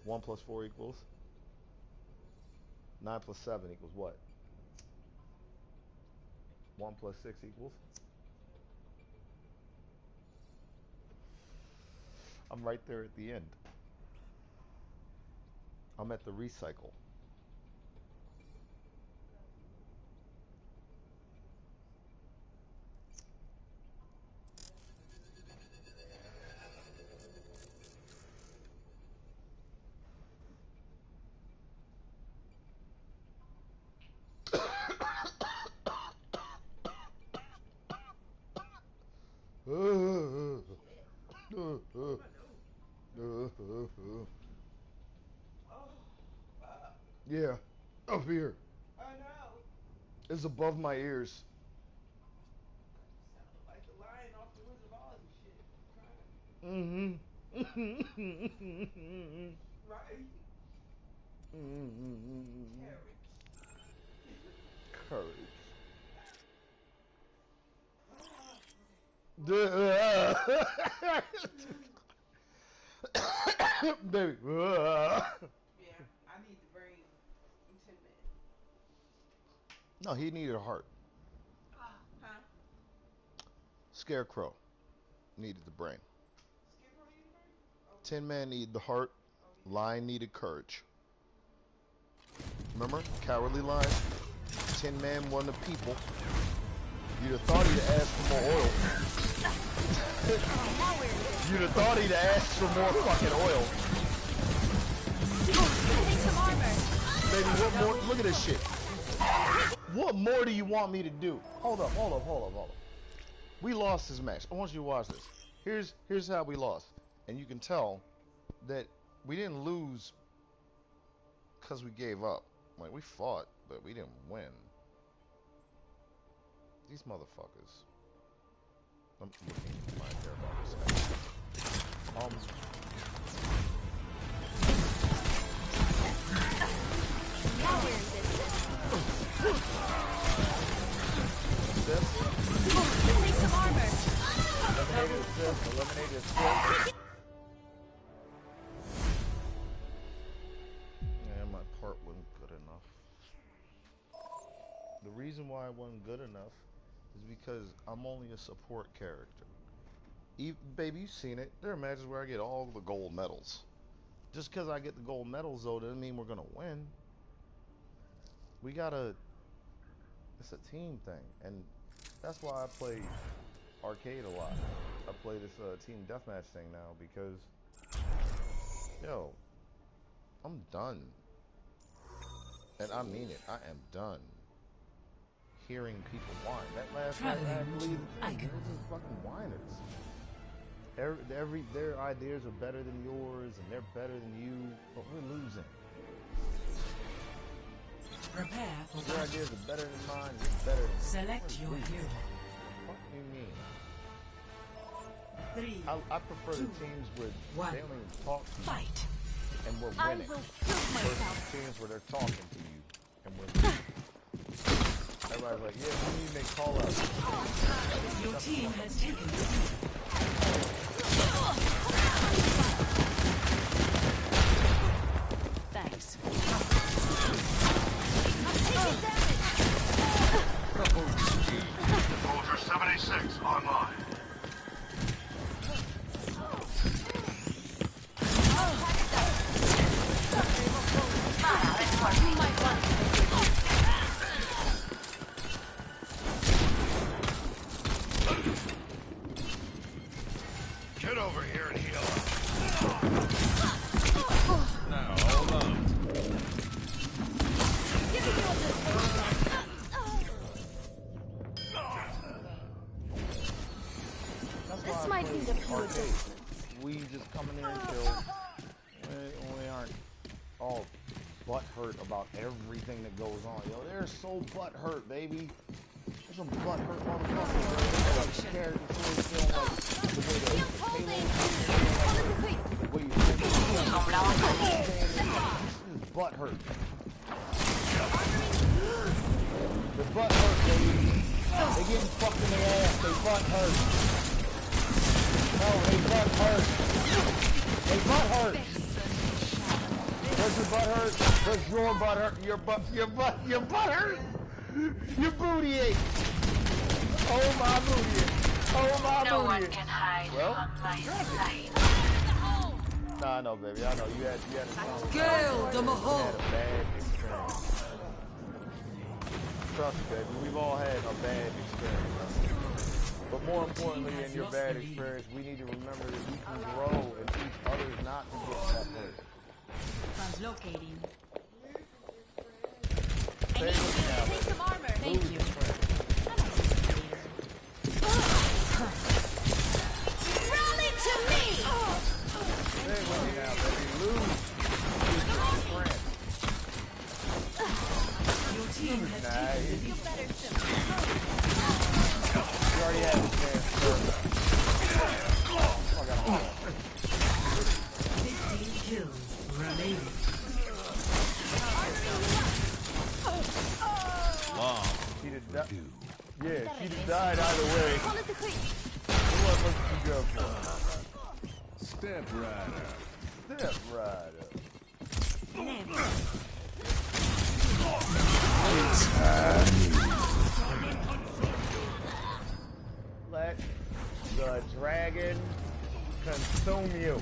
1 plus 4 equals? 9 plus 7 equals what? 1 plus 6 equals? I'm right there at the end. I'm at the recycle. Yeah, up here. Oh no. It's above my ears. Sounded like the lion off the Wizard of Oz and shit. Crying. Mm-hmm. Right? Mm-hmm. Courage. Baby. Yeah, I need the brain. I'm 10 men. No, he needed a heart. Huh? Scarecrow needed the brain. Scarecrow need the brain? Oh. Tin Man needed the heart. Oh, Lion needed courage. Remember? Cowardly Lion. Tin Man won the people. You'd have thought he'd asked for more oil. You'd have thought he'd asked for more fucking oil. Take some armor. Baby, what more? Look at this shit. What more do you want me to do? Hold up. We lost this match. I want you to watch this. Here's how we lost. And you can tell that we didn't lose because we gave up. Like, we fought, but we didn't win. These motherfuckers. I'm looking at my care about this guy. Now we're in business. Take some armor. Eliminated this. Yeah, my part wasn't good enough. The reason why it wasn't good enough is because I'm only a support character. Baby, you've seen it. There are matches where I get all the gold medals. Just because I get the gold medals, though, doesn't mean we're going to win. We gotta... It's a team thing. And that's why I play arcade a lot. I play this team deathmatch thing now because... Yo, I'm done. And I mean it. I am done hearing people whine. That last night, I believe it was just fucking whiners. Their ideas are better than yours, and they're better than you, but we're losing. Prepare for your ideas are better than mine. You're better than select your hero. What do you mean? 3. I prefer the teams where they don't even talk to you, fight, and we're I winning. will prove myself. Versus teams where they're talking to you, and we're losing. Everybody's like, yeah, we need to make call-outs. your team has taken the Thanks. Soldier 76 online. You might want to. Get over here and heal up. Now, hold on. This might need a few adjustments. We just come in there and kill. We aren't all butthurt about everything that goes on. Yo, they're so butthurt, baby. There's some butthurt motherfuckers. They're like scared and feeling like the way the way you butthurt. The butthurt, baby. They getting fucked in the ass. They butthurt. No, they butthurt. They butthurt. Does your butt hurt? Does your butt hurt? Your butt hurt? Your booty ache. Oh my booty ache. Oh my No booty one ache. can hide Well, from my sight. nah, I know, baby. I know. You had a Gale the you had Mahal. a bad experience. Trust me, baby. We've all had a bad experience. But more importantly, in your bad experience, we need to remember that we can grow and teach others not to get that hurt. Translocating. Stay with me now, Take some armor. Thank you. Rally to me! Stay with me now, baby. Lose. Friend. Your team has Nice. Feel better soon. You already had the chance, sir. Oh, I got a 15 kills remaining. Long She'd have died. Yeah, she'd have died either way. Call it the quick. It wasn't what you go for. step right up. Step right up. Let the dragon consume you.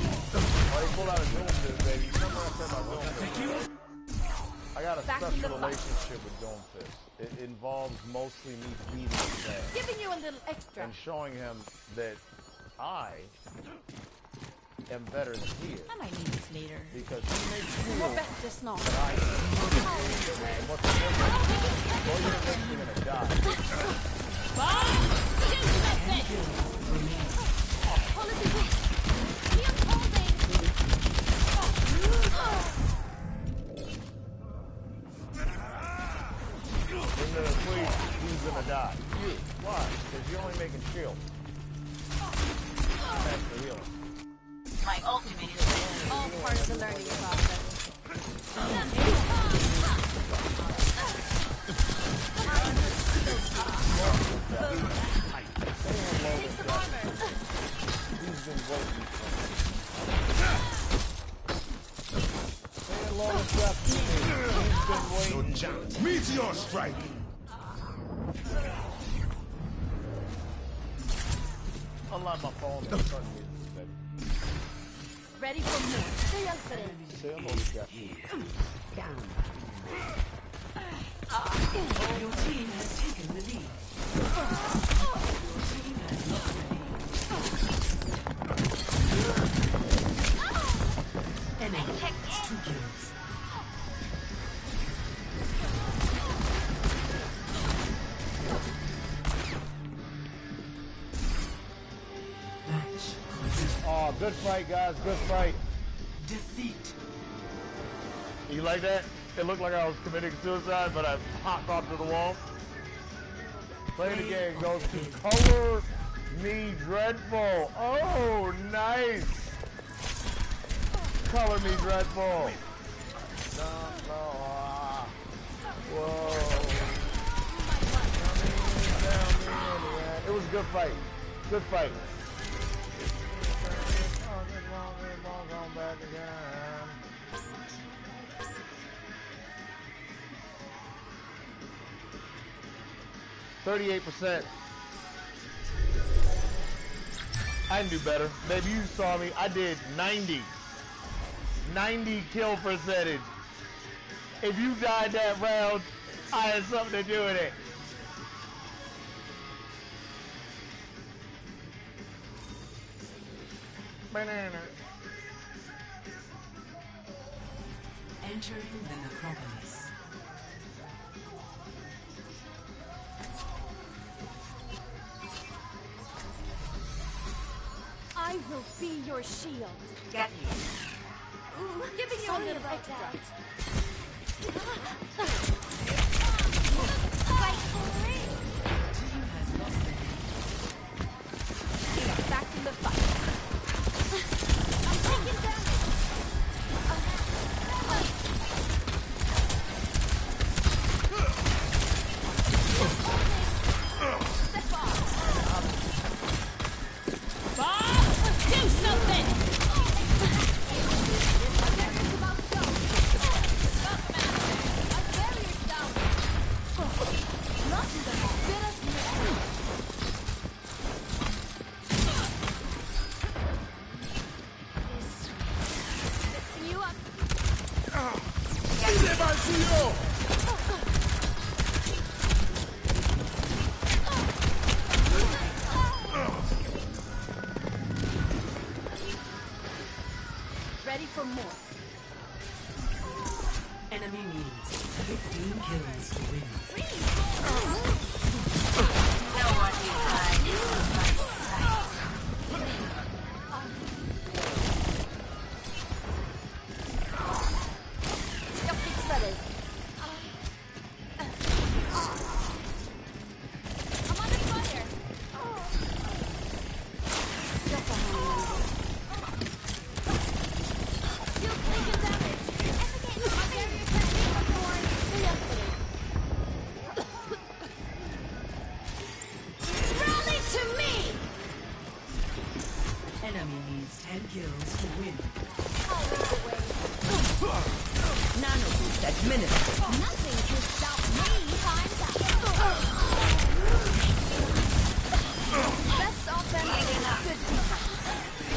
Oh, they pulled out a Doomfist, baby. Remember I said about Doomfist? I got a Back in special the relationship with Doomfist. It involves mostly me feeding him fast Giving you a little extra. and showing him that I am better than he is. I might need this later. Because he makes me More feel bet just not. that I am. And what's the difference? Well, you're eventually gonna die. Do something! Policy quick. Keep holding. Into the fleet, he's gonna die. You. Why? Because you're only making shield. That's the healing. My ultimate is ready. All part of the learning process. Take some armor. He's been waiting for me. Say hello to Jeff. He's been waiting. Meteor strike! Unlock my phone and start getting this, baby. Ready for more. Stay on today. Say hello to Jeff. Your team has taken the lead. Your team has lost the lead. Enemy has 2 kills. Match complete. Oh, good fight, guys. Good fight. Defeat. You like that? It looked like I was committing suicide, but I hopped off to the wall. Play the game goes to Color Me Dreadful. Oh, nice. Color Me Dreadful. Whoa. It was a good fight. Good fight. 38%. I can do better. Maybe you saw me. I did 90. 90 kill percentage. If you died that round, I had something to do with it. Banana. Entering the necropolis. I will be your shield. Get me. Giving you a little extra. Fight for it. Team has lost the lead. Back in the fight. I'm taking damage. Step off. Bob, do something. Ready for more. Enemy needs 15 kills to win. No one can hide in my sight. Your feet ready. I'm under fire. Just a moment. You've taken damage. I'll carry your technique before rally to me. Enemy needs 10 kills to win. I'll lead the way. Nano boost administered. Nothing can stop me. Time's up. Best offense, good defense.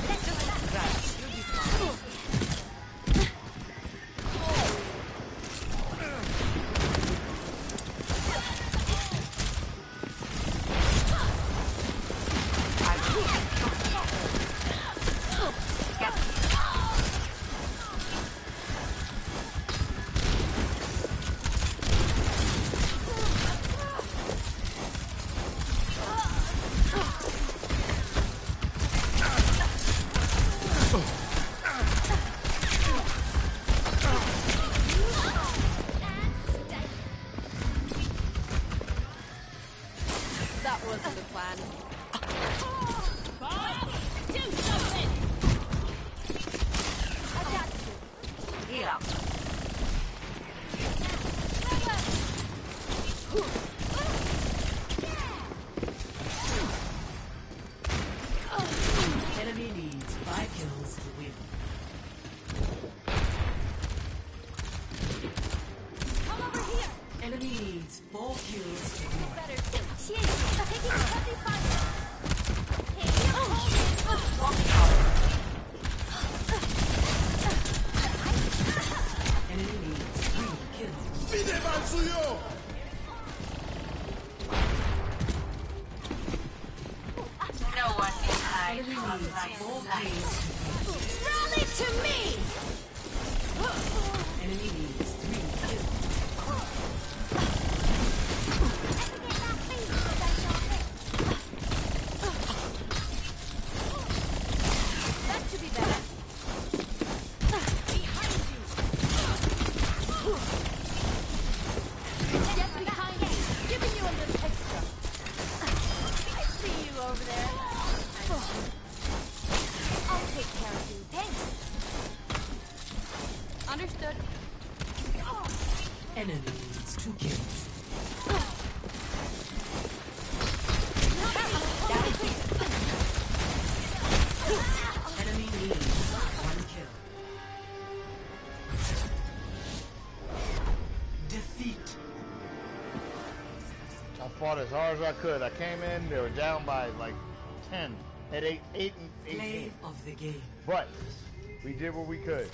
Let's just that. You'll be fine. That wasn't the plan. Do something! I got you. Heal up. Enemy needs 5 kills to win. Come over here. Enemy needs 4 kills to win. Better too. Taking heavy fire. Enemy needs 3 kills. No one can hide Enemy from needs my 4 sight. kills. Rally to me. Enemy needs 3 kills. That should be better. Behind you. Get behind you. Giving you a little extra. I see you over there. I'll take care of you. Thanks. Understood. Enemy needs 2 kills. Enemy needs 1 kill. Defeat. I fought as hard as I could. I came in, they were down by like 10. At 8 and 18. Play of the game. But we did what we could.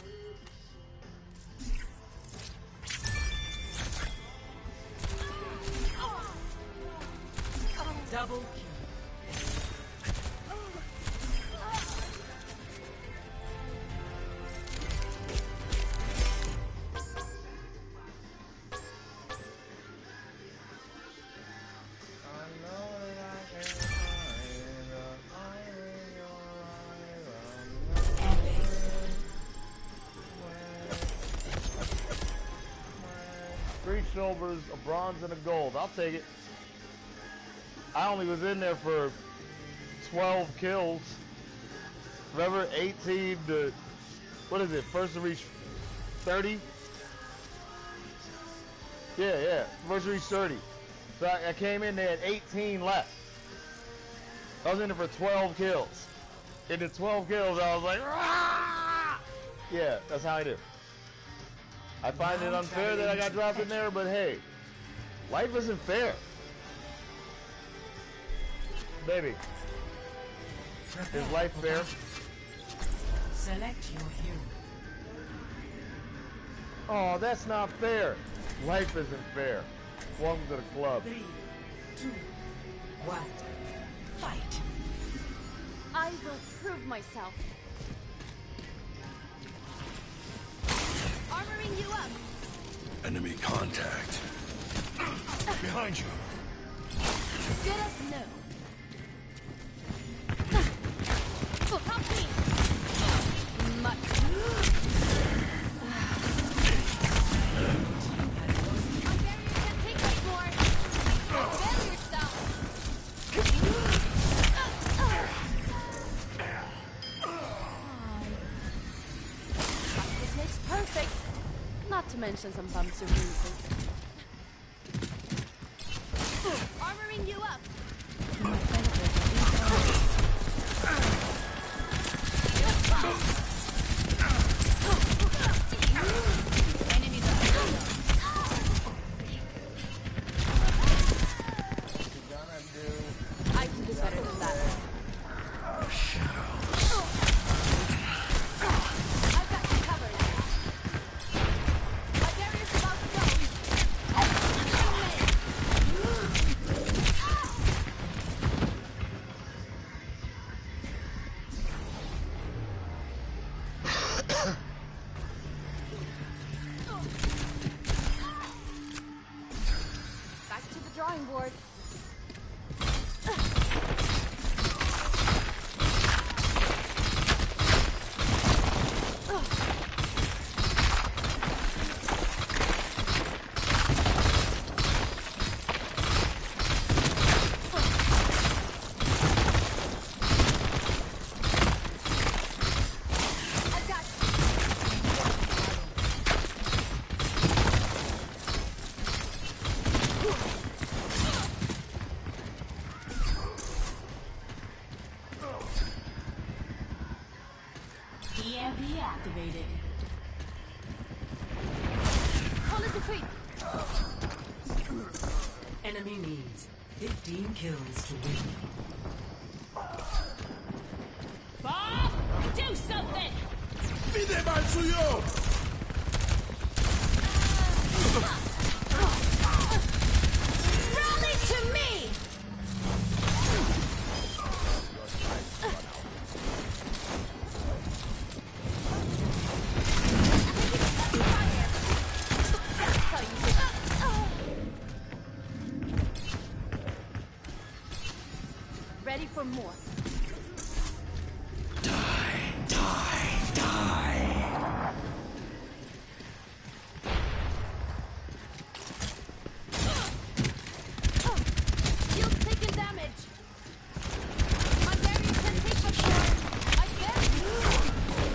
Double kill. Three silvers, a bronze, and a gold. I'll take it. I only was in there for 12 kills. Remember, 18 to, what is it, first to reach 30? Yeah, first to reach 30. So I came in, they had 18 left. I was in there for 12 kills. In the 12 kills, I was like, "Rah!" Yeah, that's how I do. I find it unfair that I got dropped in there, but hey, life isn't fair. Baby, is life fair? Select your hero. Oh, that's not fair. Life isn't fair. Welcome to the club. 3, 2, 1. Fight. I will prove myself. Armoring you up. Enemy contact. Behind you. Good as no. Help me. Much. My barrier can't take much more. Barrier stop. Practice makes perfect. Not to mention some bumps or bruises. Armoring you up. Enemies I can do better than that. I've got you covered. My barrier's about to go. Back to the drawing board. I've got EMP activated. Call it defeat. Enemy needs 15 kills to win. Bob, do something. ¡Pide mal suyo! Rally to me. Ready for more. Shield's taking damage. My barrier can take much more. I bet.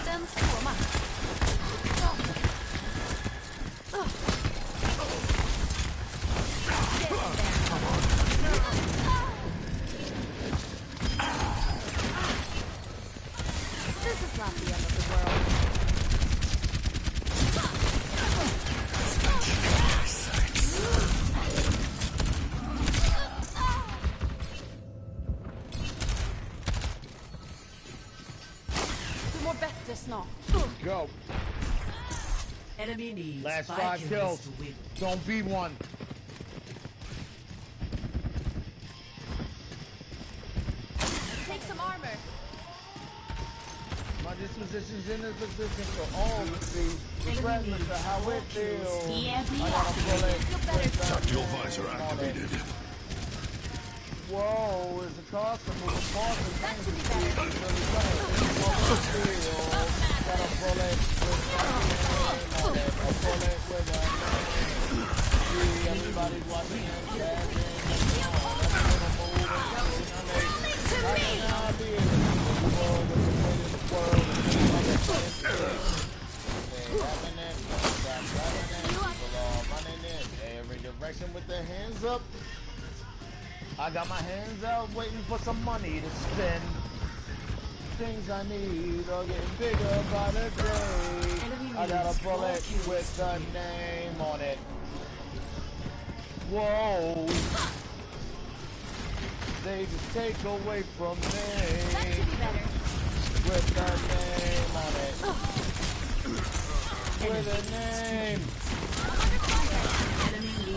Den stormar. This is not the end of the world. Du mår bättre snart. Go. Enemy needs Last 5 5 kills kills. to win. Don't be one. Take some armor. My disposition's in this position for all to see, regardless of how it feels. EMP I got a bullet. Feel better. Tactical visor activated. Whoa, is the cost of moving parts and That things should be really better. feel. Got a bullet with a name on it. A bullet with a name. See, everybody's watching and dancing. Rally to me. Every direction with their hands up. I got my hands out waiting for some money to spend. Things I need are getting bigger by the day. I got a bullet with a name on it. Whoa. They just take away from That me should be better. with the name with a name.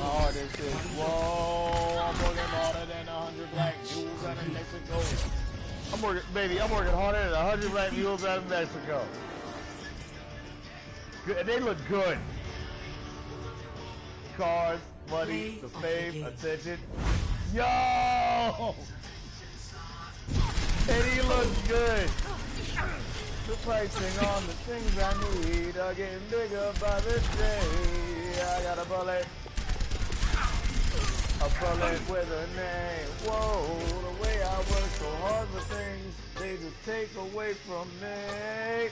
Oh, this is, whoa, I'm working harder than 100 black mules out of Mexico. I'm working harder than 100 black mules out of Mexico. Good, they look good. Cars, money, the fame, attention. Yo! And he looks good. The pricing on the things I need are getting bigger by the day. I got a bullet with a name. Whoa, the way I work so hard for things, they just take away from me.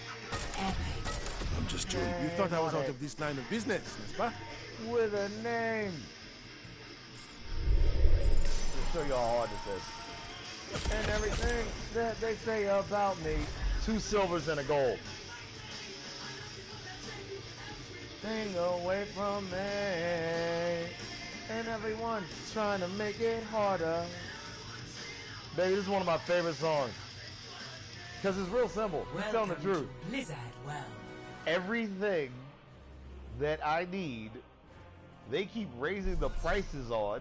I'm just doing. You thought I was out of this line of business, n'est-ce pas? With a name. I'll show you how hard this is. And everything that they say about me, 2 silvers and a gold. Thing away from me. And everyone's trying to make it harder. Baby, this is one of my favorite songs. Because it's real simple. It's telling the truth. Blizzard World. Everything that I need, they keep raising the prices on.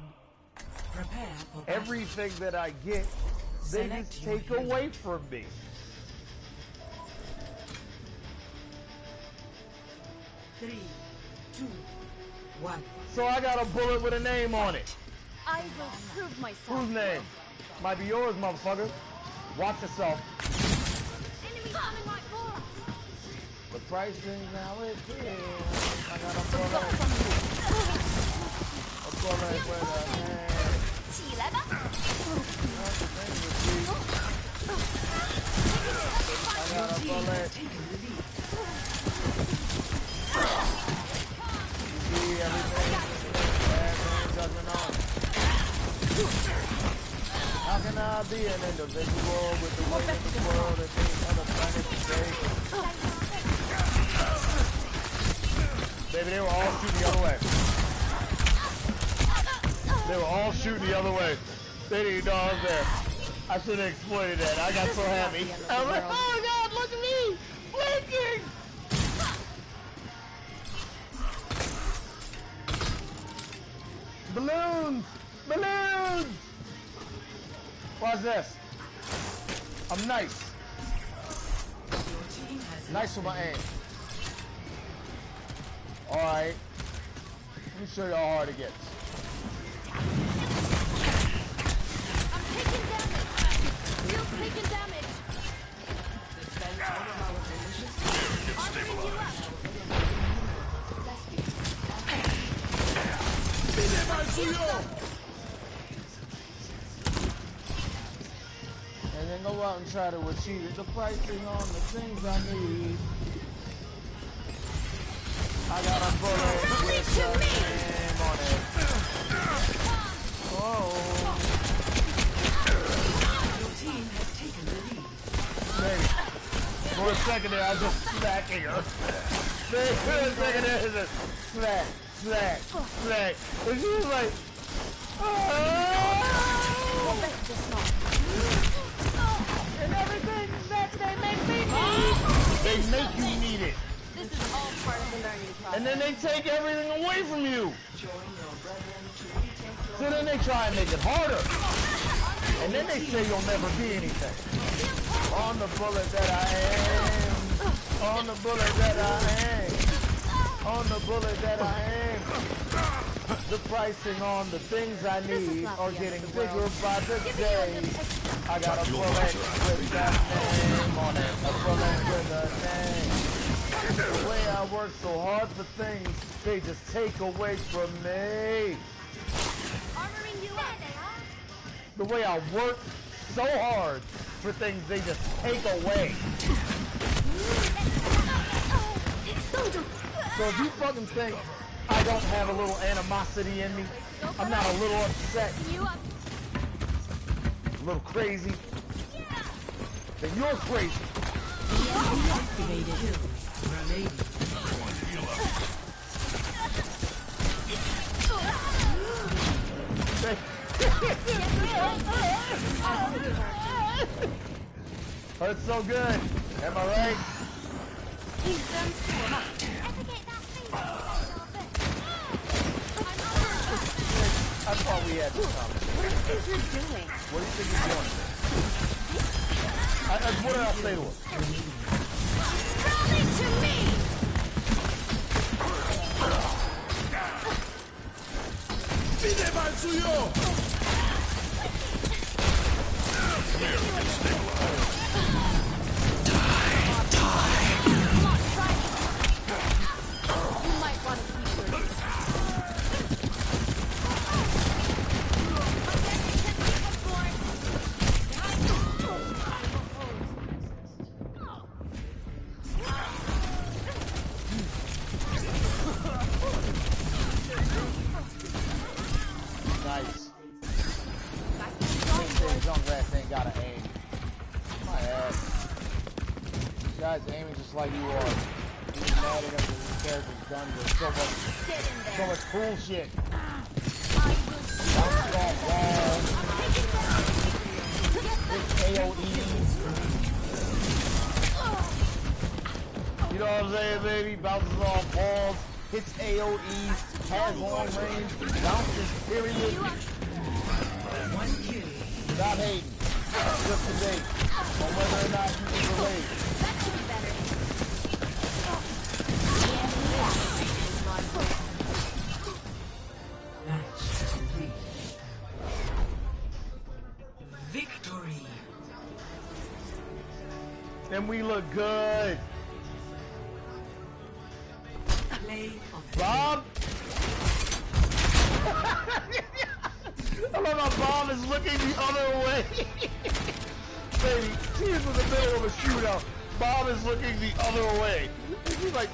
Prepare for battle. Everything that I get, they Select just your take hero. away from me. 3, 2, 1. So I got a bullet with a name on it. I will prove myself. Whose name? Might be yours, motherfucker. Watch yourself. Enemy coming right for us. The pricing now it is. I got a bullet with a name. 起来吧。 I got a bullet. Taken the lead. See everything. Bad things doesn't on. How can I be an individual with the weight of the world and things other planets today? Baby, they were all shooting the other way. They were all shooting the other way. They didn't know I was there. I should have exploited that. I got so happy. I was like, oh God, look at me! Blinking! Balloons! Balloons! Watch this. I'm nice. Your team has Nice with my aim. Alright. Let me show you how hard it gets. I'm taking damage. You're taking damage. defend one of our delicious. Armoring you up. And then go out and try to achieve it. The pricing on the things I need. I got a bullet with your name on it. Oh. Your team has taken the lead. Baby. For a second there, I was just smacking her. Baby, for a second there, it's just smack, smack, smack. And she was like, oh. And everything that they make me need, they make you need it. This is all part of the learning process. And then they take everything away from you. Join your brethren to retake your So then they try and make it harder. And then they say you'll never be anything. On the bullet that I am. On the bullet that I am. On the bullet that I am. The pricing on the things I need are getting bigger by the day. I got a bullet with that name on it. A bullet with a name. The way I work so hard for things, they just take away from me. Armoring you up. The way I work so hard for things, they just take away. So if you fucking think I don't have a little animosity in me, I'm not a little upset, You up. a little crazy, then you're crazy. activated hill. Remaining. Hurts so good. Am I right? He's done so much. I forget that. I thought we had this conversation. What do you think you're doing? What do you think you're doing? What did I say to him? Rally to me! Pide mal suyo! Come on, try it. You might want to keep your Nice. This young rat ain't got to aim. My ass. This guy's aiming just like you are. He's mad at him because his character's done with so much cool shit. Bounces off walls. Hits AOEs. You know what I'm saying, baby? Bounces off walls. Hits AOEs. Has long range. Bounces, period. One kill. Not hating. Just debate on whether or not you can relate. That should be better. Match complete. Victory. And we look good. Play of the Bob? I love how Bob is looking the other way. Baby, she is in the middle of a shootout. Bob is looking the other way. He's like...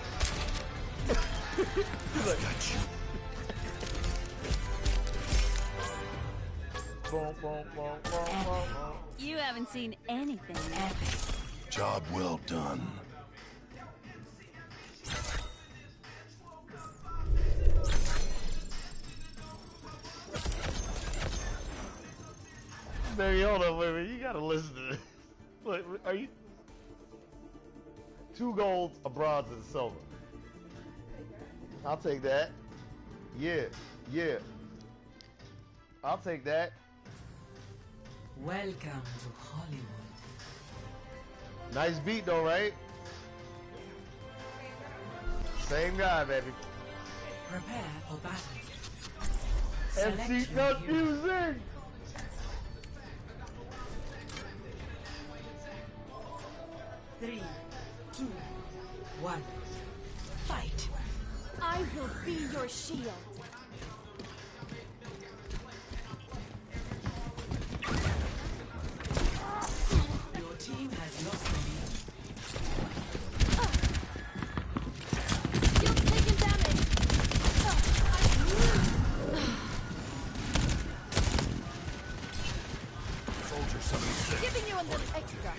he's like... Got you. Boom, boom, boom, boom, boom, boom. You haven't seen anything yet. Job well done. Baby, hold on, wait a minute. You gotta listen to this. Wait, are you... 2 golds, a bronze, and a silver. I'll take that. Yeah, yeah. I'll take that. Welcome to Hollywood. Nice beat though, right? Same guy, baby. Prepare for battle. MC Select your Nut hero. Music! Three, two, one. Fight. I will be your shield. Your team has lost the lead. You've taken damage. Soldier, somebody sick. Giving you a little extra.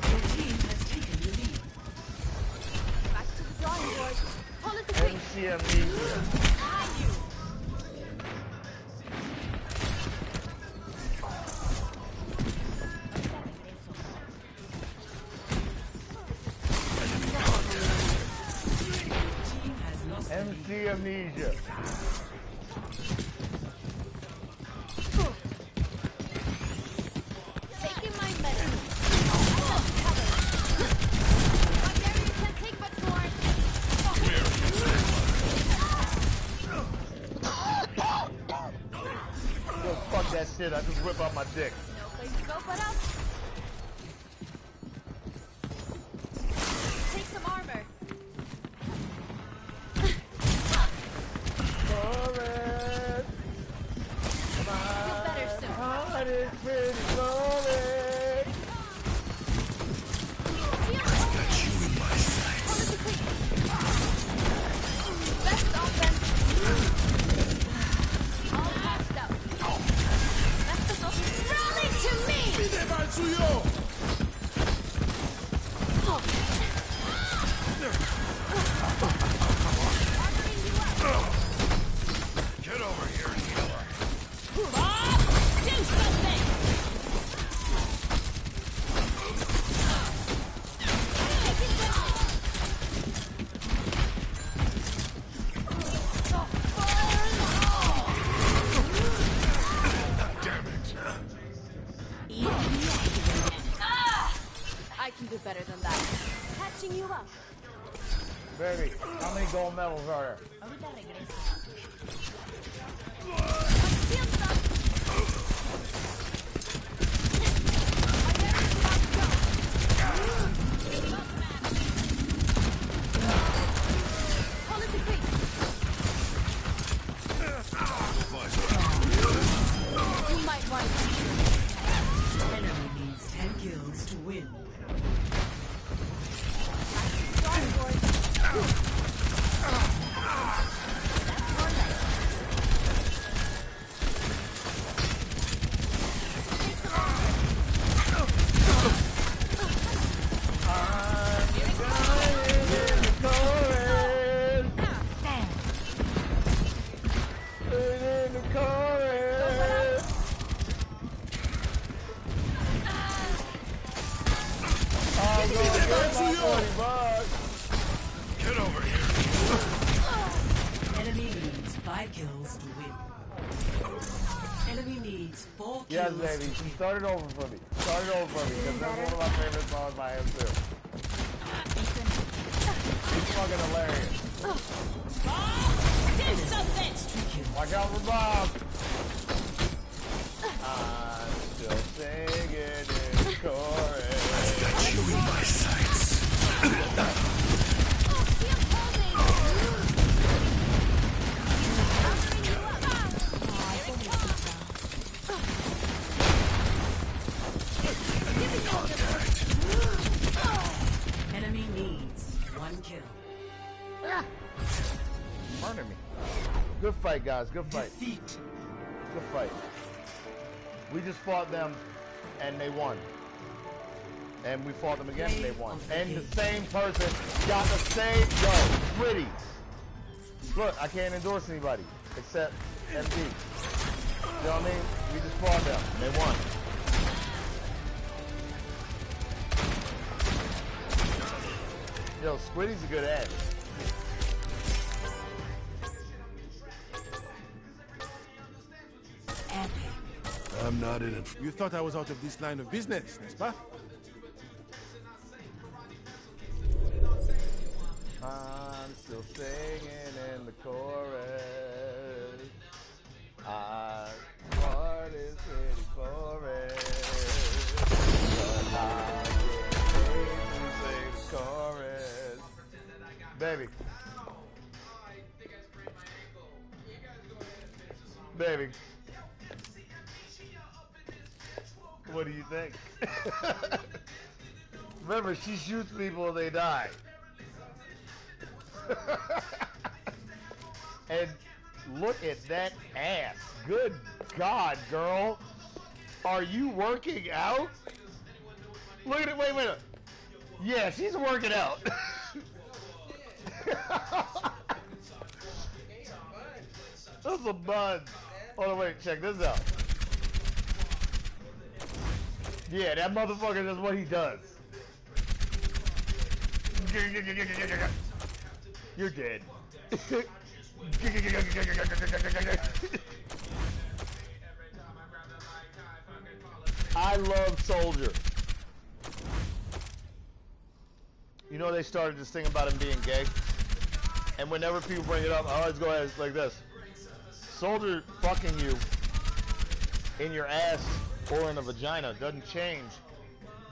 Your team has taken the lead. Back to the drawing board. Call it the quick. MC Amnesia. Team has lost the lead. MC Amnesia. Taking my medicine. Cover. My barrier can't take much more. Yo, fuck that shit. I just whip out my dick. No place to go but up. Take some armor. Glory. Feel better soon. Heart is pretty glory. Got you in my sights. Call it the quick. Best offense. All passed out. That's the rally to me. Pide mal gold medals are there? Ahorita regreso. You might want to. Enemy needs 10 kills to win. Get over here. Enemy needs 5 kills to win. Enemy needs 4 kills Yes, to baby. win. Start it over for me. Start it over for me, because that's one of my favorite songs by him, too. He's fucking hilarious. Do something! Watch out for Bob. I'm still singing in the chorus. Got you in my sights. Contact. Enemy needs 1 kill. Murder me. Good fight, guys. Good fight. Defeat. Good fight. We just fought them, and they won. And we fought them again, and they won. And the same person got the same... Yo, pretty. Look, I can't endorse anybody except MD. You know what I mean? We just fought them, and they won. Yo, Squiddy's a good ad. Epic. I'm not in it. You thought I was out of this line of business, n'est-ce pas? I'm still singing in the chorus. I part is city forest. But I get to sing the chorus. Baby. Baby. What do you think? Remember, she shoots people and they die. And look at that ass. Good God, girl. Are you working out? Look at it. Wait a minute. Yeah, she's working out. That's a bud. Hold on, wait. Check this out. Yeah, that motherfucker does what he does. You're dead. I love Soldier. You know they started this thing about him being gay? And whenever people bring it up, I always go ahead like this. Soldier fucking you in your ass or in a vagina doesn't change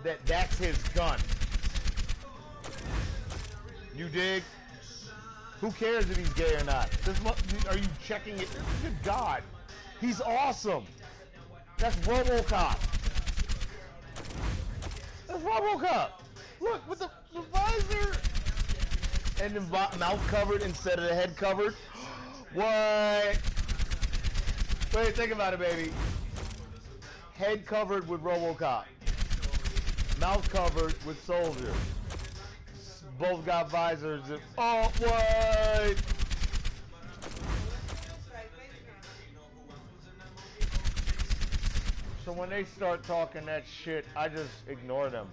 that that's his gun. You dig? Who cares if he's gay or not? Are you checking it? Good God. He's awesome. That's RoboCop. That's RoboCop. Look, with the visor and the mouth covered instead of the head covered. What? Wait, think about it, baby. Head covered with RoboCop. Mouth covered with Soldier. Both got visors. Oh, what? So when they start talking that shit, I just ignore them.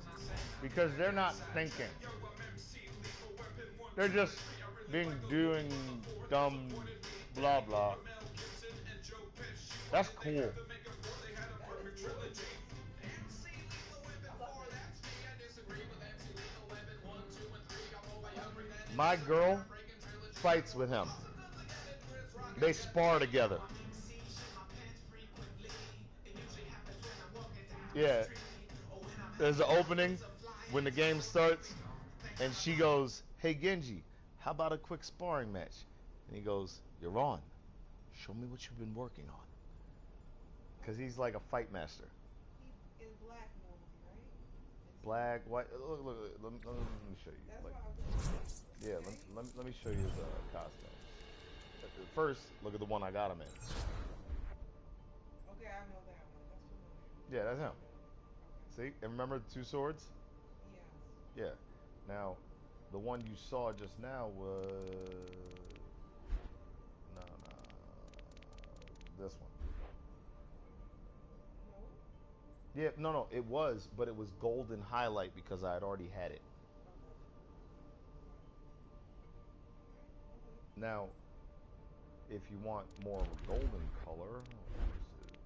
Because they're not thinking. They're just doing dumb blah blah. That's cool. My girl fights with him. They spar together. Yeah. There's an opening when the game starts, and she goes, "Hey Genji, how about a quick sparring match?" And he goes, "You're on. Show me what you've been working on." Because he's like a fight master. He's in black movie, right? Black, white. Look, let me show you. That's Like, why I'm yeah, let me show you his costumes. First, look at the one I got him in. okay, I know that one. That's familiar. Yeah, that's him. Okay. See? And remember the two swords? Yes. Yeah. Now, the one you saw just now was... No. This one. No? Yeah, no, it was, but it was golden highlight because I had already had it. Now, if you want more of a golden color,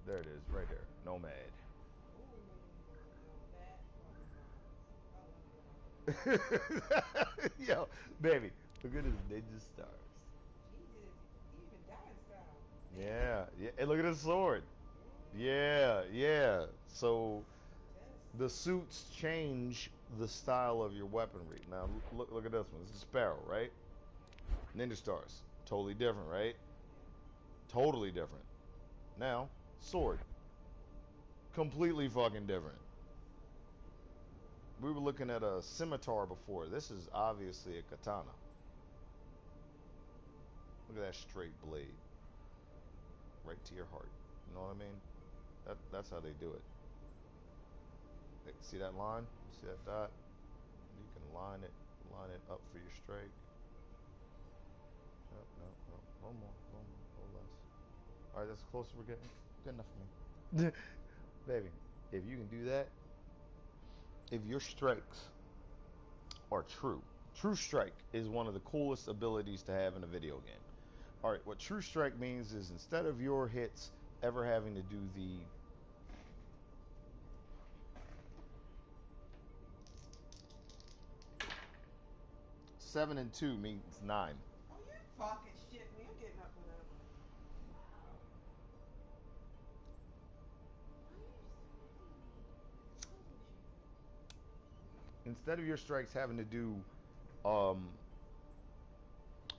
there it is, right there, Nomad. Yo, baby, look at his ninja stars. Even dying style. Yeah, and look at his sword. Yeah. So the suits change the style of your weaponry. Now look at this one. This is Sparrow, right? Ninja stars, totally different, right? Totally different. Now, sword, completely fucking different. We were looking at a scimitar before. This is obviously a katana. Look at that straight blade. Right to your heart. You know what I mean? That's how they do it. See that line? See that dot? You can line it up for your strike. No. A little more, a little less. Alright, that's the closest we're getting. Good enough for me. Baby, if you can do that, if your strikes are true strike is one of the coolest abilities to have in a video game. Alright, what true strike means is instead of your hits ever having to do the 7 and 2 means 9. Oh, you're fucking shit, man. You're getting up for that one. Instead of your strikes having to do um,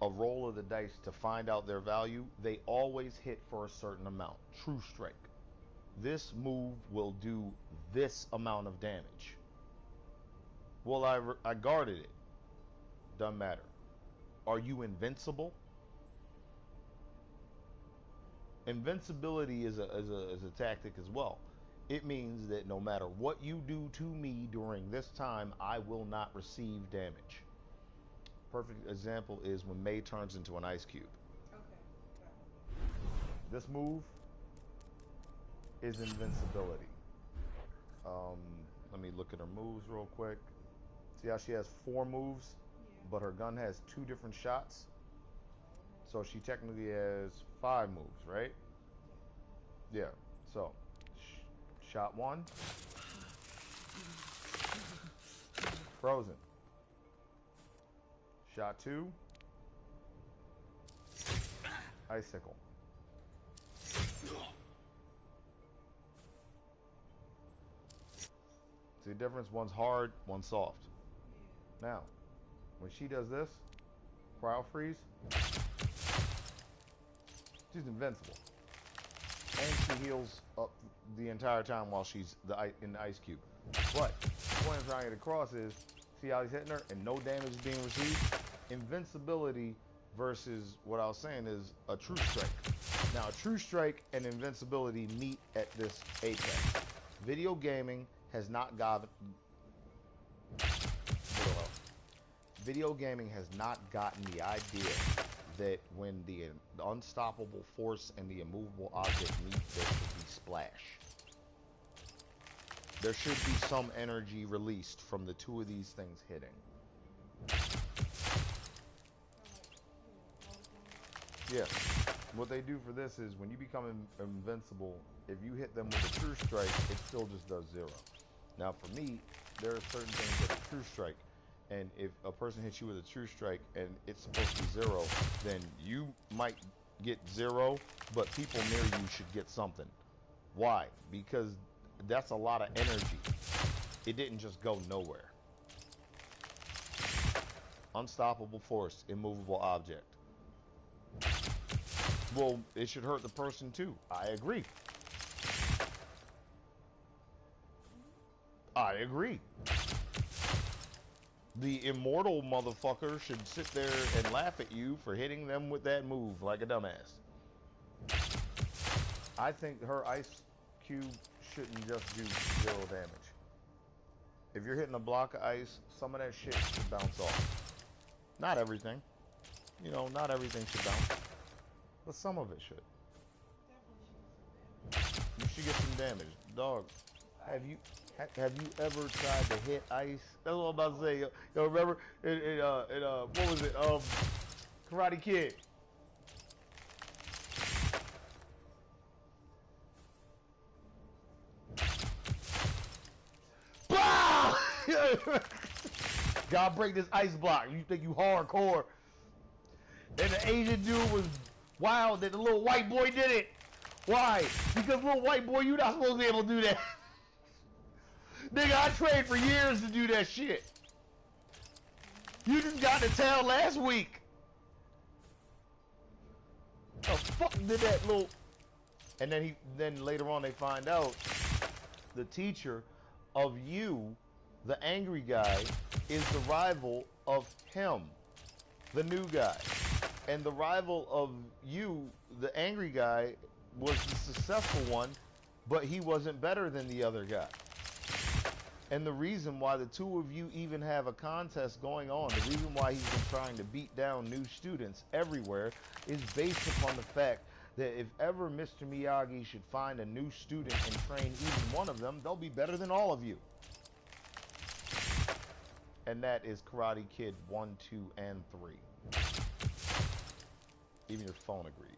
a roll of the dice to find out their value, they always hit for a certain amount. True strike. This move will do this amount of damage. Well, I guarded it. Doesn't matter. Are you invincible? Invincibility is a tactic as well. It means that no matter what you do to me during this time, I will not receive damage. Perfect example is when May turns into an ice cube. Okay. This move is invincibility. Let me look at her moves real quick. See how she has 4 moves, but her gun has 2 different shots? So she technically has 5 moves, right? Yeah. So, shot 1. Frozen. Shot 2. Icicle. See the difference? One's hard, one's soft. Now, when she does this, cryo freeze, she's invincible. And she heals up the entire time while she's in the ice cube. But the point I'm trying to get across is, see how he's hitting her and no damage is being received? Invincibility versus what I was saying is a true strike. Now, a true strike and invincibility meet at this apex. Video gaming has not gotten the idea that when the unstoppable force and the immovable object meet, there should be splash. There should be some energy released from the two of these things hitting. Yeah. What they do for this is when you become invincible, if you hit them with a true strike, it still just does 0. Now for me, there are certain things that are true strike. And if a person hits you with a true strike and it's supposed to be 0, then you might get 0, but people near you should get something. Why? Because that's a lot of energy. It didn't just go nowhere. Unstoppable force, immovable object. Well, it should hurt the person too. I agree. I agree. The immortal motherfucker should sit there and laugh at you for hitting them with that move like a dumbass. I think her ice cube shouldn't just do 0 damage. If you're hitting a block of ice, some of that shit should bounce off. Not everything. You know, not everything should bounce. But some of it should. You should get some damage. Dog, have you ever tried to hit ice? That's what I'm about to say. Yo, remember what was it? Karate Kid. Bah! God break this ice block. You think you hardcore. And the Asian dude was wild that the little white boy did it. Why? Because little white boy, you not supposed to be able to do that. Nigga, I trained for years to do that shit. You just got to tell last week. The fuck did that little... And then later on they find out the teacher of you, the angry guy, is the rival of him, the new guy. And the rival of you, the angry guy, was the successful one, but he wasn't better than the other guy. And the reason why the two of you even have a contest going on, the reason why he's been trying to beat down new students everywhere, is based upon the fact that if ever Mr. Miyagi should find a new student and train even one of them, they'll be better than all of you. And that is Karate Kid 1, 2, and 3. Even your phone agreed.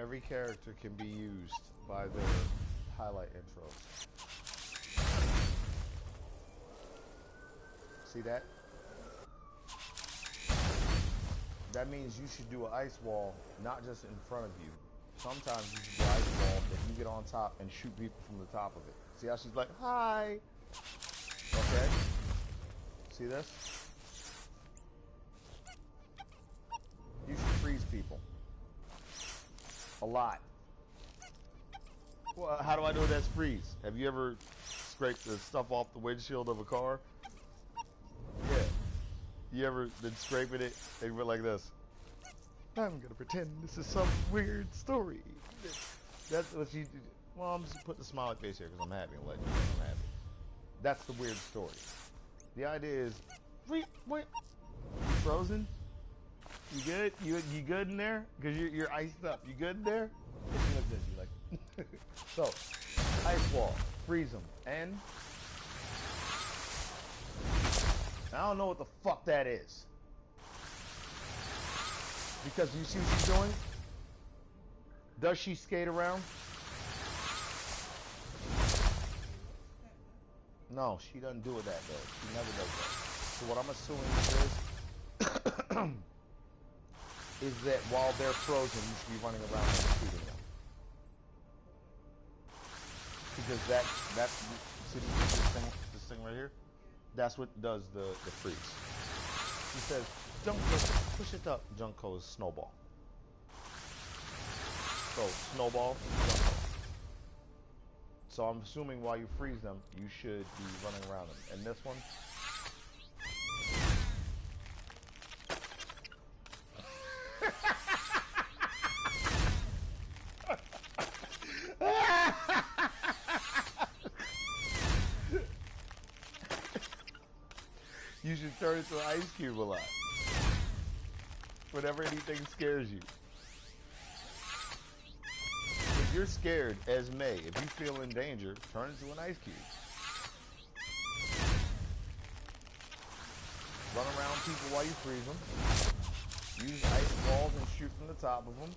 Every character can be used by their highlight intros. See that? That means you should do an ice wall, not just in front of you. Sometimes you should do an ice wall that you get on top and shoot people from the top of it. See how she's like, hi! Okay? See this? You should freeze people. A lot. Well, how do I know that's freeze? Have you ever scraped the stuff off the windshield of a car? Yeah. You ever been scraping it and went like this? I'm gonna pretend this is some weird story. That's what you do. Well, I'm just putting a smiley face here because I'm happy. I'm letting you know I'm happy. That's the weird story. The idea is, wait, you frozen? You good? You good in there? Because you're iced up. You good in there? It's gonna dizzy. Like, so, ice wall, freeze them, and I don't know what the fuck that is. Because you see what she's doing? Does she skate around? No, she doesn't do it that though. She never does that. So what I'm assuming is that while they're frozen, you should be running around and shooting them. Because that's see this thing right here? That's what does the freeze. He says, Junko, push it up. Junko is snowball. So, snowball, Junko. So I'm assuming while you freeze them, you should be running around them. And this one, you should turn into an ice cube a lot. Whenever anything scares you. If you're scared, as May, if you feel in danger, turn into an ice cube. Run around people while you freeze them. Use ice balls and shoot from the top of them.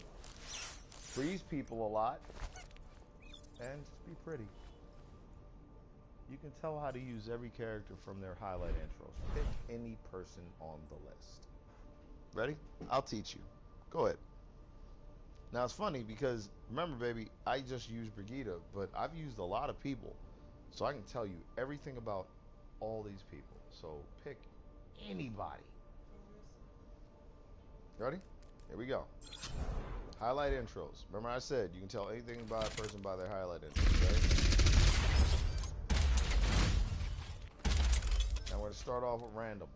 Freeze people a lot. And just be pretty. You can tell how to use every character from their highlight intros. Pick any person on the list. Ready? I'll teach you. Go ahead. Now it's funny because, remember baby, I just used Brigitte, but I've used a lot of people. So I can tell you everything about all these people. So pick anybody. Ready? Here we go. Highlight intros. Remember I said you can tell anything about a person by their highlight intros, right? Now we're going to start off with random.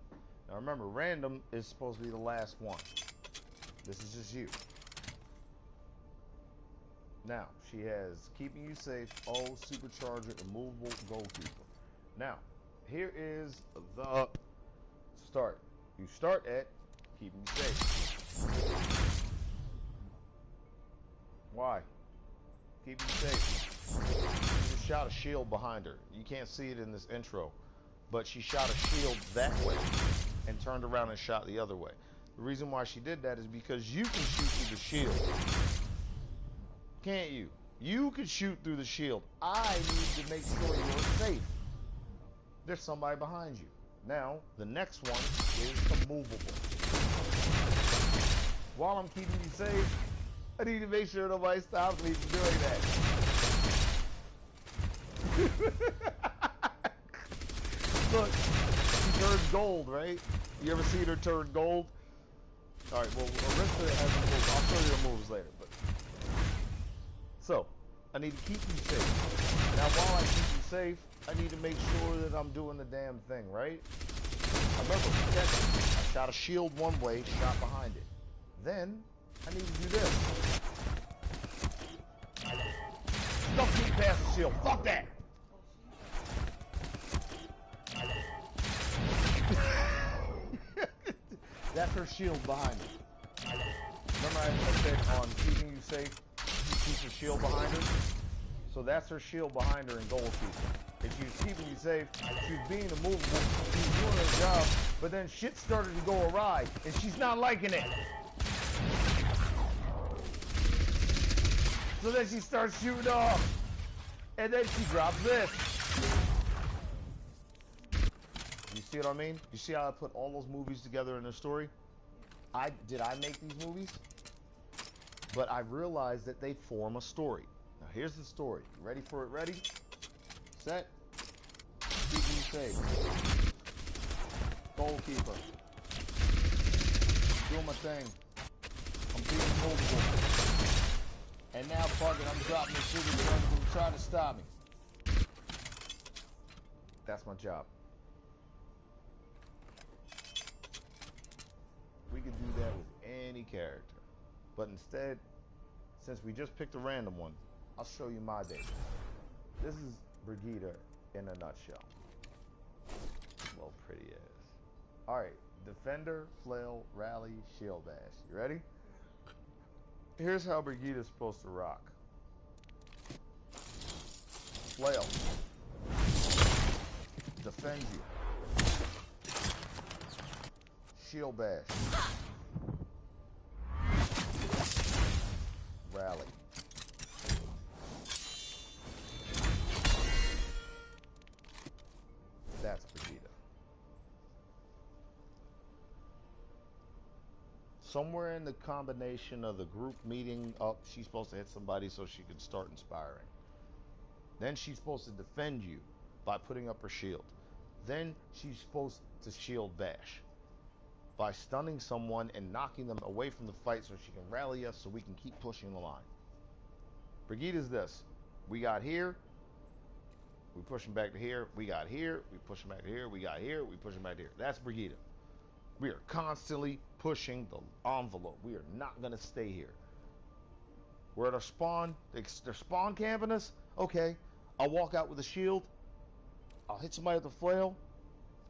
Now remember, random is supposed to be the last one. This is just you. Now, she has keeping you safe, supercharger, immovable, goalkeeper. Now, here is the start. You start at keeping you safe. Why? Keeping you safe. She just shot a shield behind her. You can't see it in this intro, but she shot a shield that way and turned around and shot the other way. The reason why she did that is because you can shoot through the shield. Can't you? You can shoot through the shield. I need to make sure you're safe. There's somebody behind you. Now, the next one is immovable. While I'm keeping you safe, I need to make sure nobody stops me from doing that. Look, she turns gold, right? You ever seen her turn gold? Alright, well, Arista has a move. I'll show you the moves later. But so, I need to keep you safe. Now, while I keep you safe, I need to make sure that I'm doing the damn thing, right? I remember, I shot a shield one way, shot behind it. Then, I need to do this. Don't keep past the shield. Fuck that! That's her shield behind her. Remember I said on keeping you safe, she keeps her shield behind her? So that's her shield behind her in goalkeeper. If she was keeping you safe, she was being immovable, she was doing her job, but then shit started to go awry, and she's not liking it. So then she starts shooting off, and then she drops this. You see what I mean? You see how I put all those movies together in a story? Did I make these movies? But I realized that they form a story. Now here's the story. You ready for it? Ready? Set. Keep you safe. Goalkeeper. Doing my thing. I'm being immovable. And now fuck it, I'm dropping the supercharger and trying to stop me. That's my job. We could do that with any character. But instead, since we just picked a random one, I'll show you my data. This is Brigitte in a nutshell. Well, pretty as. Alright, Defender, Flail, Rally, Shield Bash. You ready? Here's how Brigitte is supposed to rock. Flail. Defend you. Shield bash. Rally. That's Vegeta. Somewhere in the combination of the group meeting up, she's supposed to hit somebody so she can start inspiring. Then she's supposed to defend you by putting up her shield. Then she's supposed to shield bash by stunning someone and knocking them away from the fight so she can rally us so we can keep pushing the line. Brigitte's this. We got here, we push them back to here, we got here, we push them back to here, we got here, we push them back to here. That's Brigitte. We are constantly pushing the envelope. We are not going to stay here. We're at our spawn. They're spawn camping us. Okay. I'll walk out with a shield. I'll hit somebody with a flail.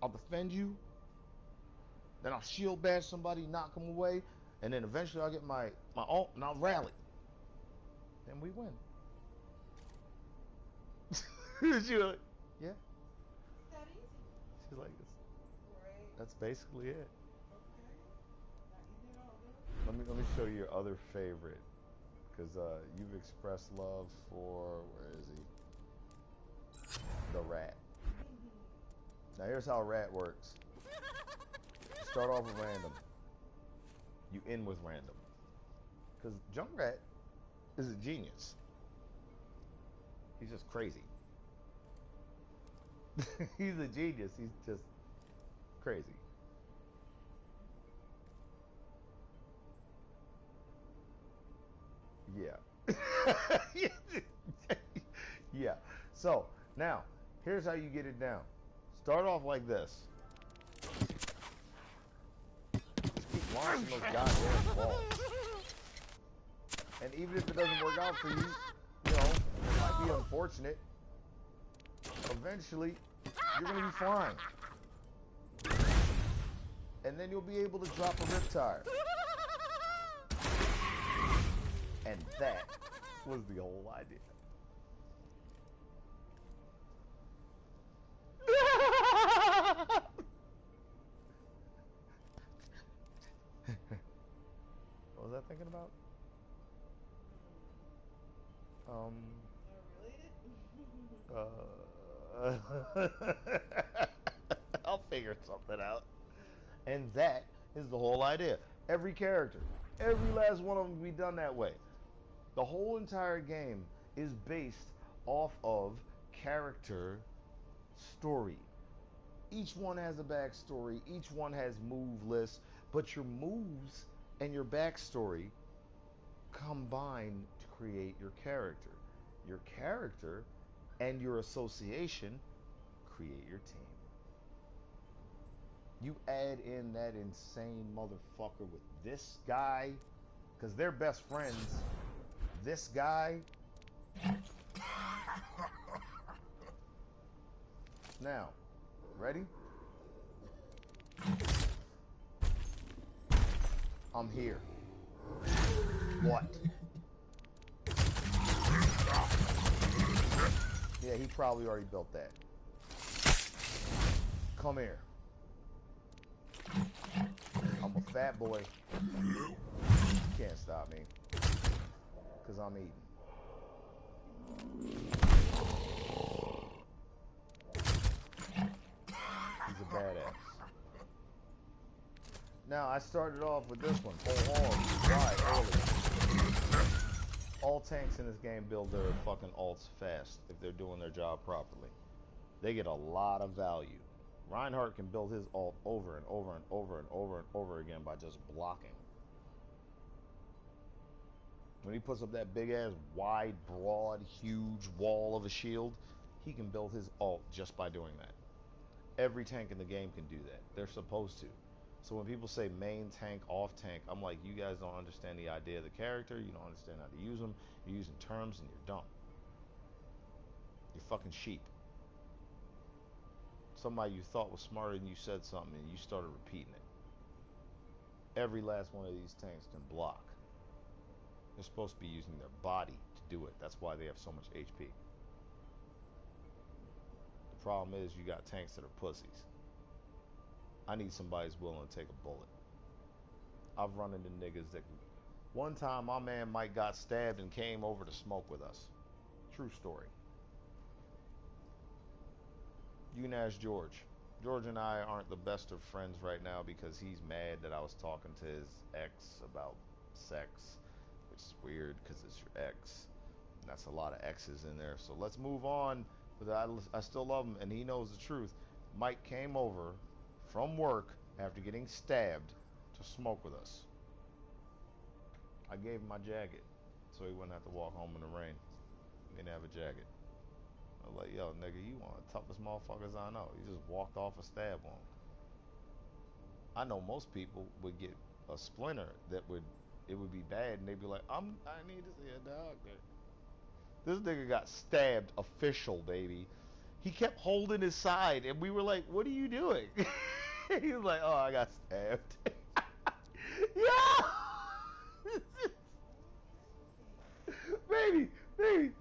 I'll defend you. Then I'll shield bash somebody, knock them away. And then eventually I'll get my ult and I'll rally. And we win. She's like, yeah. It's that easy. She's like, Right. that's basically it. Okay. Now you did all good. Let me show you your other favorite, because you've expressed love for, where is he? The rat. Now here's how a rat works. Start off with random. You end with random. Because Junkrat is a genius. He's just crazy. He's a genius. He's just crazy. Yeah. Yeah. So, now, here's how you get it down. Start off like this. Just keep launching those goddamn balls. And even if it doesn't work out for you, you know, it might be unfortunate. Eventually, you're going to be fine. And then you'll be able to drop a riptire. And that was the whole idea. What was I thinking about? I'll figure something out. And that is the whole idea. Every character, every last one of them be done that way. The whole entire game is based off of character story. Each one has a backstory, each one has move lists, but your moves and your backstory combine to create your character. Your character and your association create your team. You add in that insane motherfucker with this guy, because they're best friends. This guy. Now, ready? I'm here. What? Yeah, he probably already built that. Come here. I'm a fat boy. You can't stop me. Because I'm eating. He's a badass. Now, I started off with this one. Whole hog. Right, early. All tanks in this game build their fucking ults fast if they're doing their job properly. They get a lot of value. Reinhardt can build his ult over and over and over and over and over again by just blocking. When he puts up that big ass, wide, broad, huge wall of a shield, he can build his ult just by doing that. Every tank in the game can do that. They're supposed to. So when people say main tank, off tank, I'm like, you guys don't understand the idea of the character. You don't understand how to use them. You're using terms and you're dumb. You're fucking sheep. Somebody you thought was smarter than you said something and you started repeating it. Every last one of these tanks can block. They're supposed to be using their body to do it. That's why they have so much HP. Problem is, you got tanks that are pussies. I need somebody who's willing to take a bullet. I've run into niggas that. One time, my man Mike got stabbed and came over to smoke with us. True story. You can ask George. George and I aren't the best of friends right now because he's mad that I was talking to his ex about sex, which is weird because it's your ex. And that's a lot of exes in there. So let's move on. But I still love him, and he knows the truth. Mike came over from work after getting stabbed to smoke with us. I gave him my jacket so he wouldn't have to walk home in the rain. He didn't have a jacket. I was like, yo, nigga, you one of the toughest motherfuckers I know. You just walked off a stab wound. I know most people would get a splinter it would be bad, and they'd be like, I need to see a doctor. This nigga got stabbed official, baby. He kept holding his side, and we were like, what are you doing? He was like, oh, I got stabbed. Yeah! baby,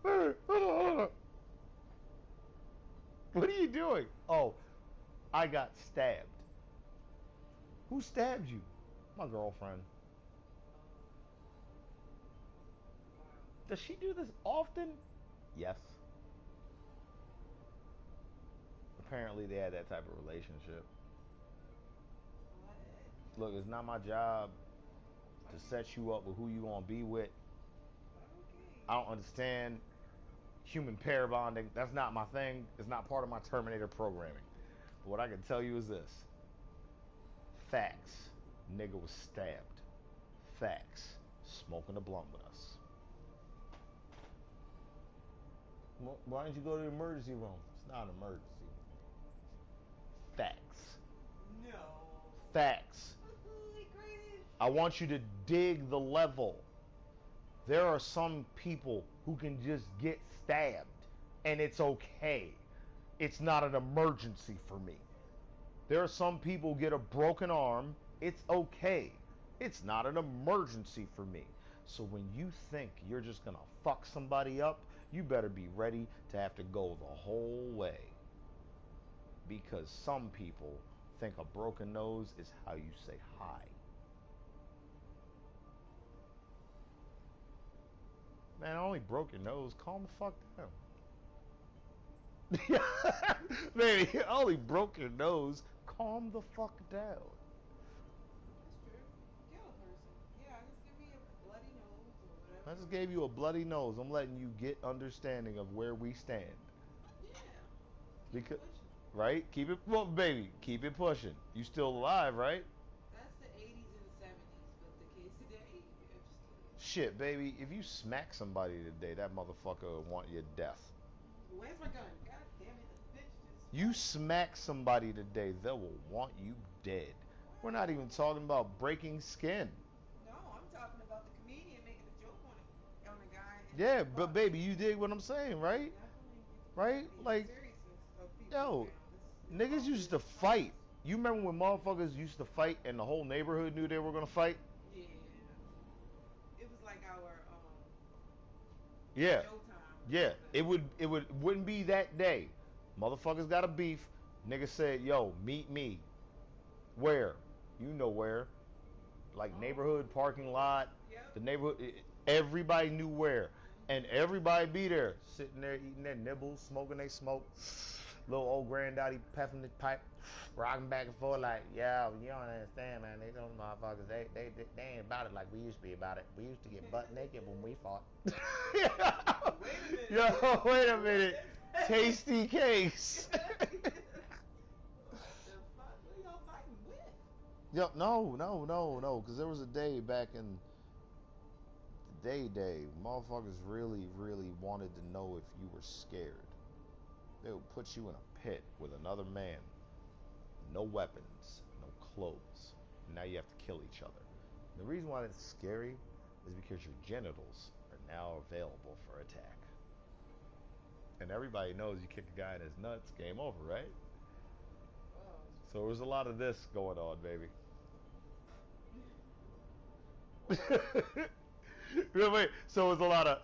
hold on. What are you doing? Oh, I got stabbed. Who stabbed you? My girlfriend. Does she do this often? Yes. Apparently they had that type of relationship. Look, it's not my job to set you up with who you gonna be with. I don't understand human pair bonding. That's not my thing. It's not part of my Terminator programming. But what I can tell you is this. Facts. Nigga was stabbed. Facts. Smoking a blunt with us. Why didn't you go to the emergency room? It's not an emergency. Facts. No. Facts. I want you to dig the level. There are some people who can just get stabbed, and it's okay. It's not an emergency for me. There are some people who get a broken arm. It's okay. It's not an emergency for me. So when you think you're just gonna fuck somebody up, you better be ready to have to go the whole way. Because some people think a broken nose is how you say hi. Man, I only broke your nose. Calm the fuck down. Baby, I only broke your nose. Calm the fuck down. That's true. Kill a person. Yeah, just give me a bloody nose or whatever. I just gave you a bloody nose. I'm letting you get understanding of where we stand. Yeah. Because, Pushing. right? Keep it, well, baby, keep it pushing. You still alive, right? That's the 80s and the 70s, but the kids today, yeah, just kidding. Shit, baby, if you smack somebody today, that motherfucker will want your death. Where's my gun? God damn it, the bitch just. You smack somebody today, they will want you dead. We're not even talking about breaking skin. No, I'm talking about the comedian making a joke on a guy. And Yeah, but baby, you dig what I'm saying, right? Right? Like, yo, niggas used to fight. You remember when motherfuckers used to fight and the whole neighborhood knew they were gonna fight? Yeah. It was like our Yeah. showtime. Yeah. Wouldn't be that day. Motherfuckers got a beef. Nigga said, yo, meet me. Where? You know where. Like neighborhood parking lot. Yep. The neighborhood, everybody knew where. And everybody be there, sitting there eating their nibbles, smoking they smoke. Little old granddaddy puffing the pipe, rocking back and forth like, yeah, you don't understand, man. They don't motherfuckers. They ain't about it like we used to be about it. We used to get butt naked when we fought. Wait a minute. Yo, wait a minute. Tasty case. What the fuck? What y'all fighting with? Yo, no. Because there was a day back in the day, motherfuckers really, really wanted to know if you were scared. They would put you in a pit with another man. No weapons, no clothes. And now you have to kill each other. The reason why that's scary is because your genitals are now available for attack. And everybody knows you kick a guy in his nuts, game over, right? So there was a lot of this going on, baby. Wait, so it was a lot of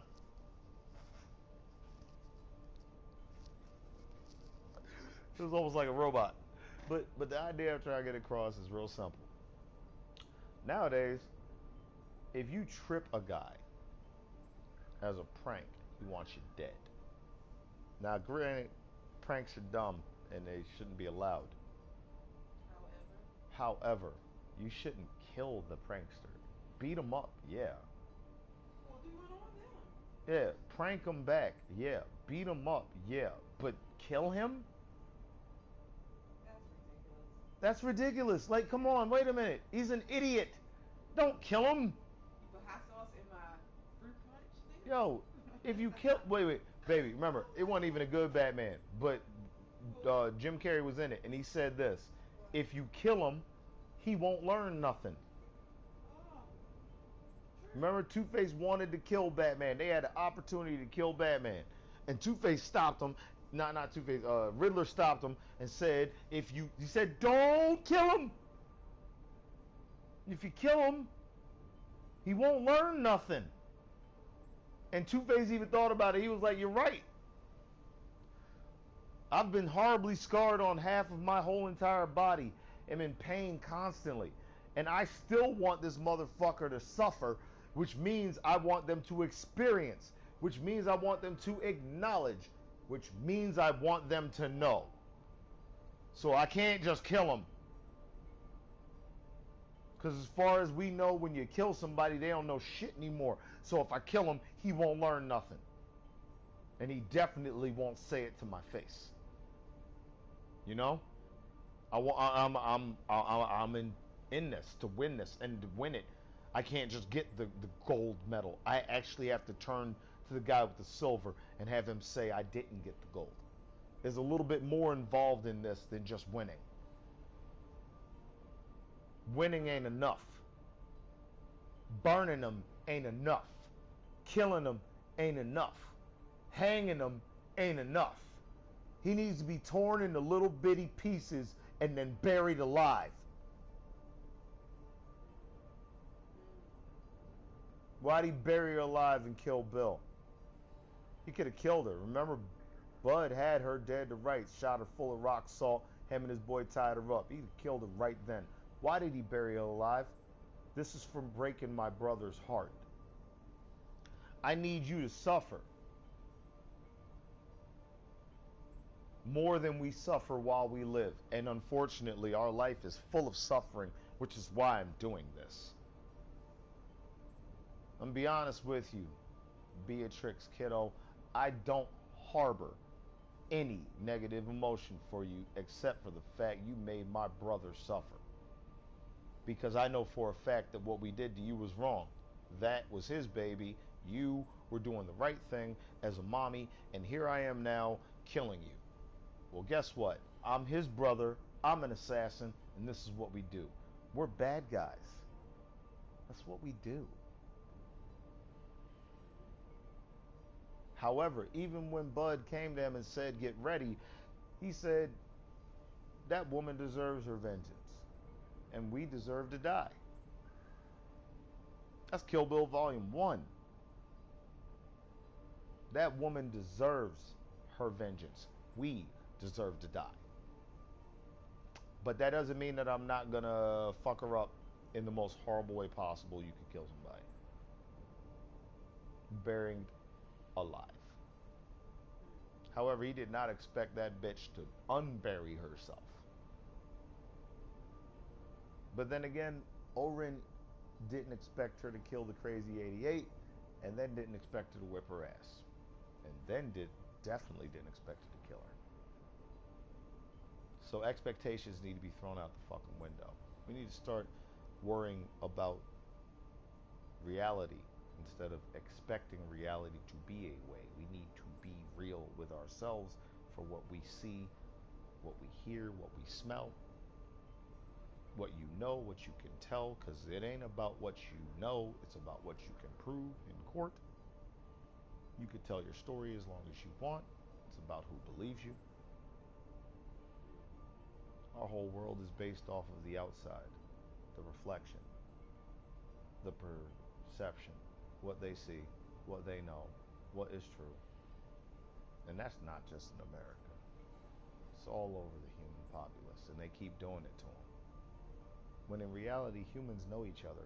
It was almost like a robot. But the idea I'm trying to get across is real simple. Nowadays, if you trip a guy as a prank, he wants you dead. Now, granted, pranks are dumb and they shouldn't be allowed. However, you shouldn't kill the prankster. Beat him up, yeah. Well, do it on them. Yeah, prank him back, yeah. Beat him up, yeah. But kill him? That's ridiculous. That's ridiculous. Like, come on, wait a minute. He's an idiot. Don't kill him. You put hot sauce in my fruit punch thing? Yo, if you kill, wait, baby, remember, it wasn't even a good Batman, but Jim Carrey was in it, and he said this: if you kill him, he won't learn nothing. Oh, Remember, Two-Face wanted to kill Batman. They had the opportunity to kill Batman, and Two-Face stopped him. Not Two-Face. Riddler stopped him and said, he said, don't kill him. If you kill him, he won't learn nothing. And Two-Face even thought about it. He was like, you're right. I've been horribly scarred on half of my whole entire body. I'm in pain constantly. And I still want this motherfucker to suffer, which means I want them to experience, which means I want them to acknowledge, which means I want them to know. So I can't just kill them. Because as far as we know, when you kill somebody, they don't know shit anymore. So if I kill him, he won't learn nothing. And he definitely won't say it to my face. You know? I'm in this to win this, and to win it, I can't just get the gold medal. I actually have to turn to the guy with the silver and have him say I didn't get the gold. There's a little bit more involved in this than just winning. Winning ain't enough. Burning them ain't enough. Killing them ain't enough. Hanging them ain't enough. He needs to be torn into little bitty pieces and then buried alive. Why'd he bury her alive and kill Bill? He could have killed her. Remember, Bud had her dead to rights, shot her full of rock salt. Him and his boy tied her up. He killed her right then. Why did he bury her alive? This is from breaking my brother's heart. I need you to suffer more than we suffer while we live. And unfortunately, our life is full of suffering, which is why I'm doing this. I'm gonna be honest with you, Beatrix kiddo. I don't harbor any negative emotion for you except for the fact you made my brother suffer. Because I know for a fact that what we did to you was wrong. That was his baby. You were doing the right thing as a mommy, and here I am now killing you. Well, guess what? I'm his brother, I'm an assassin, and this is what we do. We're bad guys. That's what we do. However, even when Bud came to him and said, get ready, he said, that woman deserves her vengeance, and we deserve to die. That's Kill Bill Volume 1. That woman deserves her vengeance. We deserve to die. But that doesn't mean that I'm not gonna fuck her up in the most horrible way possible you could kill somebody. Buried alive. However, he did not expect that bitch to unbury herself. But then again, Oren didn't expect her to kill the crazy 88, and then didn't expect her to whip her ass. And then definitely didn't expect her to kill her. So expectations need to be thrown out the fucking window. We need to start worrying about reality instead of expecting reality to be a way. We need to be real with ourselves for what we see, what we hear, what we smell, what you know, what you can tell, because it ain't about what you know, it's about what you can prove in court. You could tell your story as long as you want. It's about who believes you. Our whole world is based off of the outside, the reflection, the perception, what they see, what they know, what is true. And that's not just in America. It's all over the human populace, and they keep doing it to them. When in reality, humans know each other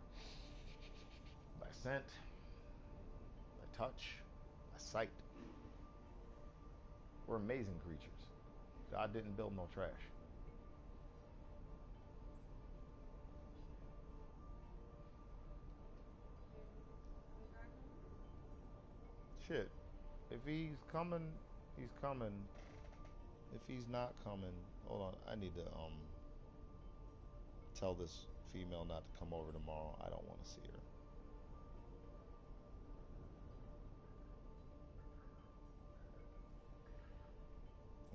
by scent, by touch, by sight. We're amazing creatures. God didn't build no trash. Shit. If he's coming, he's coming. If he's not coming, hold on. I need to tell this female not to come over tomorrow. I don't want to see her.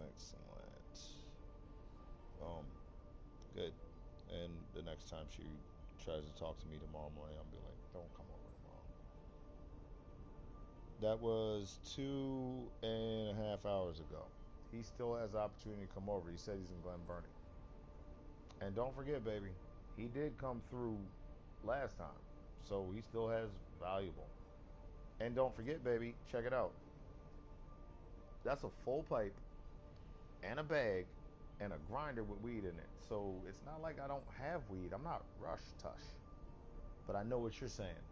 Excellent. Good. And the next time she tries to talk to me tomorrow morning, I'll be like, don't come over tomorrow. That was 2.5 hours ago. He still has the opportunity to come over. He said he's in Glen Burnie. And don't forget, baby, he did come through last time. So he still has valuable. And don't forget, baby, check it out. That's a full pipe and a bag and a grinder with weed in it. So it's not like I don't have weed. I'm not rush tush. But I know what you're saying.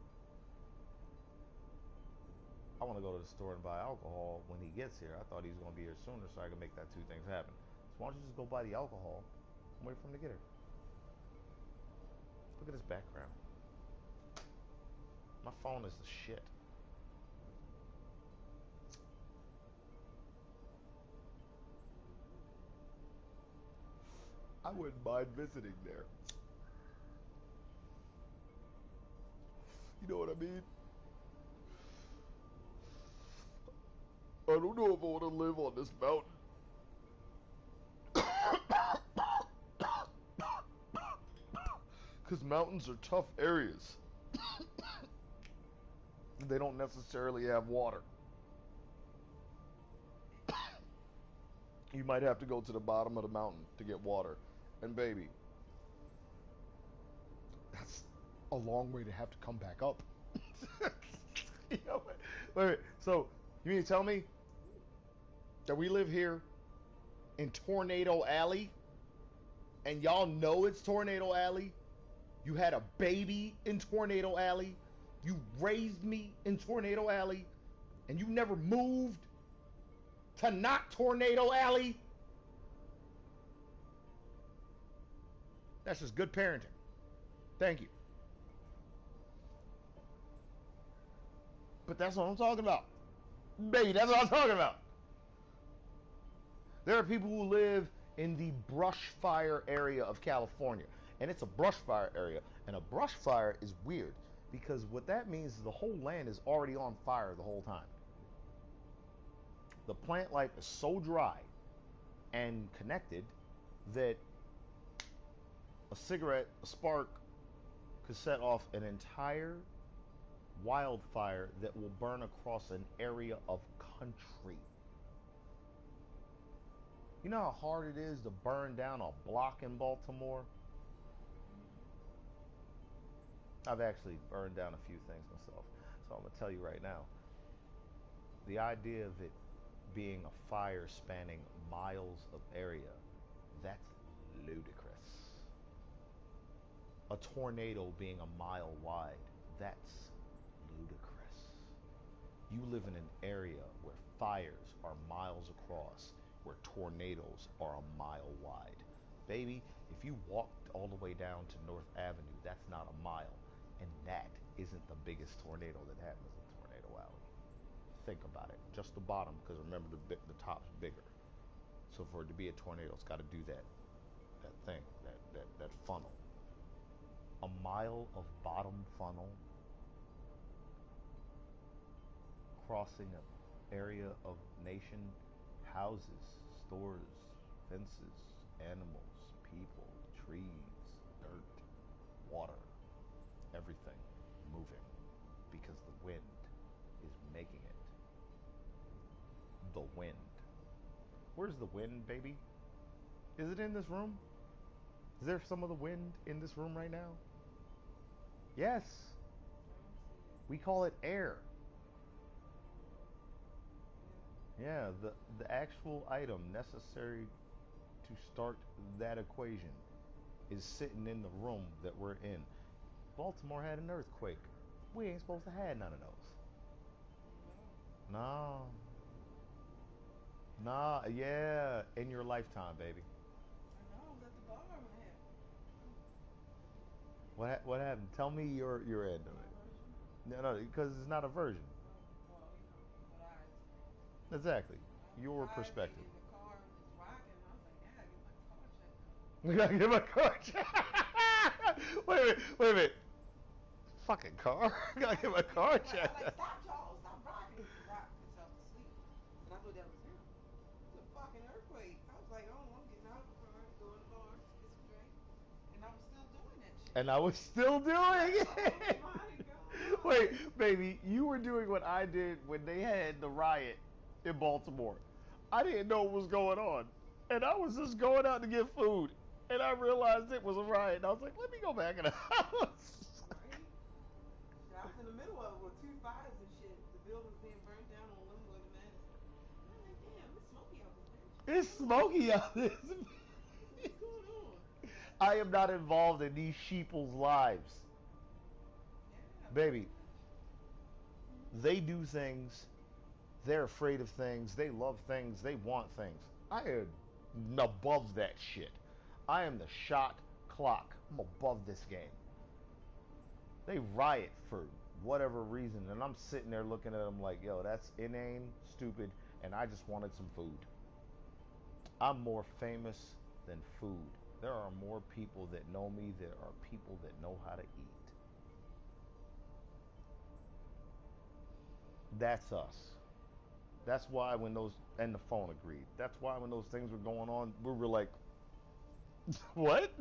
I want to go to the store and buy alcohol when he gets here. I thought he was going to be here sooner so I could make that two things happen. So why don't you just go buy the alcohol and wait for him to get here? Look at his background. My phone is the shit. I wouldn't mind visiting there. You know what I mean? I don't know if I want to live on this mountain. Because mountains are tough areas. They don't necessarily have water. You might have to go to the bottom of the mountain to get water. And baby, that's a long way to have to come back up. You know, wait. So, you mean to tell me that we live here in Tornado Alley and y'all know it's Tornado Alley? You had a baby in Tornado Alley. You raised me in Tornado Alley. And you never moved to not Tornado Alley? That's just good parenting. Thank you. But that's what I'm talking about. Baby, that's what I'm talking about. There are people who live in the brush fire area of California. And it's a brush fire area. And a brush fire is weird because what that means is the whole land is already on fire the whole time. The plant life is so dry and connected that a cigarette, a spark, could set off an entire wildfire that will burn across an area of country. You know how hard it is to burn down a block in Baltimore? I've actually burned down a few things myself. So I'm going to tell you right now. The idea of it being a fire spanning miles of area, that's ludicrous. A tornado being a mile wide, that's ludicrous. You live in an area where fires are miles across, where tornadoes are a mile wide. Baby, if you walked all the way down to North Avenue, that's not a mile. And that isn't the biggest tornado that happens in Tornado Alley. Think about it. Just the bottom, because remember the top's bigger. So for it to be a tornado, it's got to do that thing, that funnel. A mile of bottom funnel crossing an area of nation, houses, stores, fences, animals, people, trees, dirt, water, everything moving because the wind is making it. The wind. Where's the wind, baby? Is it in this room? Is there some of the wind in this room right now? Yes. We call it air. Yeah, the actual item necessary to start that equation is sitting in the room that we're in. Baltimore had an earthquake. We ain't supposed to have none of those. No. Nah, yeah, in your lifetime, baby. I know, I was at the bar when it happened. What happened? Tell me your end of My it. version. No, because it's not a version. Well, what I experienced. Exactly. I was Your driving perspective. and the car was rocking. And I was like, yeah, I get my car checked out. We gotta get my car checked. Wait a minute. Fucking car. Gotta get my car I checked. like, stop, Charles, stop rocking. He rocked himself to sleep. And I thought that was him. It was a fucking earthquake. I was like, oh, I'm getting out of the car to go in the bar, get some drink. And I was still doing that shit. And I was still doing Like, oh it. my God. Wait, baby, you were doing what I did when they had the riot in Baltimore. I didn't know what was going on. And I was just going out to get food. And I realized it was a riot. And I was like, let me go back in the house. Right? I was in the middle of it with two fires and shit. The building was being burnt down on Linwood and Madison. And I'm like, damn, it's smoky out this bitch. It's smoky out there. What's going on? I am not involved in these sheeple's lives. Yeah, pretty Baby, much. they do things. They're afraid of things. They love things. They want things. I am above that shit. I am the shot clock. I'm above this game. They riot for whatever reason, and I'm sitting there looking at them like, yo, that's inane, stupid, and I just wanted some food. I'm more famous than food. There are more people that know me. There are people that know how to eat. That's us. That's why when those, and the phone agreed. That's why when those things were going on, we were like, what?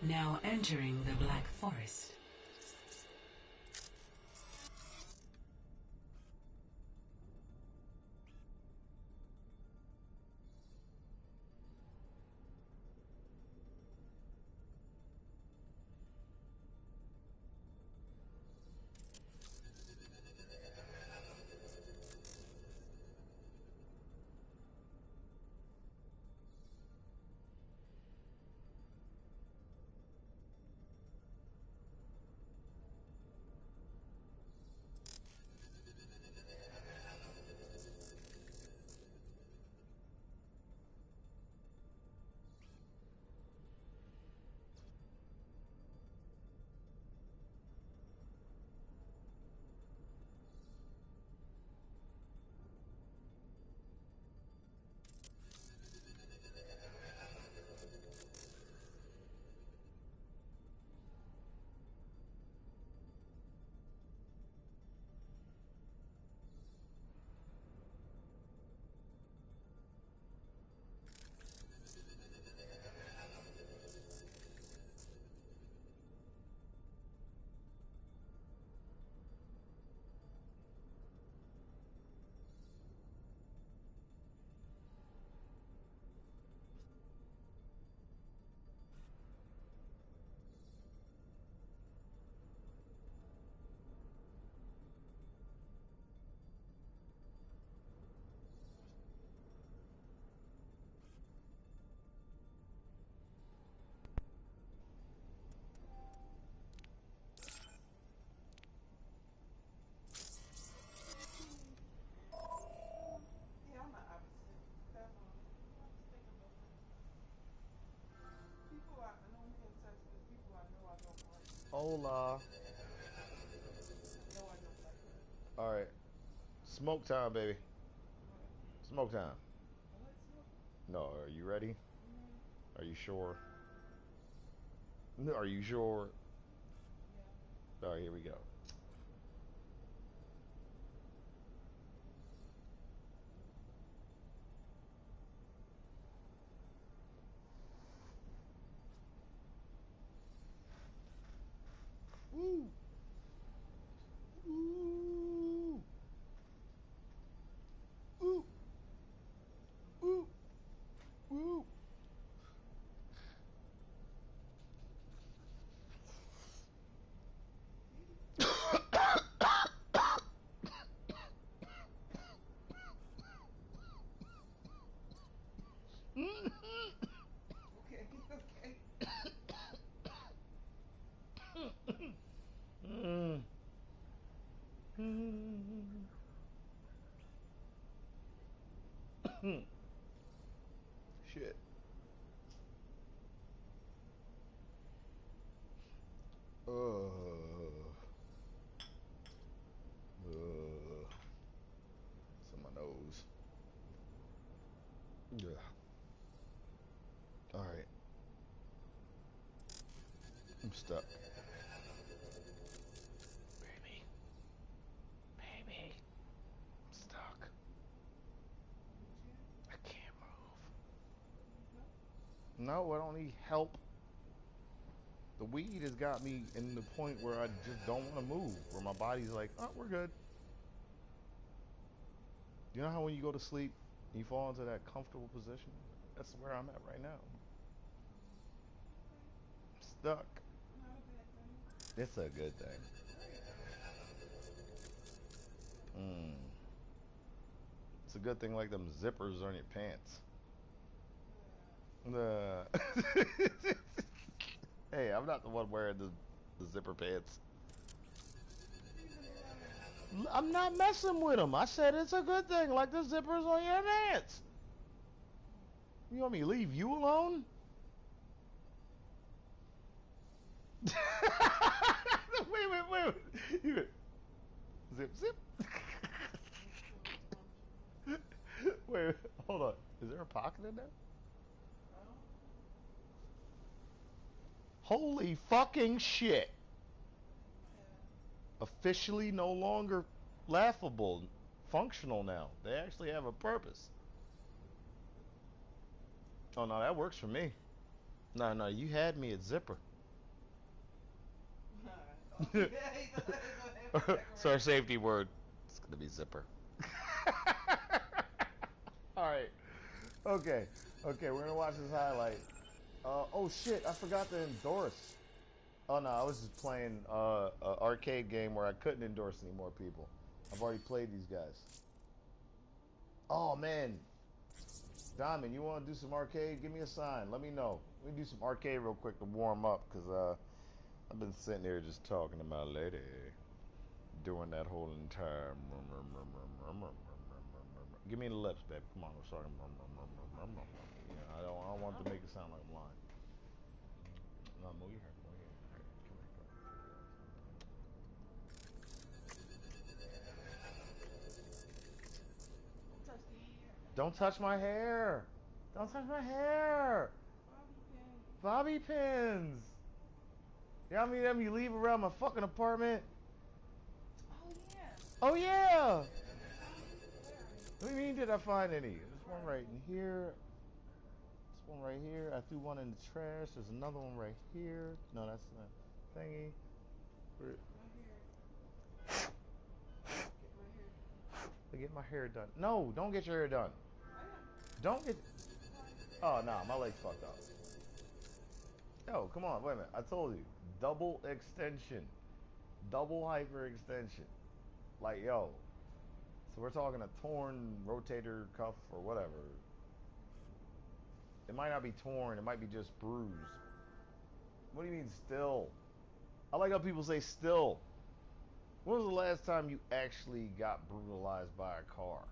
Now entering the Black Forest. Yeah, I'm the opposite. Definitely. I was thinking about that. People I know me in sex with people I know I don't like. Hola. I know I don't like her. All right. Smoke time, baby. What? Smoke time. I like smoke. No, are you ready? Mm-hmm. Are you sure? No, are you sure? Yeah. All right, here we go. Woo! Woo! Woo! Woo! Woo! Okay. Okay. Mm. Mm. Shit. It's in my nose. Yeah. All right. I'm stuck. Baby. Baby. I'm stuck. I can't move. No, I don't need help. The weed has got me in the point where I just don't want to move. Where my body's like, oh, we're good. You know how when you go to sleep, you fall into that comfortable position? That's where I'm at right now. I'm stuck. Not a bad thing. It's a good thing. Mm. It's a good thing like them zippers on your pants. Hey, I'm not the one wearing the zipper pants. I'm not messing with them. I said it's a good thing, like the zippers on your pants. You want me to leave you alone? Wait. Zip, zip. Wait, hold on. Is there a pocket in there? Holy fucking shit. Officially no longer laughable. Functional now. They actually have a purpose. Oh no, that works for me. No, you had me at zipper. It's our safety word. It's gonna be zipper. All right. Okay. Okay. We're gonna watch this highlight. Oh shit! I forgot to endorse. Oh no, I was just playing an arcade game where I couldn't endorse any more people. I've already played these guys. Oh man, Diamond, you want to do some arcade? Give me a sign. Let me know. We can do some arcade real quick to warm up because I've been sitting here just talking to my lady, doing that whole entire. Give me the lips, babe. Come on, I'm sorry. Yeah, I don't want to make it sound like I'm lying. No, move your hair. Move your hair. Come here, girl. Don't touch my hair. Don't touch my hair. Bobby pins. You know how many of them you leave around my fucking apartment? Oh yeah. Oh yeah. What do you mean did I find any? There's one right in here. This one right here. I threw one in the trash. There's another one right here. No, that's not thingy. To get my hair done. No, don't get your hair done. Don't get. Oh no, my leg's fucked up. Yo, come on, wait a minute. I told you, double extension, double hyper extension. Like yo, so we're talking a torn rotator cuff or whatever. It might not be torn. It might be just bruised. What do you mean still? I like how people say still. When was the last time you actually got brutalized by a car?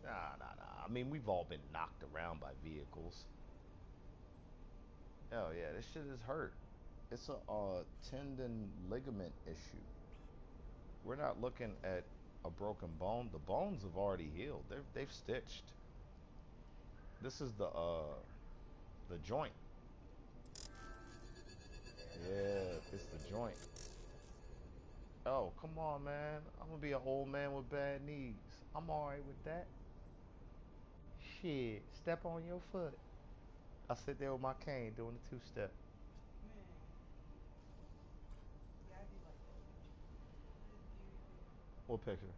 Nah. I mean, we've all been knocked around by vehicles. Oh yeah, this shit is hurt. It's a tendon ligament issue. We're not looking at a broken bone. The bones have already healed. They've stitched. This is the joint. Yeah, it's the joint. Oh, come on, man. I'm gonna be an old man with bad knees. I'm alright with that. Shit, step on your foot. I sit there with my cane doing the two-step. Yeah, I do like that picture. What picture?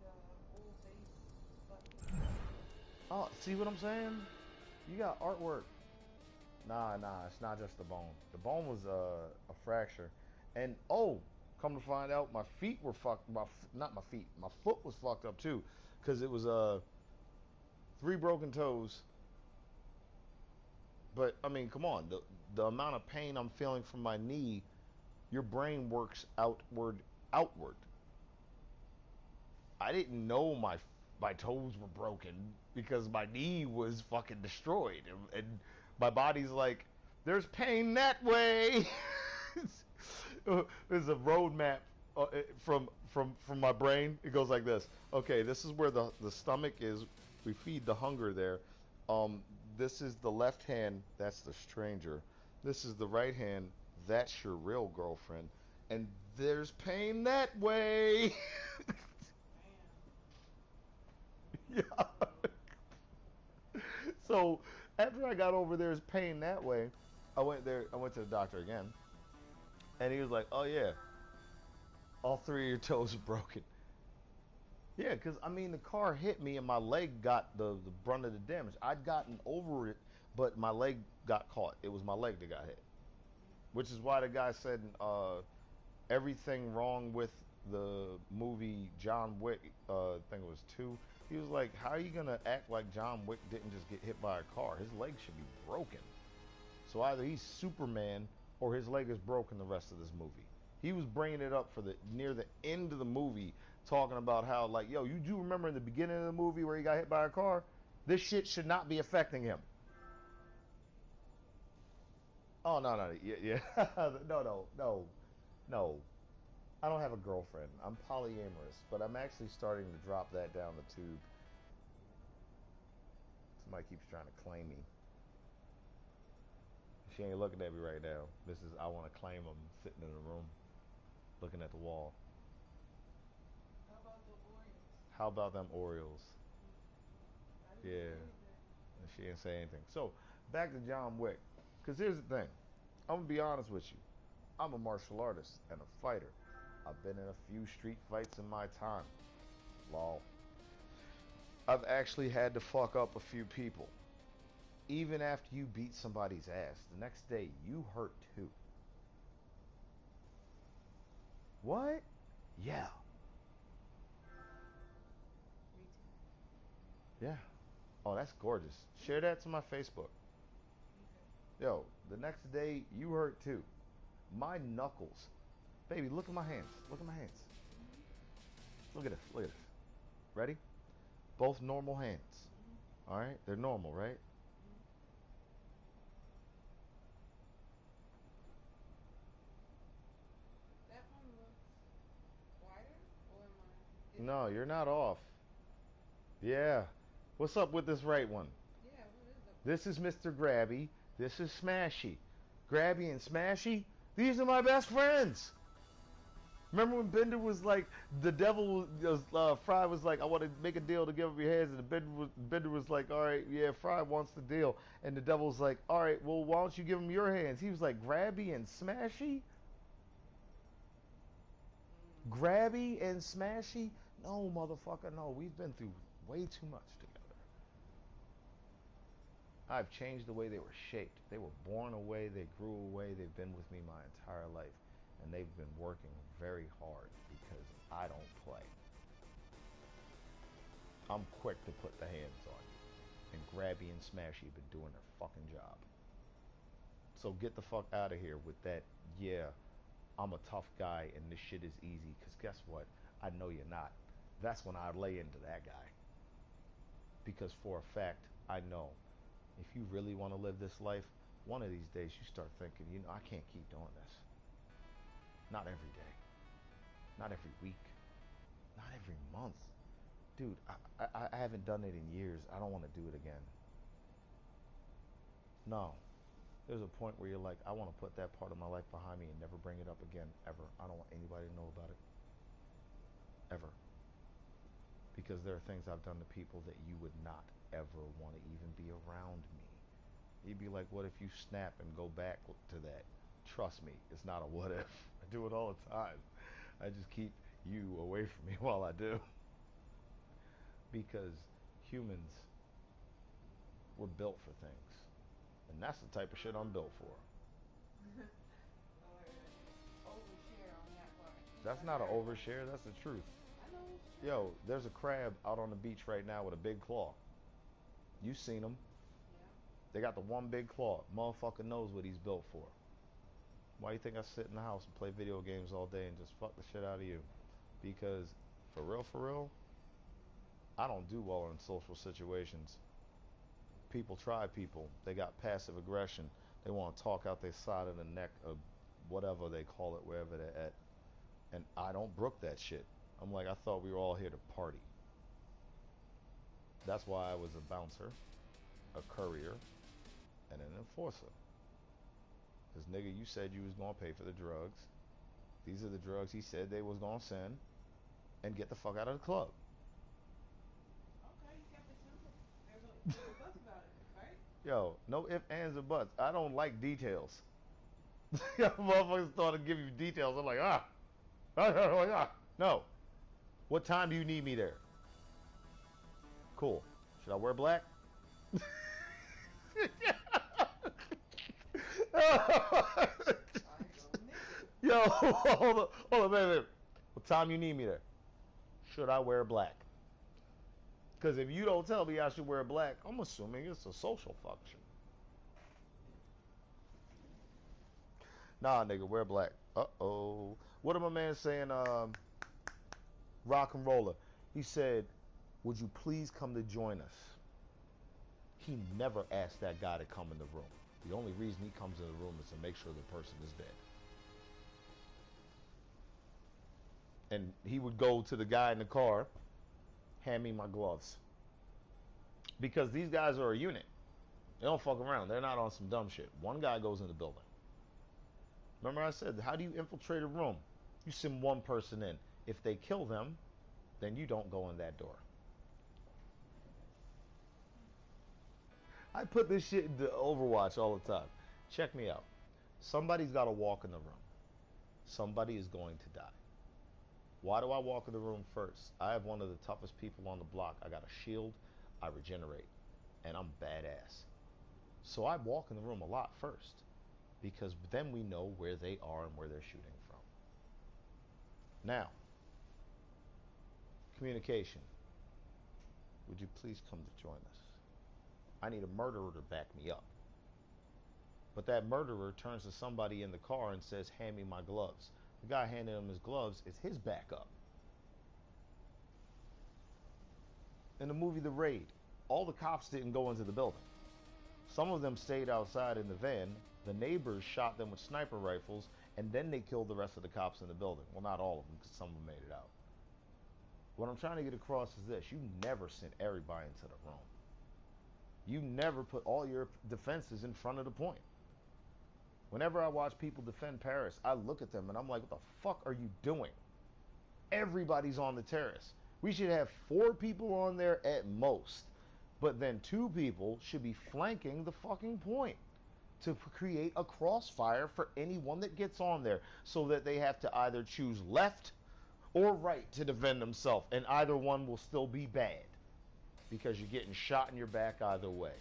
The old face. Oh, see what I'm saying? You got artwork. Nah, it's not just the bone. The bone was a fracture. And oh, come to find out, my feet were fucked. Not my feet. My foot was fucked up too, because it was 3 broken toes. But I mean, come on, the amount of pain I'm feeling from my knee, your brain works outward. I didn't know my toes were broken because my knee was fucking destroyed, and my body's like, there's pain that way. There's a roadmap from my brain. It goes like this. Okay, this is where the stomach is. We feed the hunger there. This is the left hand. That's the stranger. This is the right hand. That's your real girlfriend. And there's pain that way. Yeah. So after I got over there's pain that way, I went there. I went to the doctor again, and he was like, "Oh yeah, all 3 of your toes are broken." Yeah, because I mean the car hit me and my leg got the brunt of the damage. I'd gotten over it, but my leg got caught. It was my leg that got hit, which is why the guy said everything wrong with the movie John Wick. I think it was 2. He was like, "How are you gonna act like John Wick didn't just get hit by a car? His leg should be broken. So either he's Superman or his leg is broken the rest of this movie." He was bringing it up for the near the end of the movie, talking about how like, yo, you do remember in the beginning of the movie where he got hit by a car? This shit should not be affecting him. Oh no, yeah. No. I don't have a girlfriend. I'm polyamorous, but I'm actually starting to drop that down the tube. Somebody keeps trying to claim me. She ain't looking at me right now. This is I want to claim them sitting in the room, looking at the wall. How about the Oreos? How about them Orioles? Yeah. And she didn't say anything. So back to John Wick. Because here's the thing. I'm going to be honest with you. I'm a martial artist and a fighter. I've been in a few street fights in my time. Lol. I've actually had to fuck up a few people. Even after you beat somebody's ass, the next day you hurt too. What? Yeah. Me too. Yeah. Oh, that's gorgeous. Share that to my Facebook. Okay. Yo, the next day you hurt too. My knuckles. Baby, look at my hands. Look at my hands. Look at this. Look at this. Ready? Both normal hands. All right? They're normal, right? That one looks wider, or am I? No, you're not off. Yeah. What's up with this right one? Yeah, what is up? This is Mr. Grabby. This is Smashy. Grabby and Smashy, these are my best friends. Remember when Bender was like, the devil was, Fry was like, I want to make a deal to give up your heads, and Bender was like, all right, yeah, Fry wants the deal, and the devil was like, all right, well, why don't you give him your hands? He was like, Grabby and Smashy? Grabby and Smashy? No, motherfucker, no. We've been through way too much together. I've changed the way they were shaped. They were born away, they grew away, they've been with me my entire life. And they've been working very hard because I don't play. I'm quick to put the hands on you. And Grabby and Smashy have been doing their fucking job. So get the fuck out of here with that, yeah, I'm a tough guy and this shit is easy. Because guess what? I know you're not. That's when I lay into that guy. Because for a fact, I know if you really want to live this life, one of these days you start thinking, you know, I can't keep doing this. Not every day. Not every week. Not every month. Dude, I haven't done it in years. I don't want to do it again. No. There's a point where you're like, I want to put that part of my life behind me and never bring it up again, ever. I don't want anybody to know about it. Ever. Because there are things I've done to people that you would not ever want to even be around me. You'd be like, what if you snap and go back to that? Trust me, it's not a what if. I do it all the time. I just keep you away from me while I do. Because humans were built for things. And that's the type of shit I'm built for. Overshare on that part. That's not an overshare, that's the truth. I know it's true. Yo, there's a crab out on the beach right now with a big claw. You seen them. Yeah. They got the one big claw. Motherfucker knows what he's built for. Why do you think I sit in the house and play video games all day and just fuck the shit out of you? Because, for real, I don't do well in social situations. People try people. They got passive aggression. They want to talk out their side of the neck of whatever they call it, wherever they're at. And I don't brook that shit. I'm like, I thought we were all here to party. That's why I was a bouncer, a courier, and an enforcer. Because, nigga, you said you was going to pay for the drugs. These are the drugs he said they was going to send. And get the fuck out of the club. Okay, you kept it simple. There's a buzz about it, right? Yo, no ifs, ands, or buts. I don't like details. Motherfuckers thought to give you details. I'm like, no. What time do you need me there? Cool. Should I wear black? Yo, hold on, wait. What time you need me there? Should I wear black? Because if you don't tell me I should wear black, I'm assuming it's a social function. Nah, nigga, wear black. Uh-oh. What am my man saying? Rock and roller. He said, would you please come to join us? He never asked that guy to come in the room. The only reason he comes in the room is to make sure the person is dead. And he would go to the guy in the car, hand me my gloves. Because these guys are a unit. They don't fuck around. They're not on some dumb shit. One guy goes in the building. Remember I said, how do you infiltrate a room? You send one person in. If they kill them, then you don't go in that door. I put this shit into Overwatch all the time. Check me out. Somebody's got to walk in the room. Somebody is going to die. Why do I walk in the room first? I have one of the toughest people on the block. I got a shield. I regenerate. And I'm badass. So I walk in the room a lot first. Because then we know where they are and where they're shooting from. Now, communication. Would you please come to join us? I need a murderer to back me up. But that murderer turns to somebody in the car and says, hand me my gloves. The guy handing him his gloves is his backup. In the movie The Raid, all the cops didn't go into the building. Some of them stayed outside in the van. The neighbors shot them with sniper rifles, and then they killed the rest of the cops in the building. Well, not all of them, because some of them made it out. What I'm trying to get across is this. You never sent everybody into the room. You never put all your defenses in front of the point. Whenever I watch people defend Paris, I look at them and I'm like, what the fuck are you doing? Everybody's on the terrace. We should have 4 people on there at most. But then 2 people should be flanking the fucking point to create a crossfire for anyone that gets on there, so that they have to either choose left or right to defend themselves, and either one will still be bad because you're getting shot in your back either way.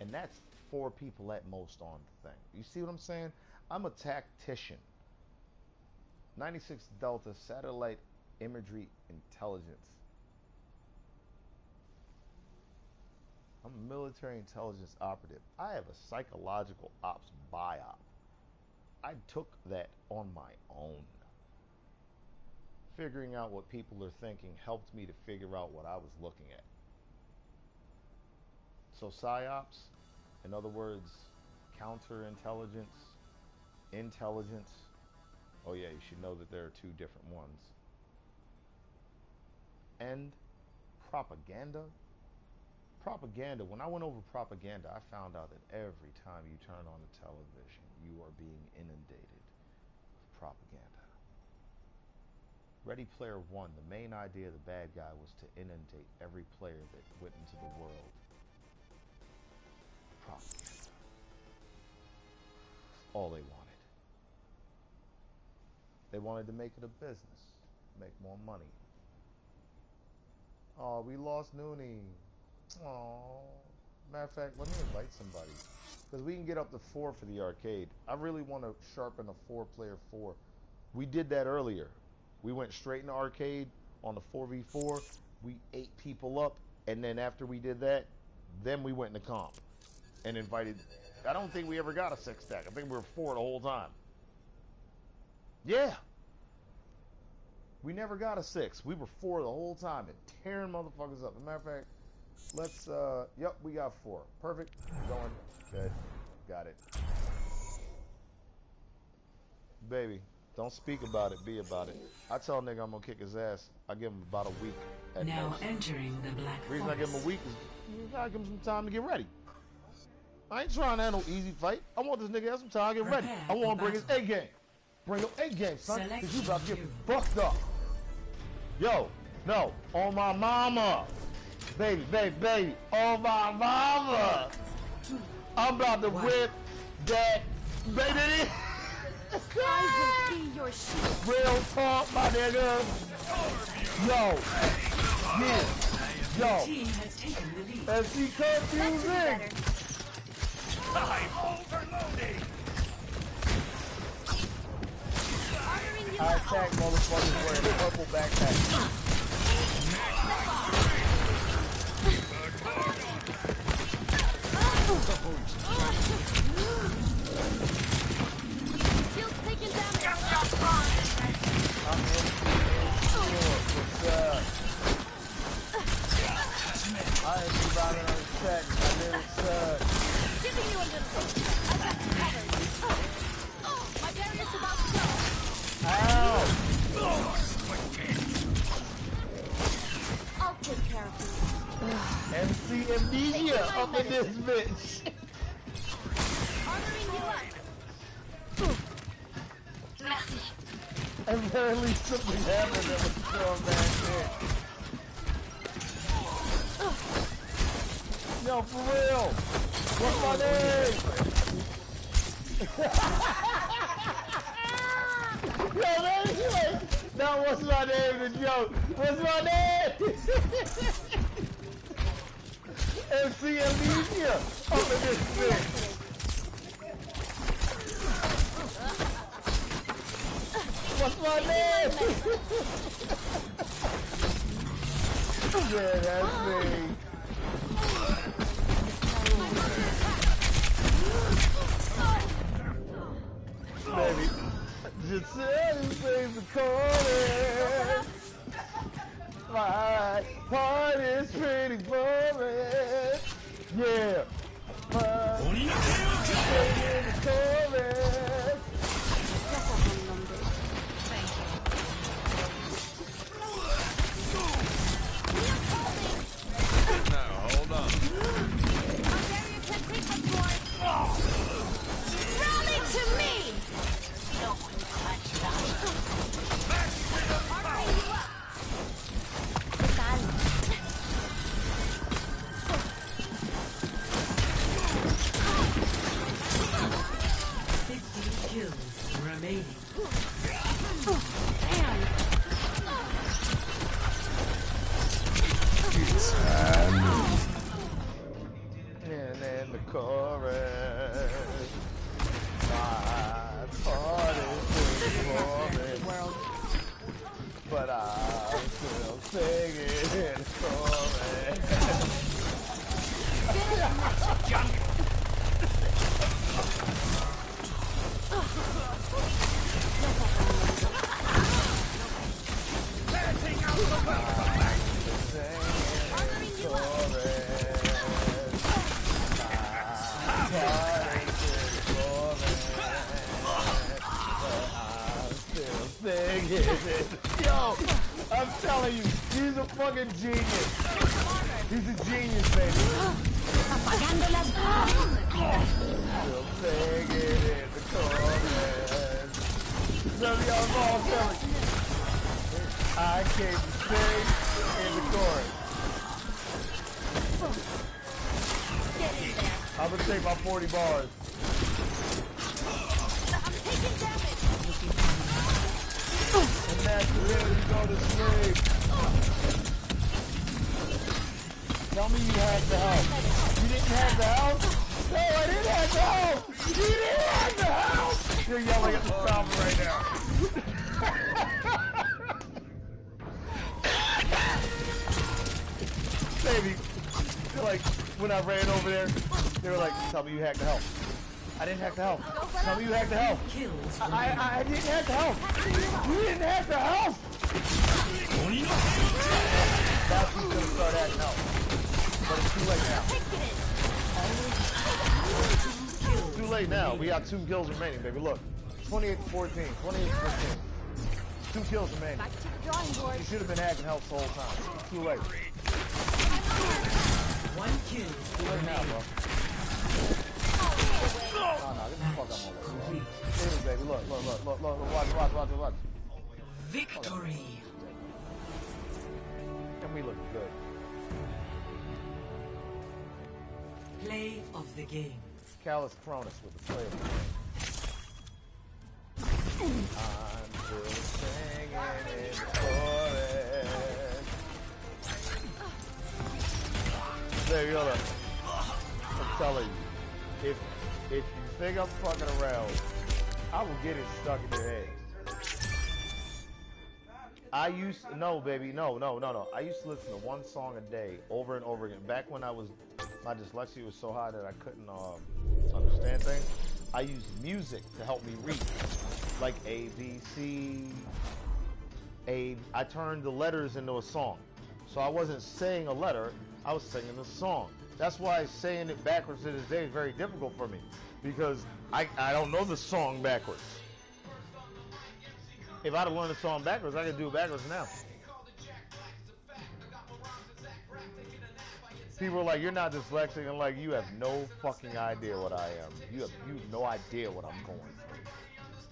And that's 4 people at most on the thing. You see what I'm saying? I'm a tactician. 96 Delta Satellite Imagery Intelligence. I'm a military intelligence operative. I have a psychological ops biop. I took that on my own. Figuring out what people are thinking helped me to figure out what I was looking at. So psyops, in other words, counterintelligence, intelligence. Oh yeah, you should know that there are 2 different ones. And propaganda. Propaganda, when I went over propaganda, I found out that every time you turn on the television, you are being inundated with propaganda. Ready Player One, the main idea of the bad guy was to inundate every player that went into the world. Propaganda. All they wanted. They wanted to make it a business, make more money. Oh, we lost Noonie. Oh, matter of fact, let me invite somebody, because we can get up to 4 for the arcade. I really want to sharpen a 4-player 4. We did that earlier. We went straight into arcade on the 4v4. We 8 people up, and then after we did that, then we went into comp and invited. I don't think we ever got a 6-stack. I think we were 4 the whole time. Yeah. We never got a 6. We were 4 the whole time and tearing motherfuckers up. As a matter of fact, let's, yep, we got 4. Perfect. Going. Good. Got it. Baby, don't speak about it, be about it. I tell a nigga I'm gonna kick his ass. I give him about a week at Now most. entering the Black The reason I give him a Forest. week is you gotta give him some time to get ready. I ain't trying to have no easy fight. I want this nigga to have some time to get ready. I want to bring his A game. Bring your A game, son, because you about to get fucked up. Yo, no, on my mama. Baby, baby, baby, on my mama. I'm about to whip that baby. I will be your shield. Real talk, my nigga. Yo, yeah, yo. Team has taken the lead. And she That should be confusing. better. I'm overloading. Honoring you I up. attack motherfuckers wearing a purple backpack. Shield's taking damage. I'm what's up? I ain't surviving on the track. My little son. Giving you a little bit. I got you covered. Oh, my barrier's about to go. Ow! I'll take care of you. MC Amnesia up in this bitch. Honoring you up. Apparently something happened that was so bad. Yo, for real. What's my name? what's my name? MC Amnesia up in this thing. What's my name? Yeah, that's me. Baby, just say the corner. My heart is pretty boring. Yeah. My in the corner. Now, hold on. Rally to me! No one touched that. Kills remaining. And in the chorus, my heart is pretty boring. But I'm still singing in the chorus. Yo, I'm telling you, he's a fucking genius. He's a genius, baby. Apagando las Still singing in the chorus. Some of y'all know I'm telling you. I came to sing in the chorus. Get in there. I'm gonna take my 40 bars. I'm taking damage. And that's the way you go to sleep. Tell me you had the help. You didn't have the help? No, I didn't have the help. You didn't have the help. You're yelling at the salver right now. Baby, they're like, when I ran over there, they were like, tell me you hacked the help. I didn't hack the help. Tell me you hacked the help. Kills I didn't have the help. You didn't have the help. That's who's gonna start acting help. But it's too late now. It's too late now. We got 2 kills remaining, baby. Look. 28-14. 28-14. 2 kills remaining. Back to the drawing board. You should have been hacking help the whole time. It's too late. one kill. Too late now, bro. No, get the fuck out of my way. Here, baby. Look. Watch. Victory. And we look good. Play of the game. Callus Cronus with the play of the game. I'm still singing in the chorus. There you go. I'm telling you, if you think I'm fucking around, I will get it stuck in your head. I used to, no, baby, no. I used to listen to one song a day over and over again. Back when my dyslexia was so high that I couldn't understand things. I used music to help me read, like A, B, C, A. I turned the letters into a song. So I wasn't saying a letter, I was singing a song. That's why saying it backwards to this day is very difficult for me, because I don't know the song backwards. If I'd have learned the song backwards, I could do it backwards now. People are like, you're not dyslexic. I'm like, you have no fucking idea what I am. You have no idea what I'm going through.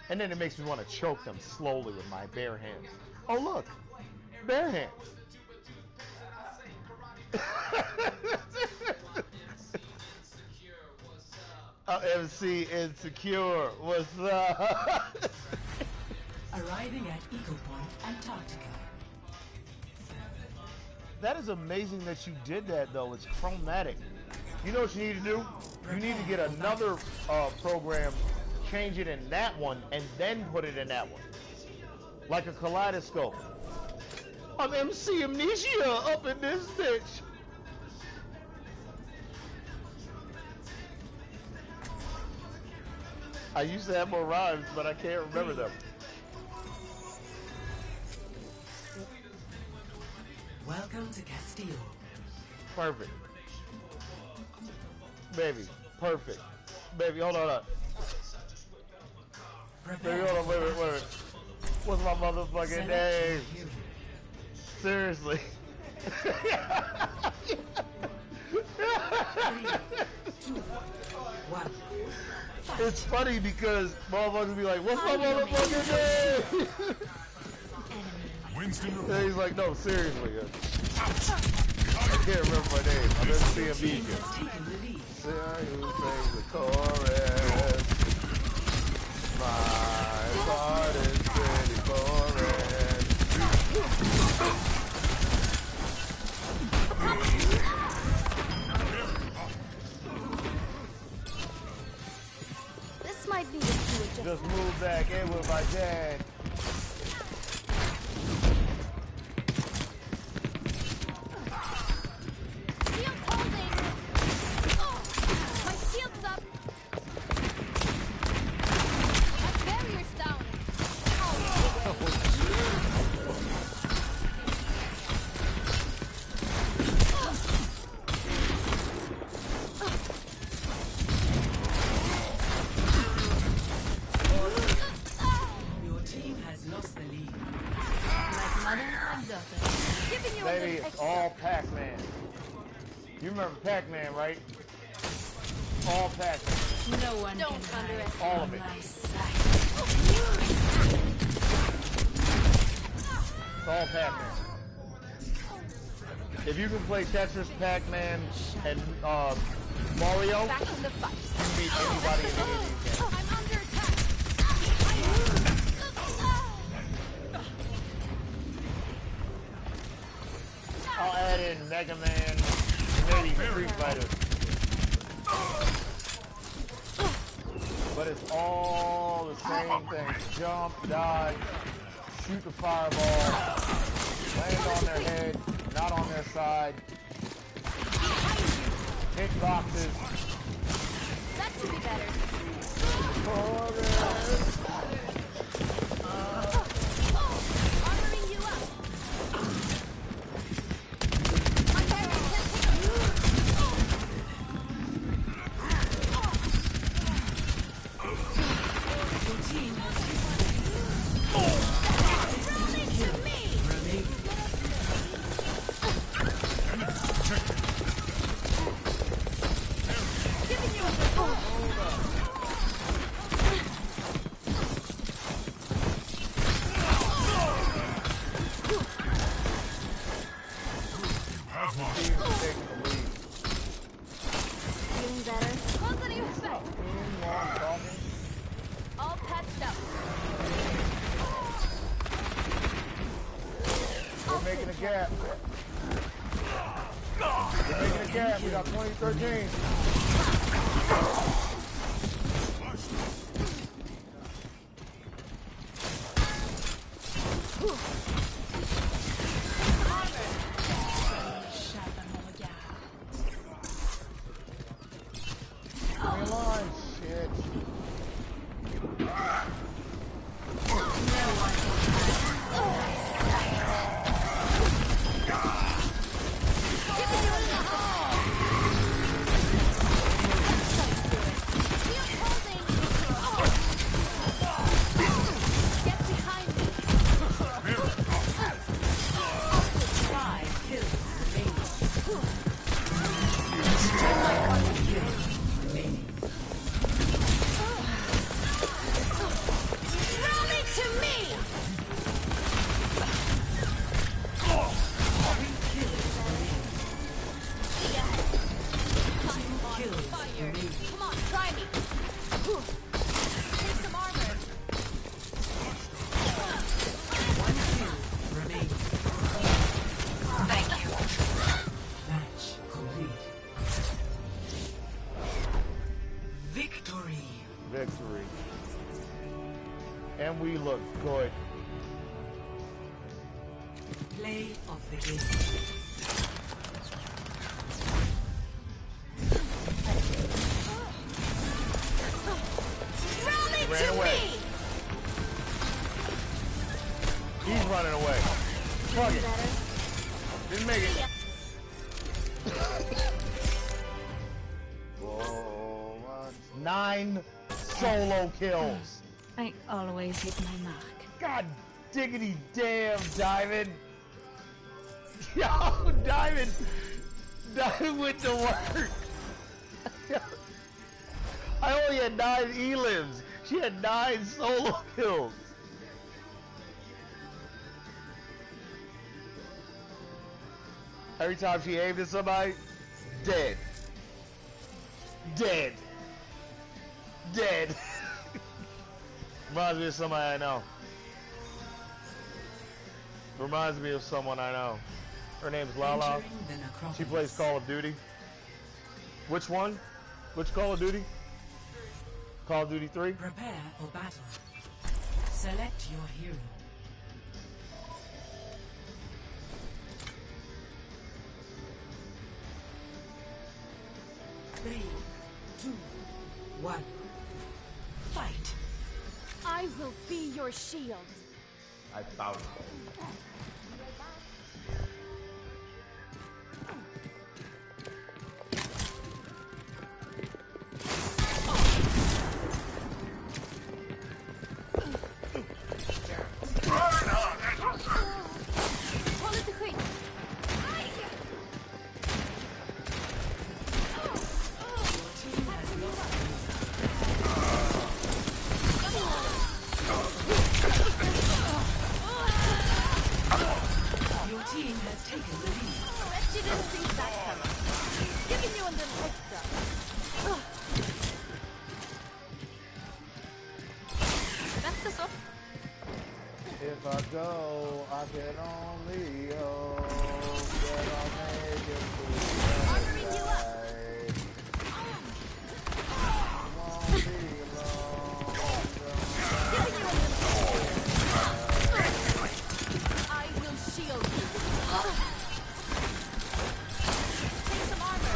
And then it makes me want to choke them slowly with my bare hands. Oh, look. Bare hands. MC Insecure, what's up? Arriving at Eco Point, Antarctica. That is amazing that you did that, though. It's chromatic. You know what you need to do? You need to get another program, change it in that one, and then put it in that one. Like a kaleidoscope. I'm MC Amnesia up in this bitch. I used to have more rhymes, but I can't remember them. Welcome to Castile. Perfect. Baby, perfect. Baby, hold on. Baby, hold on, wait. What's my motherfucking name? Seriously. It's funny because motherfuckers be like, what's my motherfucking name? And he's like, no, seriously. I can't remember my name. I'm MC Amnesia. Say who sings the chorus. My part is pretty boring. This might be a TwoJumps. Just move back in with my dad. Shield's holding. Oh, my shield's up. My barrier's down. Your team has lost the lead. Giving you a Baby, little it's extra. all Pac-Man. You remember Pac-Man, right? All Pac-Man. No one don't underestimate. All of it. It's all Pac-Man. If you can play Tetris, Pac-Man, and Mario, Back in the fight. you can beat anybody in any of these games. I'm under attack. I'll add in Mega Man, maybe Street Fighter. But it's all the same thing. Jump, dodge, shoot the fireball, land on their head, not on their side, hit boxes. That should be better. Armoring you up. My barrier can't take Your team has Run into me. remaining. Giving you a Feeling better? What do you expect? All patched up. We're making a gap. We're making a gap. We got 2013. Stay in line, shit. Get behind me. 5 kills remaining. victory. And we look good. Play of the game. Ran away. He's running away. Fuck it. Didn't make it. Whoa, 9 solo kills. I always hit my mark. God diggity damn, Diamond. Yo, Diamond. Diamond went to work. I only had 9 elims. She had 9 solo kills. Every time she aimed at somebody, dead. Dead. Dead. Reminds me of somebody I know. Reminds me of someone I know. Her name's Lala. She plays Call of Duty. Which one? Which Call of Duty? Call of Duty 3? Prepare for battle. Select your hero. Three, 2, 1. Fight. I will be your shield. I found it. If I go, I can only hope that I'll make it through the night. Won't be long. I will shield you. Take some armor.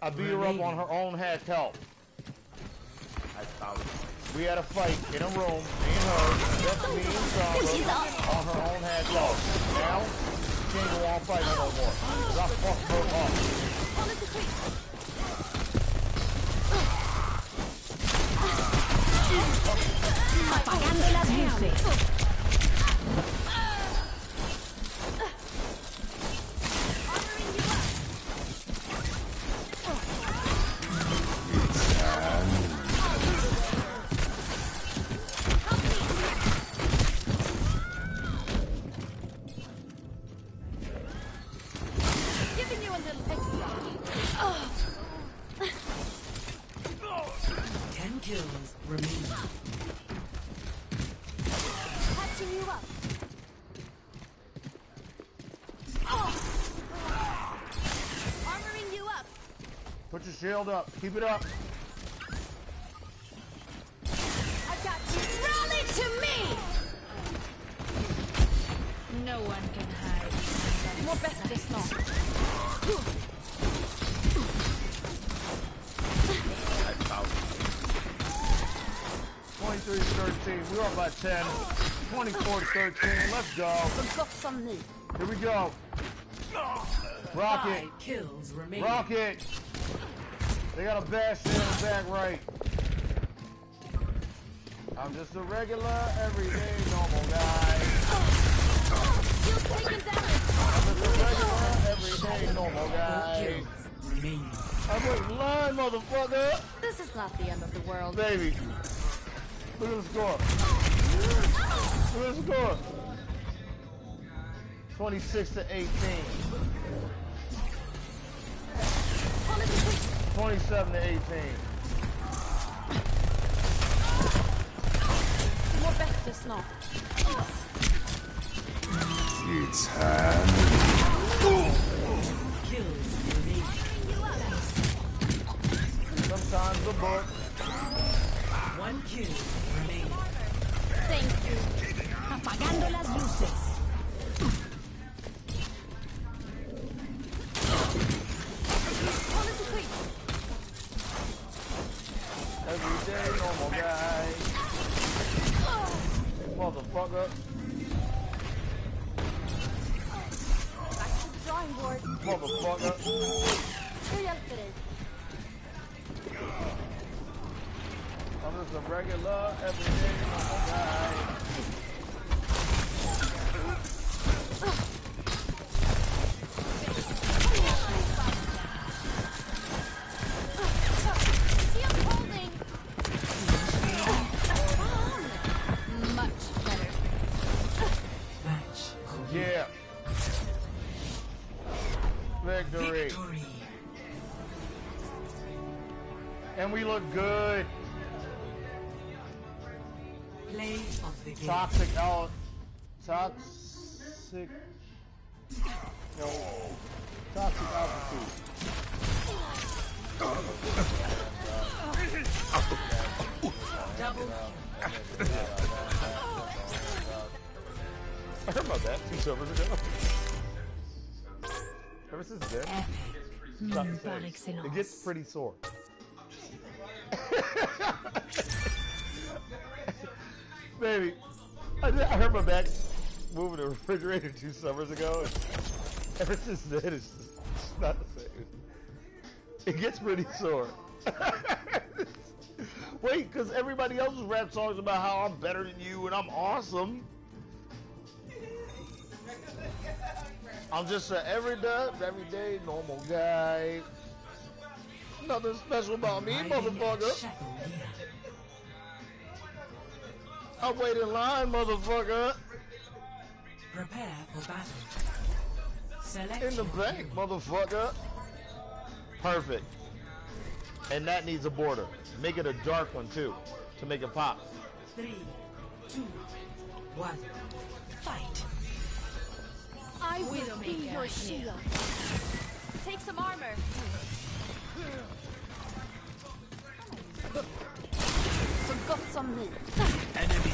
I beat her up on her own head help. I found it. We had a fight in a room, me and her, just me and Sandra, on her own head help. Now, she ain't gonna want to fight me no more. Cause I fucked her up. Apagando las luces. kills remaining. Patching you up. Armoring you up. Put your shield up. Keep it up. I got you. Rally to me. No one can hide. More bättre snart. 23-13. We're up by 10. 24-13. Let's go. Så gott som ny. Here we go. Rock it. 5 kills remaining. Rock it. They got a bash in the back right. I'm just a regular, everyday, normal guy. You're taking damage. I'm just a regular, everyday, normal 4 guy. kills remaining. I'm in line, motherfucker. This is not the end of the world. Baby. Look at the score. Look at the score. 26-18. 27-18. More bättre snart. It's hand. Kills remaining. Sometimes the book. 1 kill remaining. Thank you. Apagando las luces. Quality quick. Everyday normal guy. Motherfucker. Back to the drawing board. Motherfucker. Jag hjälper dig. I'm just a regular, everyday normal guy. Shield holding. Much better. Match complete. Yeah. Victory. Victory. And we look good. Play of the game. Toxic out. Toxic. No. Toxic altitude. Double. I heard about that 2 summers ago. Ever since then, it's not the Par same. excellence. It gets pretty sore. Baby, I heard my back moving the refrigerator 2 summers ago, and ever since then, it's not the same. It gets pretty sore. Wait, because everybody else's rap songs about how I'm better than you and I'm awesome. I'm just an everyday normal guy. Nothing special about me, motherfucker. I wait in line, motherfucker. Prepare for battle. Select In the your bank, hero. motherfucker. Perfect. And that needs a border. Make it a dark one too, to make it pop. 3, 2, 1. Fight. I will be your shield. Take some armor. Så gott som ny. Enemy.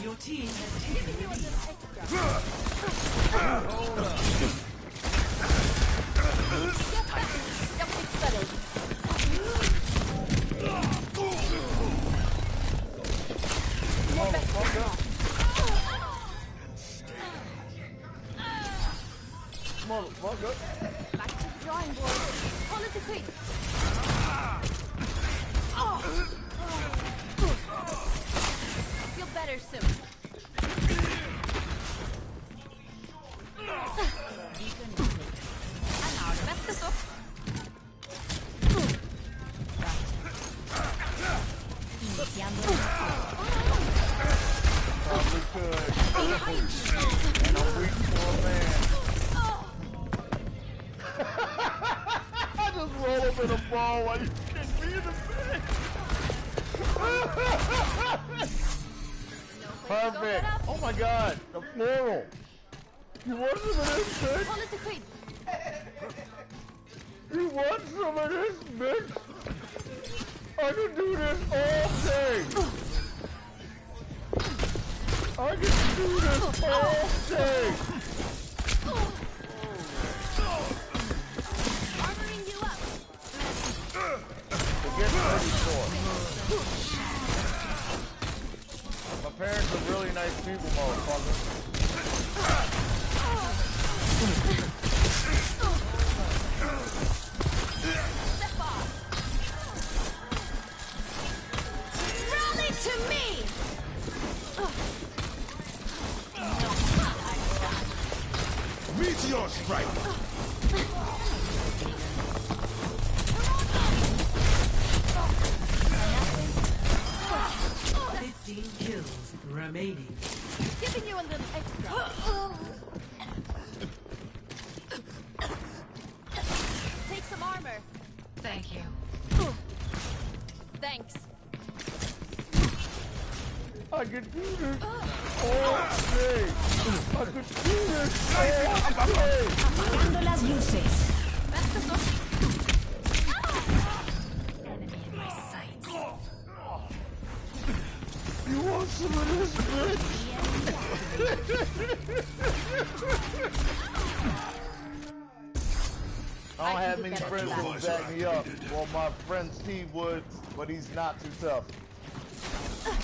Your team has taken the lead. Jag fixar dig. More bättre. Motherfucker. Back to the drawing board. Quality quick. Feel better soon. Bättre så. Probably could. And I'm weak for a man. jump in a ball while you kick me in the face. Perfect. Oh my god, the floral. You want some of this, bitch? Call it a queen. You want some of this, bitch? I can do this all day. I can do this all day. Armoring you up. Get ready for it. My parents are really nice people, motherfucker. Step off. Rally to me. Meteor strike! 15 kills remaining. Giving you a little extra. Take some armor. Thank you. Thanks. I can do this all day. I can do this all day. Apagando las luces. Enemy in my sights. You want some of this, bitch? I don't have many friends who will back me up. Well, my friend Steve would, but he's not too tough.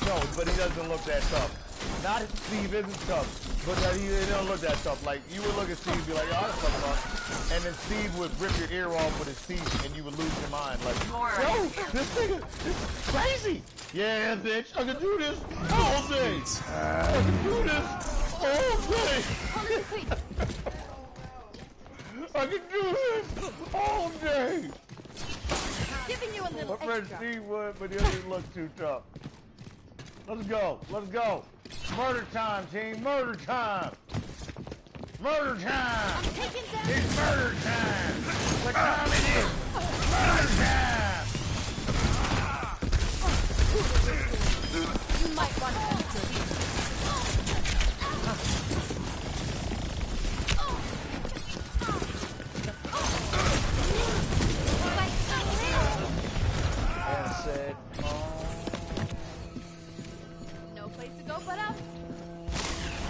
No, but he doesn't look that tough. Not Steve isn't tough, but he don't look that tough. Like, you would look at Steve and be like, oh, that's tough enough. And then Steve would rip your ear off with his teeth and you would lose your mind. Like, yo, this nigga, this is crazy. Yeah, bitch, I can do this all day. I can do this all day. I can do this all day. Giving you a My little friend extra. Steve would, but he doesn't look too tough. Let's go. Let's go. Murder time, team. Murder time. Murder time. I'm taking down. It's murder time. What time it is? Murder time. You might want to. And said, No place to go but up.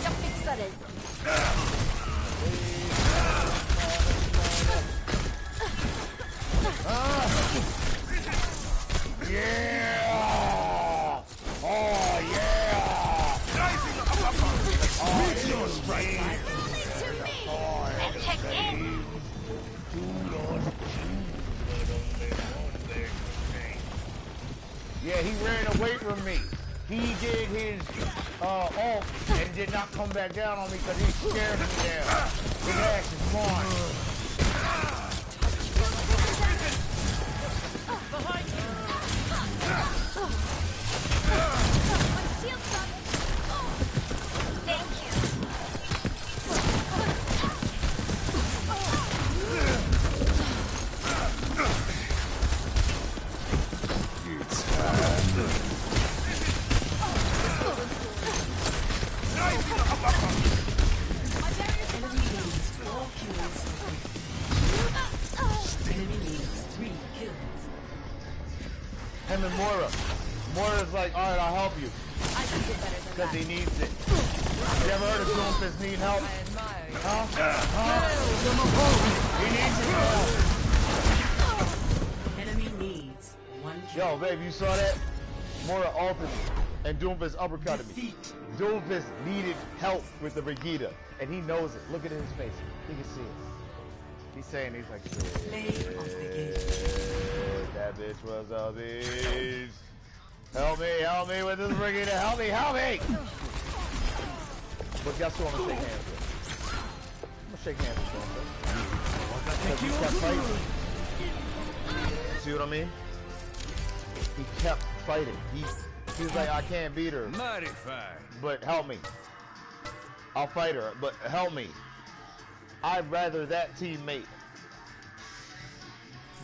Jumping sudden. yeah. Oh, yeah. Meteor strike! Rally to me. And check in. Yeah, he ran away from me. He did his off and did not come back down on me because he scared me down. His ass is mine. Shield's up. Thank you. It's hand. Enemy needs 3 kills. Him and Moira. Moira's like, alright, I'll help you. I can do better than Because that. he needs it. You ever heard of Doomfist need help? Huh? He needs your help. Enemy needs 1 kill. Yo, babe, you saw that? Moira altered and Doomfist uppercutted me. Defeat. Doomfist needed help with the Vegeta, and he knows it. Look at his face. He can see it. He's saying, he's like, Play of the game. shit, that bitch was a beast. Help me with this Vegeta. Help me. But guess who I'm gonna shake hands with? I'm gonna shake hands with Doomfist. Because he kept fighting. See what I mean? He kept fighting. He's like, I can't beat her, Mighty fine. but help me. I'll fight her, but help me. I'd rather that teammate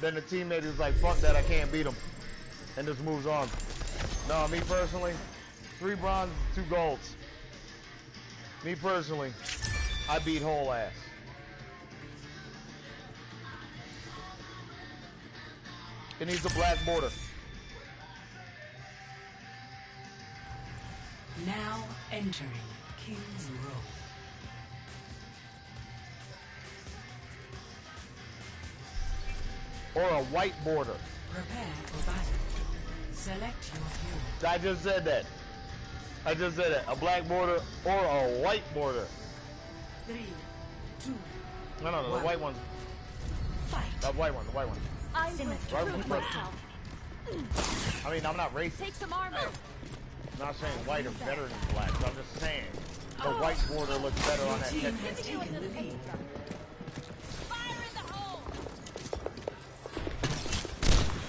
then the teammate is like, fuck that, I can't beat him. And just moves on. No, me personally, 3 bronze, 2 golds. Me personally, I beat whole ass. It needs a black border. Now entering King's Row. Or a white border. Prepare for battle. Select your hero. I just said that. I just said it. A black border or a white border. 3, 2, No, the One. white one. fight. The white one, the white one. I'm going to Right prove from the myself. I mean, I'm not racist. Take some armor. I'm not saying white is better than black. So I'm just saying the white border looks better on that Team picture. has taken the lead. Fire in the hole.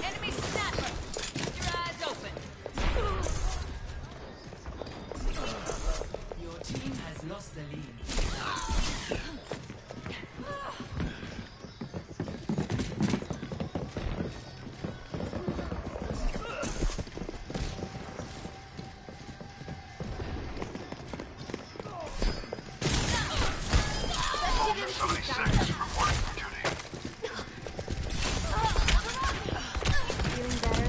Enemy sniper. Keep your eyes open. Your team has lost the lead. Feeling better?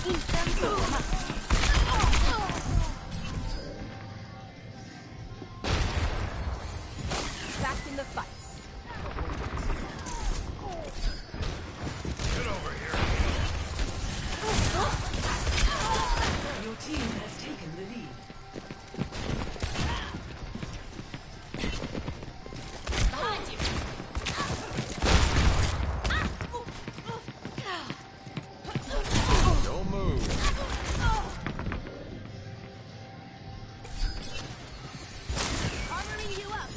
Eat them so much. Back in the fight. Get over here. Your team has taken the lead. Behind you. Don't move. Armoring you up.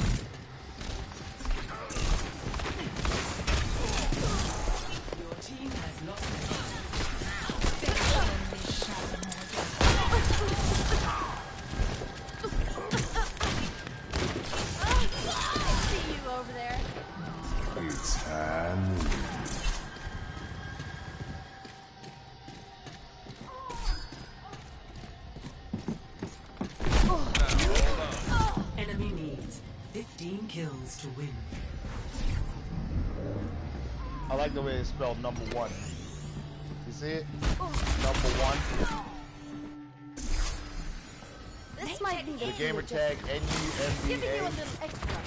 Your team has lost the lead. I see you over there. It's time. Enemy needs 15 kills to win. I like the way it's spelled number 1. You see it? Number 1. This might be The gamer tag Giving you a NUMBA little extra.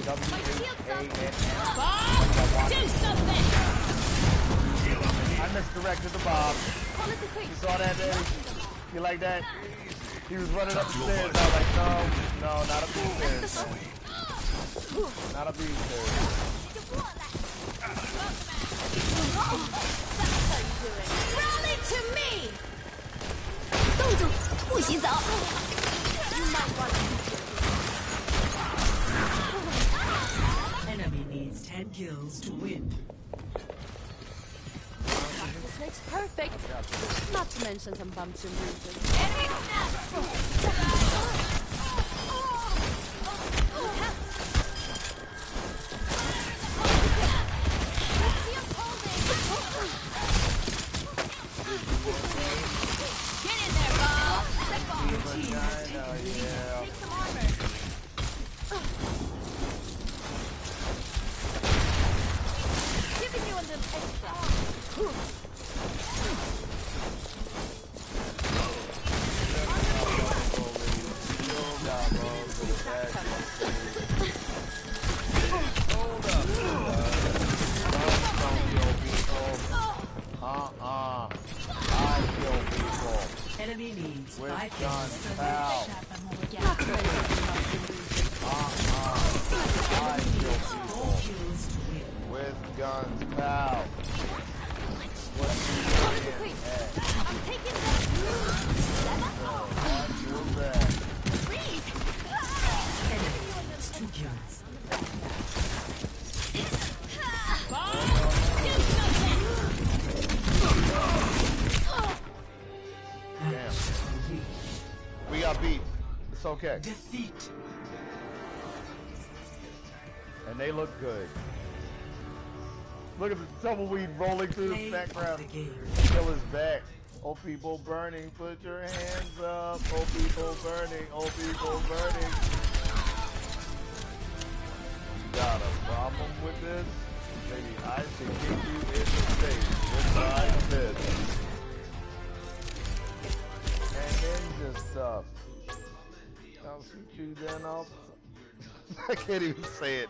My shield's up. WHANN. Do something! I misdirected the Bob. Call it a quick. You saw that, baby? You like that? He was running up the stairs. I was like, no, not up these stairs. Not up these stairs. Rally to me! 冻住，不许走！ You might want to Enemy needs 10 kills to win. This makes perfect. Not to mention some bumps and bruises. Get in there, Bob! Your team has taken the lead. Yeah. Take some armor. Giving you a little extra. I kill people Enemy needs with 5 guns, kills. pal. Not to mention some bumps and bruises. I kill 4 people kills to win. with guns, pal. What Call it a you quick. doing? I'm taking this. Watch your back. Freeze! Enemy needs 2 kills. Do something! Match complete. We got beat. It's okay. Defeat. And they look good. Look at the tumbleweed rolling through the Play background. of the game. Kill his back. Oh, people burning, put your hands up. Oh, people burning, oh, people burning. You got a problem with this? Maybe I should kick you in the face inside this. And ninja stuff. I'll shoot you then I'll... I can't even say it.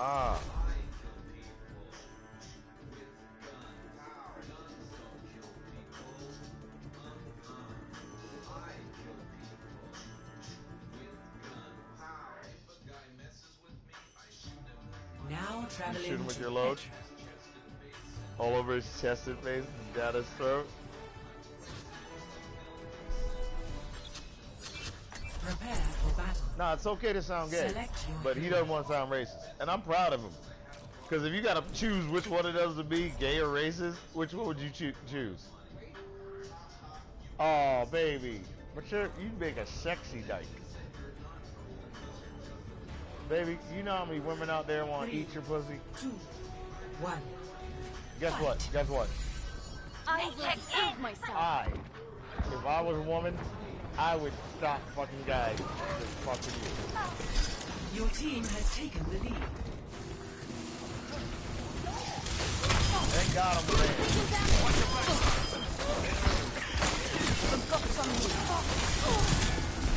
Ah. Now traveling Shoot him with to your load. Petra. All over his chest and face, down his throat. Prepare for battle. Nah, it's okay to sound gay, Select your but he doesn't want to sound racist, and I'm proud of him. Because if you gotta choose which one of those to be, gay or racist, which one would you choose? Oh, baby, but you make a sexy dyke. Baby, you know how many women out there want to eat your pussy? 2, 1. Guess what? Guess what? I will prove myself. If I was a woman, I would stop fucking guys from fucking you. Your team has taken the lead. Thank God I'm a man.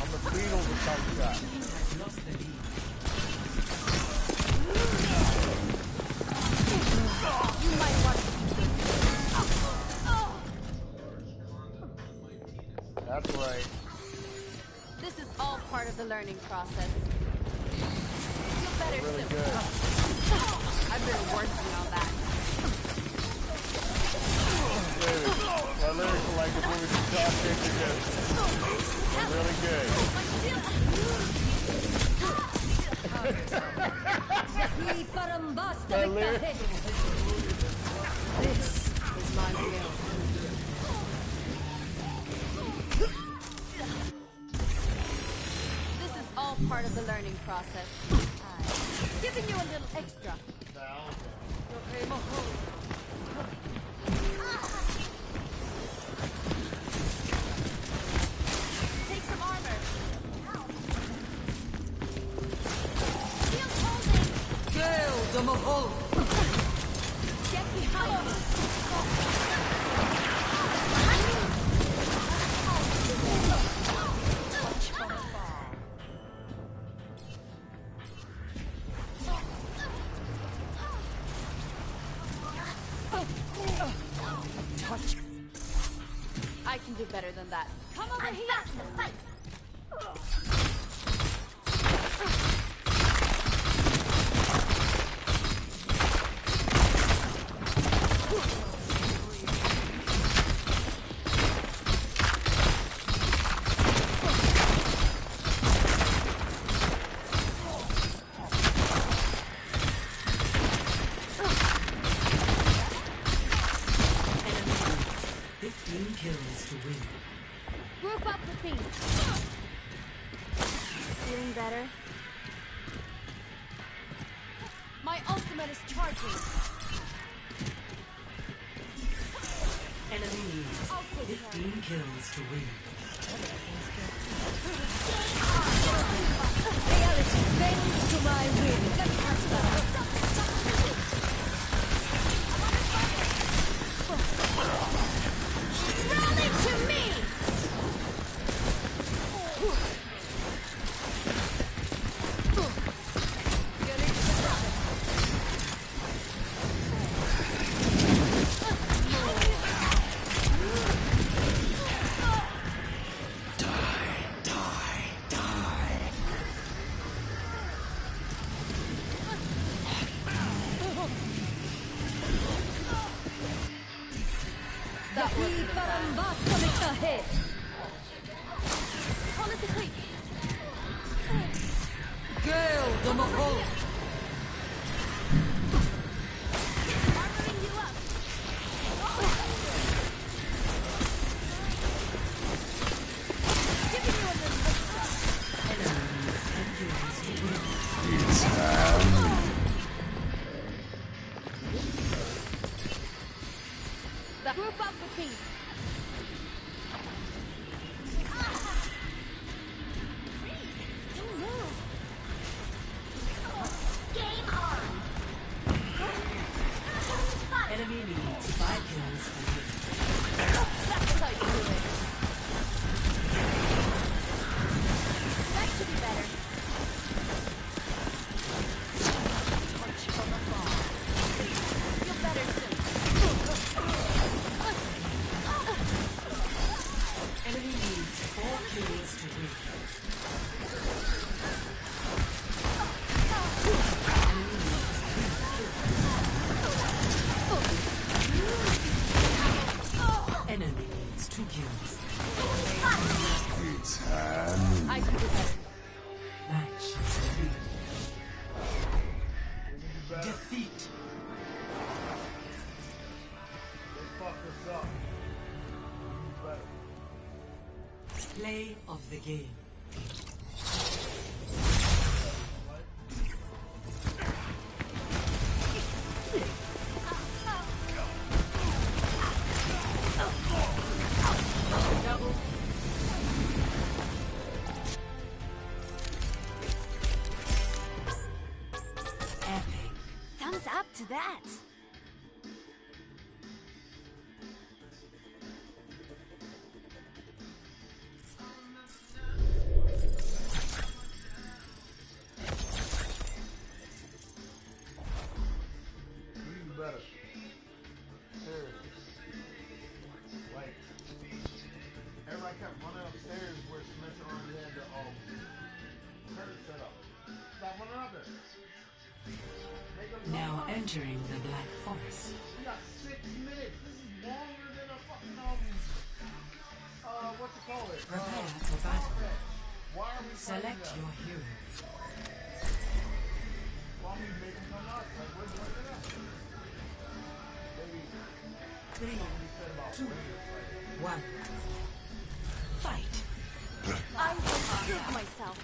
I'm the Beatles of some shot. Team has lost the lead. You might want to. That's right. This is all part of the learning process. Feel better Really soon. good. I've been working on that. Baby, my lyrics are like the movie The Top Picture. They're really good. My lyrics. This is my will. This is all part of the learning process. Giving you a little extra. Take some armor. Shield holding. Gale the Mahol. Get behind me. I can do better than that. Come over here. Kills to win. Group up with me. Feeling better? My ultimate is charging. Enemy needs I'll take 15 kills to win. Reality bends to my will. Rally to me! Politically. Gale the Mahol. Armoring you up. Group up with me. Freeze! Don't move. Game on. Enemy needs 5 kills to win. That's how you do it. That should be better. Punch from afar. Feel better soon. Enemy needs 4 kills to win. Enemy needs 2 kills. It's time. I can do better. Match 3. Defeat. They fucked us up. Better. Play of the game. Double. Epic. Thumbs up to that. We do better. Seriously. Like, everybody kept running upstairs where Spencer already had the curtain set up. Stop running up there. Make them Now run. entering the Black Forest. We got 6 minutes. This is longer than a fucking what you call it? Prepare for battle. Why are we fighting Select them? your hero. Why are we making them up? Like, where's it up? Maybe 3, somebody said about 2, Raiders, 1. Fight. I will prove myself.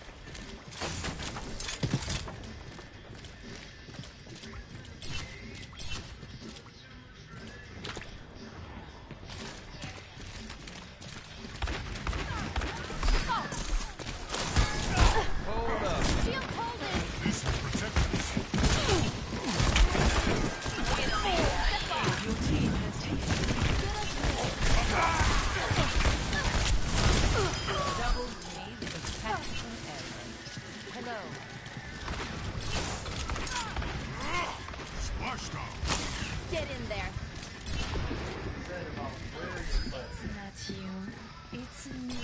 Hold up. Shield holding. This will protect us. Your team has taken double made the tactical error. Hello. Splashdown. Get in there. said about where you fight. It's not you. It's me.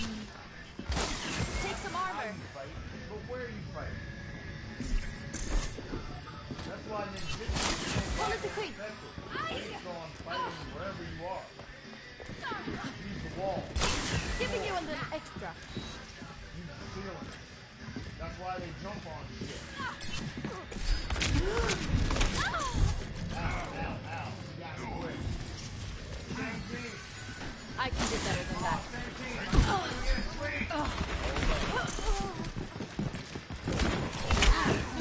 Take some How armor. you fight, but where you fight. That's why ninjutsu is Pull so it to creep. effective. Based on fighting wherever you are. Use the wall. Giving you a little extra. Use the ceiling. That's why they jump on shit. Ow, ow, ow. You got to quit. Same team. I can do better than that. Same team.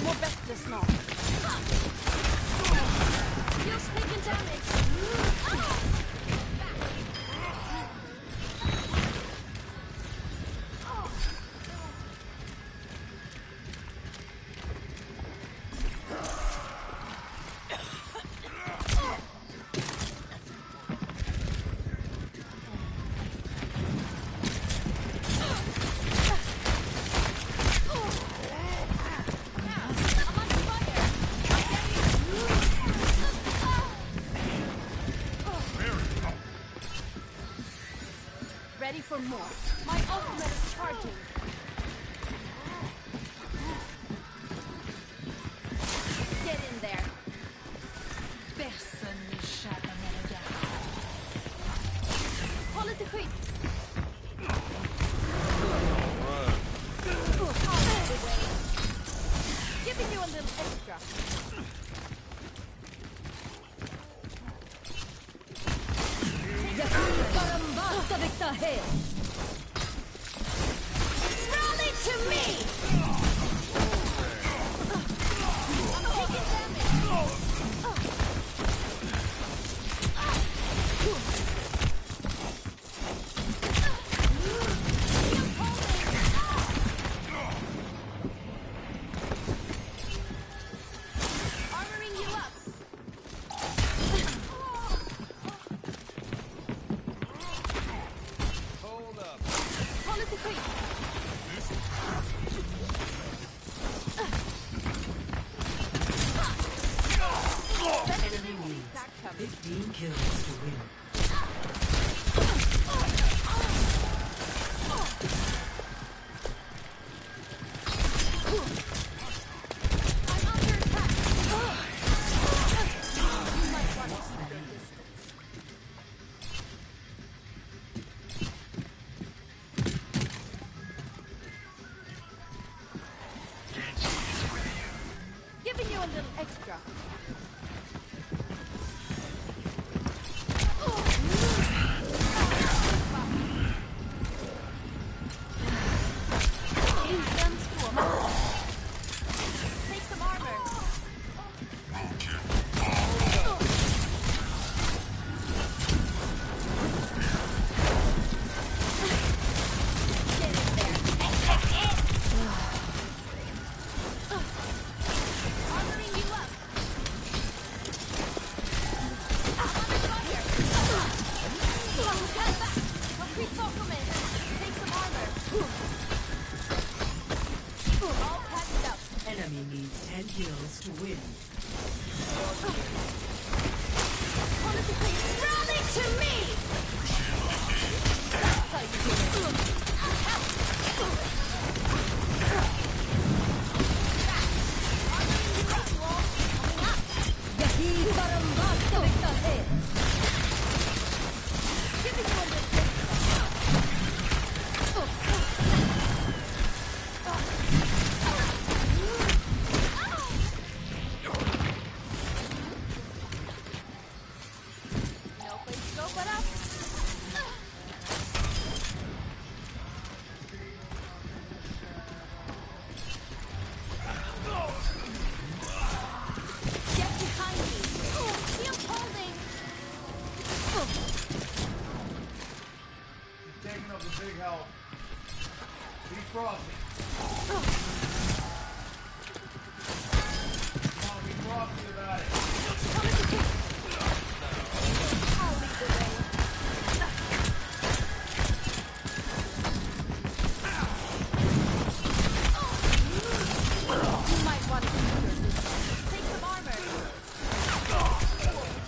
More best this now. Feels taking damage. Ready for more. My ultimate is charging. Get in there. Personne n'échappe à mon regard. Call it the creep. Giving you a little extra. Basta avec ta hair. Rally to me! I'm taking damage. incoming. 15 kills to win. I'm under attack. You might want to keep your distance. Giving you a little extra. Take some armor. Get in there. Armoring you up. I'm under fire. Stand back. Complete fulfillment. Take some armor. All patched up. Enemy needs 10 kills to win. Rally to me! That's how you do it. Yahi Barambasta Victate. Giving you a little no place to go but up. Get behind me. Shield holding. She's taking up the big help. Be frosty. Come on, be frosty about it. I'll lead the way. You might want to keep your distance. Take some armor.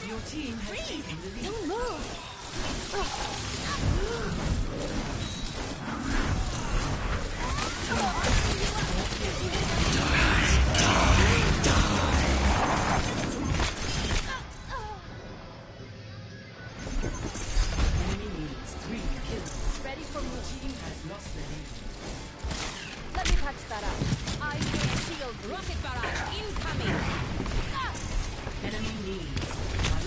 Your team has taken the lead. Don't move. Enemy needs 3 kills. Ready for Your move. team has lost the lead. Let me patch that up. I will shield. Rocket barrage incoming. Enemy needs 1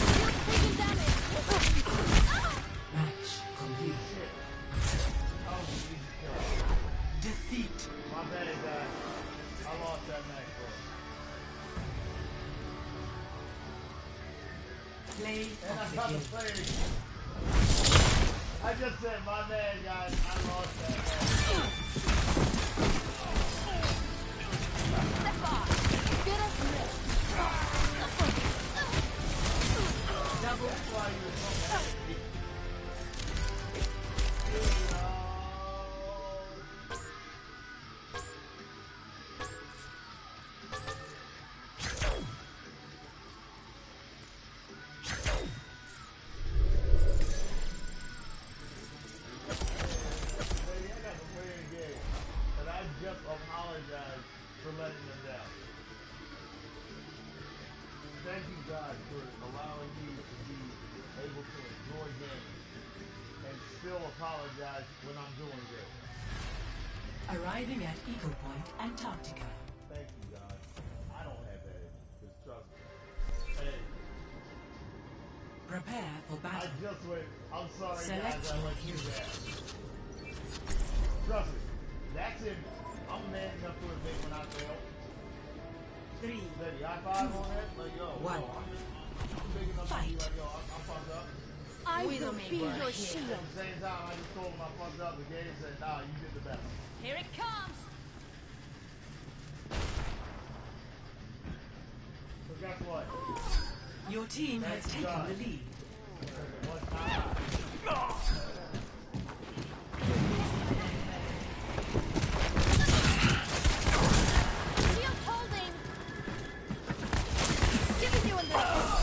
Shield taking damage. match complete. Oh, Jesus Christ. Defeat. My bad, guys. I lost that match, bro. Play And I of the got the game. play. I just said, my bad, guys. I lost that match. Step on. Get us ready. Double That's why you were so mad at me. Baby, I got to play the game. And I just apologize for letting them down. Thank you guys for allowing me to be able to enjoy games and still apologize when I'm doing good. arriving at Eco Point, Antarctica. Thank you guys. I don't have that in me, because trust me. Hey, Prepare for I battle. just went, I'm sorry Select guys, I your let you hero. down. Trust me, that's in me. I'm man enough to admit when I fail. 3, Steady, high five on that, like yo, One. yo, I'm big enough to be like, yo, I'm fucked up. I will be your At shield. the same time, I just told him I fucked up. The game said, nah, you did the best. Here it comes. So guess what? your team has Thank you, taken God. the lead. Because it was not. Shield holding. Giving you a little.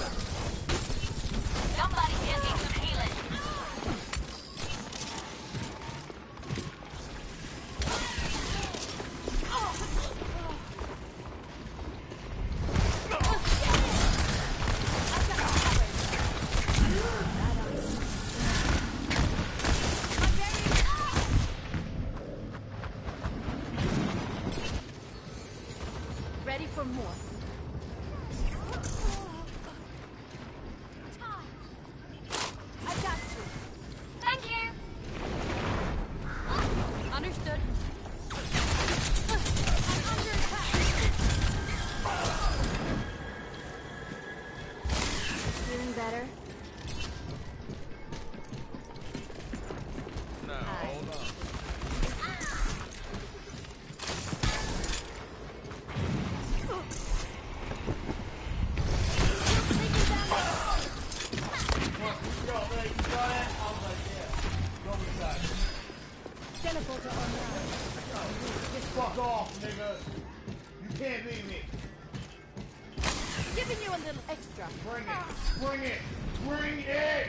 a little extra. Bring it! Bring it! Bring it!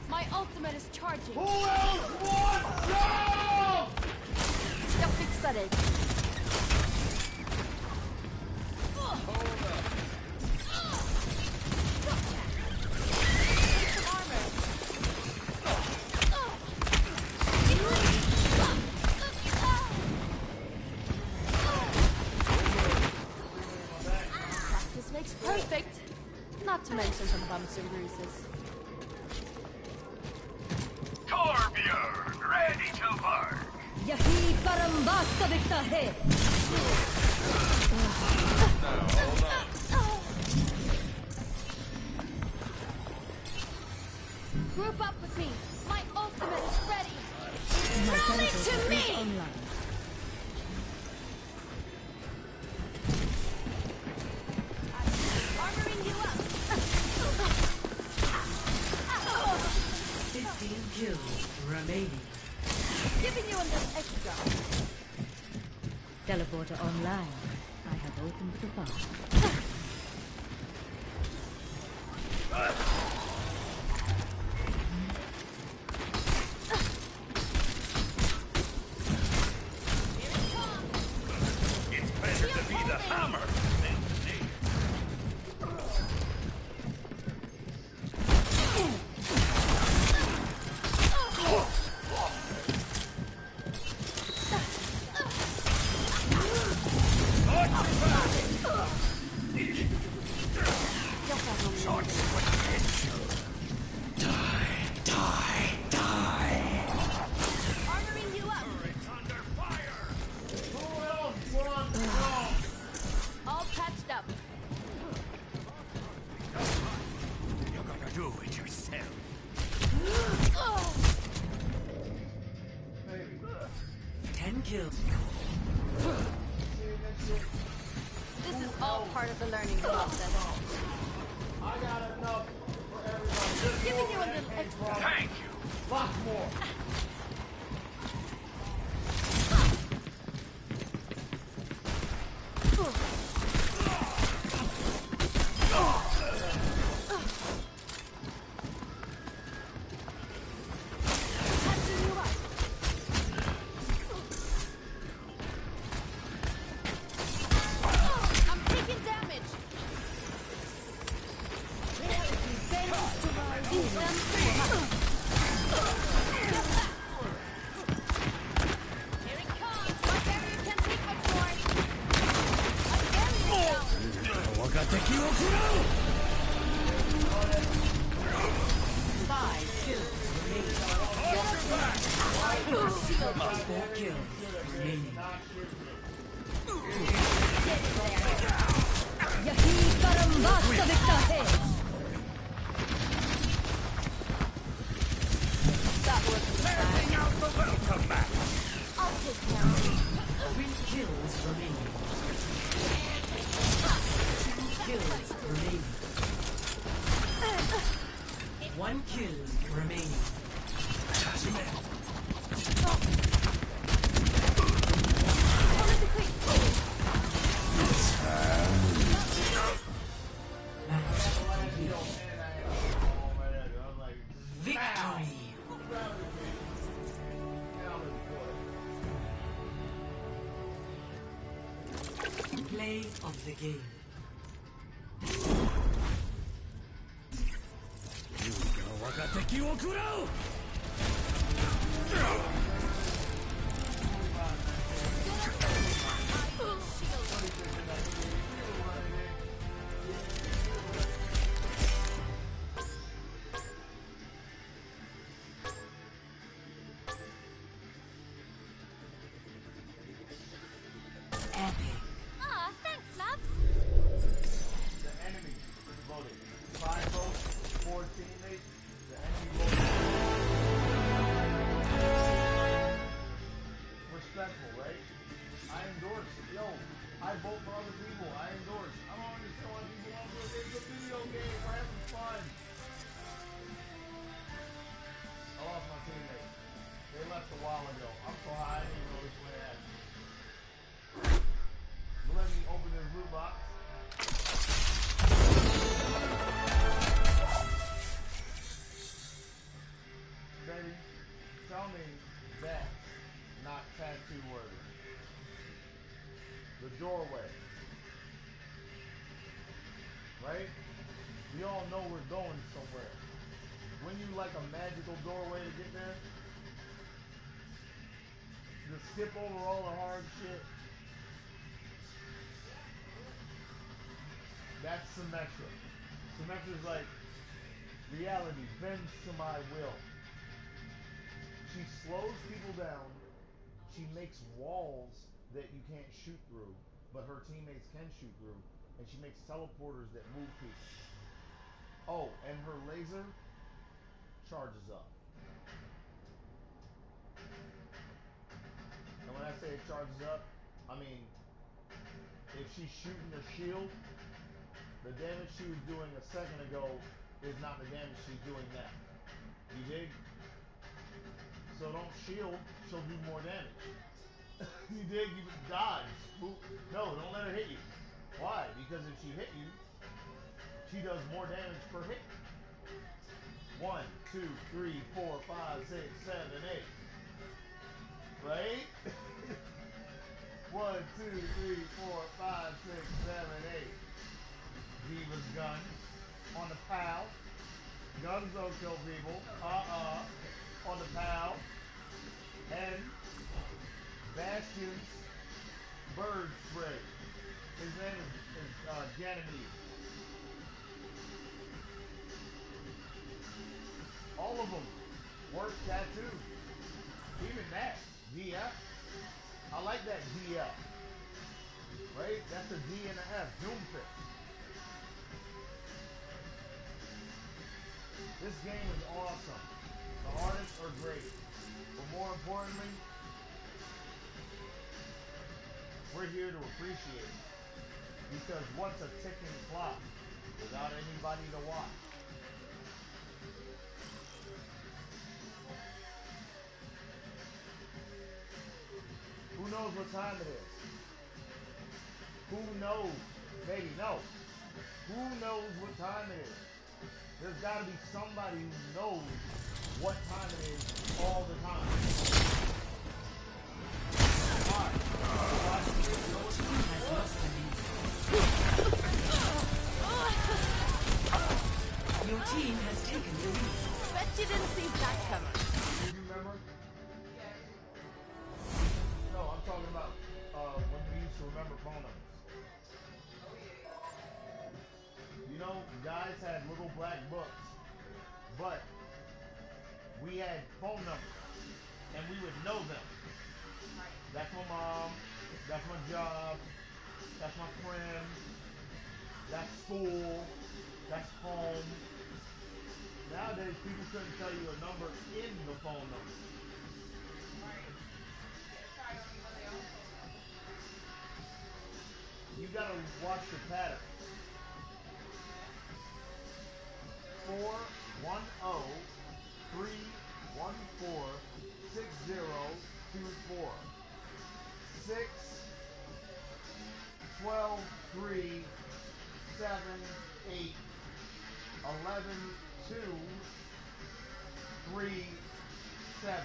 My ultimate is charging. Who else wants some? Jag fixar dig. Practice makes perfect. Not to mention some bumps and bruises. Torbjörn, ready to work. यही परम वास्तविकता है. Group up with me. My ultimate is ready. My Rally temple to is me! online. Armoring you up. 15 kills remaining. Giving you a little extra. Teleporter online. I have opened the file. It's better to be the hammer than the nail. Armoring you up. Under fire! Who else wants some? All patched up. You gotta do it yourself. 10 kills. This is all part of the learning process. I got enough for everybody. Giving you a little extra. Thank you. Lots more. Patching you up. I'm taking damage. These them Here it comes. My barrier can't take much more. My barrier down. 5 kills remaining. 4 kills remaining. यही परम वास्तविकता है. That wasn't bad. Letting out the welcome mat. I'll take care of it. 3 kills remaining. 2 kills remaining. 1 kill remaining. Politically. Victory. Play of the game. Epic. Aw, thanks, loves. The enemy voted 5 votes, 4 teammates. The enemy voted right? We all know we're going somewhere. When you like a magical doorway to get there, just skip over all the hard shit. That's symmetric. Symmetric is like reality bends to my will. She slows people down. She makes walls that you can't shoot through, but her teammates can shoot through, and she makes teleporters that move people. Oh, and her laser charges up. And when I say it charges up, I mean if she's shooting her shield, the damage she was doing a second ago is not the damage she's doing now. You dig? So don't shield, she'll do more damage. You dig? You dodge. No, don't let her hit you. Why? Because if she hit you, she does more damage per hit. 1, 2, 3, 4, 5, 6, 7, 8. Right? 1, 2, 3, 4, 5, 6, 7, 8. Diva's guns on the POW. Guns don't kill people. On the POW. And Bastion's bird spray. His name is Ganymede. All of them work tattoo. Even that. DF. I like that DF. Right? That's a D and a F. Doomfist. This game is awesome. The artists are great. But more importantly, we're here to appreciate it. Because what's a ticking clock without anybody to watch? Who knows what time it is? Who knows? Baby, no. Who knows what time it is? There's got to be somebody who knows what time it is all the time. Why? Your team has taken the lead. Bet you didn't see that coming. Do you remember? No, I'm talking about when we used to remember phone numbers. You know, guys had little black books, but we had phone numbers, and we would know them. That's my mom, that's my job, that's my friend, that's school, that's home. Nowadays, people couldn't tell you a number in the phone number. You gotta watch the pattern. 410-314-6024. 6 12 3 7 8 11 2 3 7.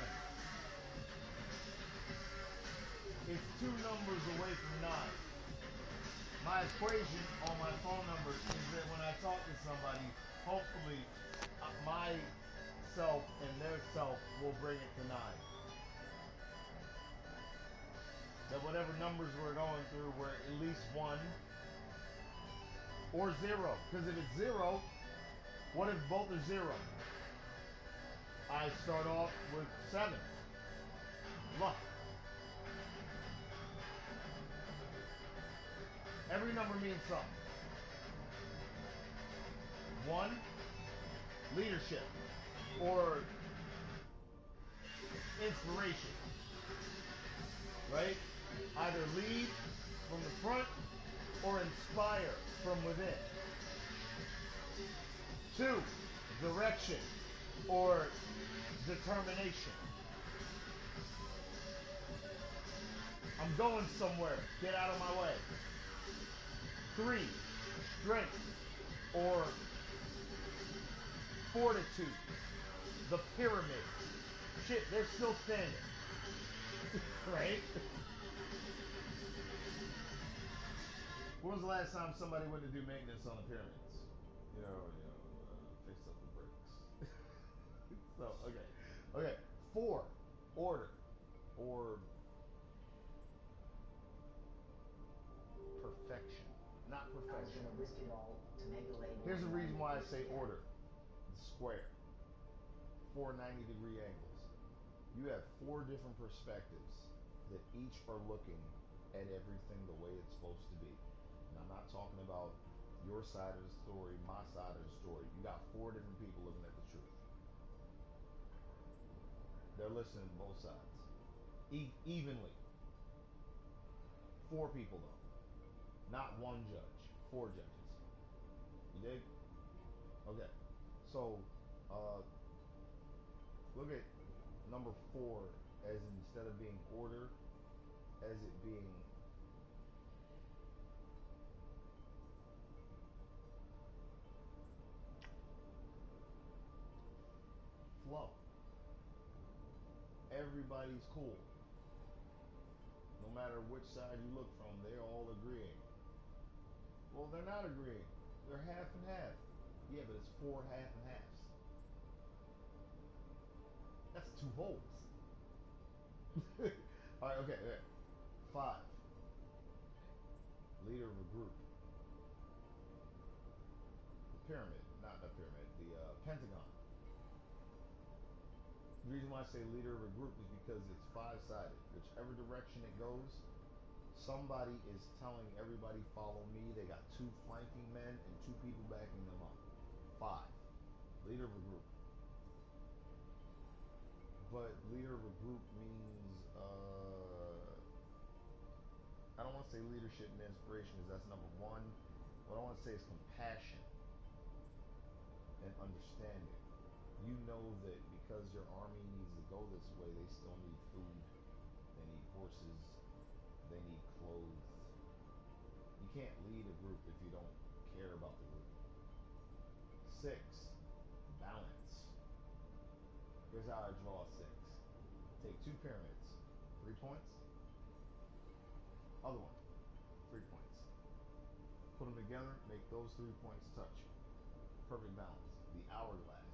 It's two numbers away from 9. My equation on my phone number is that when I talk to somebody, hopefully my self and their self will bring it to 9. That whatever numbers we're going through were at least 1 or 0. Because if it's 0, what if both are 0? I start off with 7. Luck. Every number means something. 1, leadership or inspiration. Right? Either lead from the front or inspire from within. 2, direction or determination. I'm going somewhere. Get out of my way. 3, strength or fortitude. The pyramid. Shit, they're still standing. Right? When was the last time somebody went to do maintenance on the pyramids? fix up the brakes. So, okay. Okay. 4, order. Or perfection. Not I was perfection. gonna risk it all to make a label. Here's the reason why I say order. The square. 490-degree angles. You have 4 different perspectives that each are looking at everything the way it's supposed to be. And I'm not talking about your side of the story, my side of the story. You got 4 different people looking at the truth. They're listening to both sides. Evenly. 4 people though. Not 1 judge. 4 judges. You dig? Okay. So, look at number 4 as instead of being order, as it being flow. Everybody's cool. No matter which side you look from, they're all agreeing. Well, they're not agreeing. They're half and half. Yeah, but it's 4 half and halves. That's 2 holes. Alright, okay. 5. Leader of a group. The pyramid. Not the pyramid. The pentagon. The reason why I say leader of a group is because it's 5-sided. Whichever direction it goes, somebody is telling everybody follow me. They got 2 flanking men and 2 people backing them up. 5. Leader of a group. But leader of a group means I don't want to say leadership and inspiration because that's number 1. What I want to say is compassion and understanding. You know that because your army needs to go this way, they still need food, they need horses, they need clothes. You can't lead a group if you don't care about the group. 6, balance. Here's how I draw a 6. Take 2 pyramids, 3 points. Other one, 3 points. Put them together, make those 3 points touch. Perfect balance. The hourglass.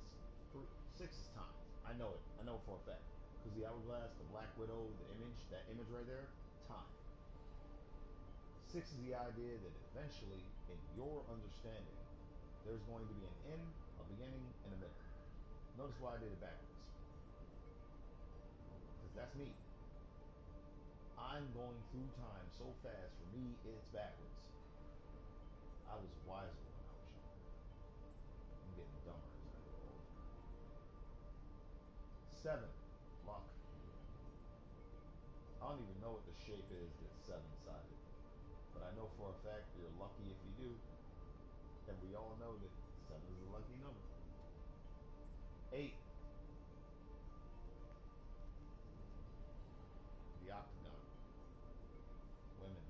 6 is time. I know it. I know for a fact. Because the hourglass, the Black Widow, the image, that image right there, time. 6 is the idea that eventually, in your understanding, there's going to be an end, a beginning, and a middle. Notice why I did it backwards. Because that's me. I'm going through time so fast, for me, it's backwards. I was wiser when I was younger. I'm getting dumber as I grow older. 7, luck. I don't even know what the shape is that's 7-sided. But I know for a fact you're lucky if you do. And we all know that 7 is a lucky number. 8. The octagon. Women.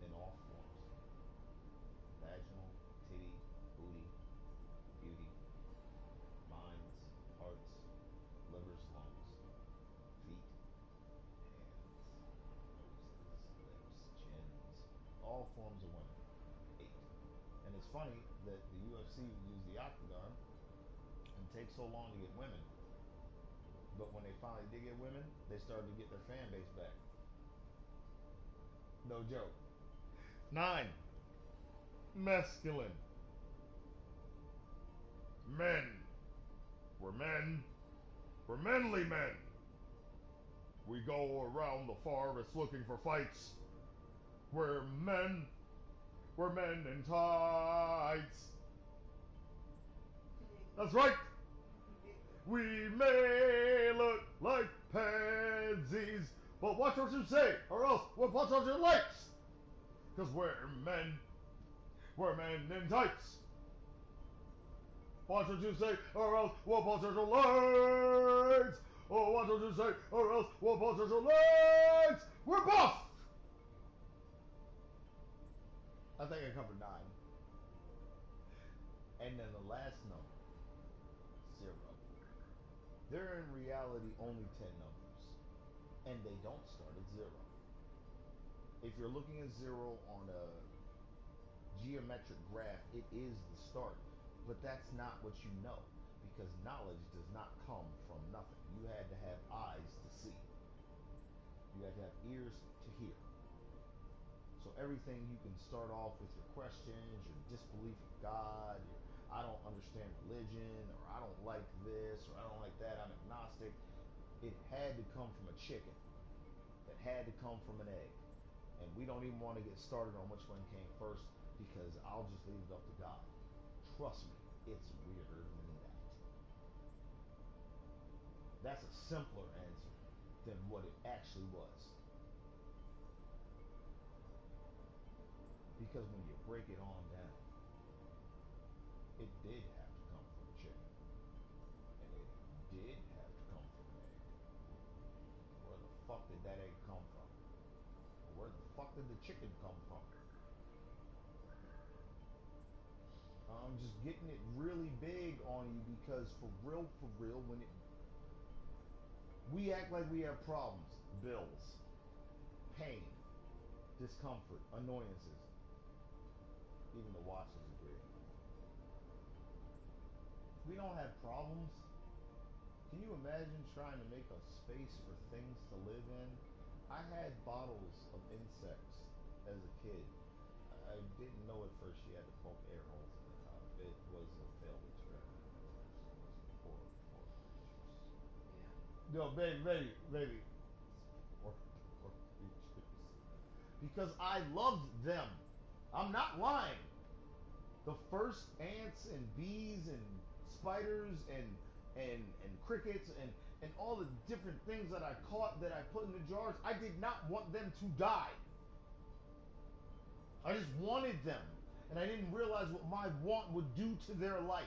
In all forms. Vaginal, titty, booty, beauty, minds, hearts, livers, lungs, feet, hands, noses, lips, chins, all forms of women. 8. And it's funny that the UFC would use the octagon and take so long to get women. But when they finally did get women, they started to get their fan base back. No joke. 9. Masculine. Men. We're men. We're manly men. We go around the forest looking for fights. We're men. We're men in tights. That's right. We may look like pansies, but watch what you say, or else we'll punch out your legs. Because we're men. We're men in tights. Watch what you say, or else we'll punch out your legs. Oh, watch what you say, or else we'll punch out your legs. We're buff. I think I covered 9. And then the last number, 0. There are in reality only 10 numbers. And they don't start at 0. If you're looking at 0 on a geometric graph. It is the start. But that's not what you know, because knowledge does not come from nothing. You had to have eyes to see. You had to have ears to hear. So everything you can start off with your questions, your disbelief in God, your I don't understand religion, or I don't like this, or I don't like that, I'm agnostic. It had to come from a chicken. It had to come from an egg. And we don't even want to get started on which one came first, because I'll just leave it up to God. Trust me, it's weirder than that. That's a simpler answer than what it actually was. Because when you break it on down, it did have to come from a chicken. And it did have to come from an egg. Where the fuck did that egg come from? Where the fuck did the chicken come from? I'm just getting it really big on you because for real, when we act like we have problems, bills, pain, discomfort, annoyances. Even the watches agree. We don't have problems. Can you imagine trying to make a space for things to live in? I had bottles of insects as a kid. I didn't know at first you had to poke air holes in the top. It was a failed experiment. It was poor creatures. Yeah. No, baby. Poor creatures. Because I loved them. I'm not lying. The first ants and bees and spiders and crickets and all the different things that I caught that I put in the jars, I did not want them to die. I just wanted them. And I didn't realize what my want would do to their life.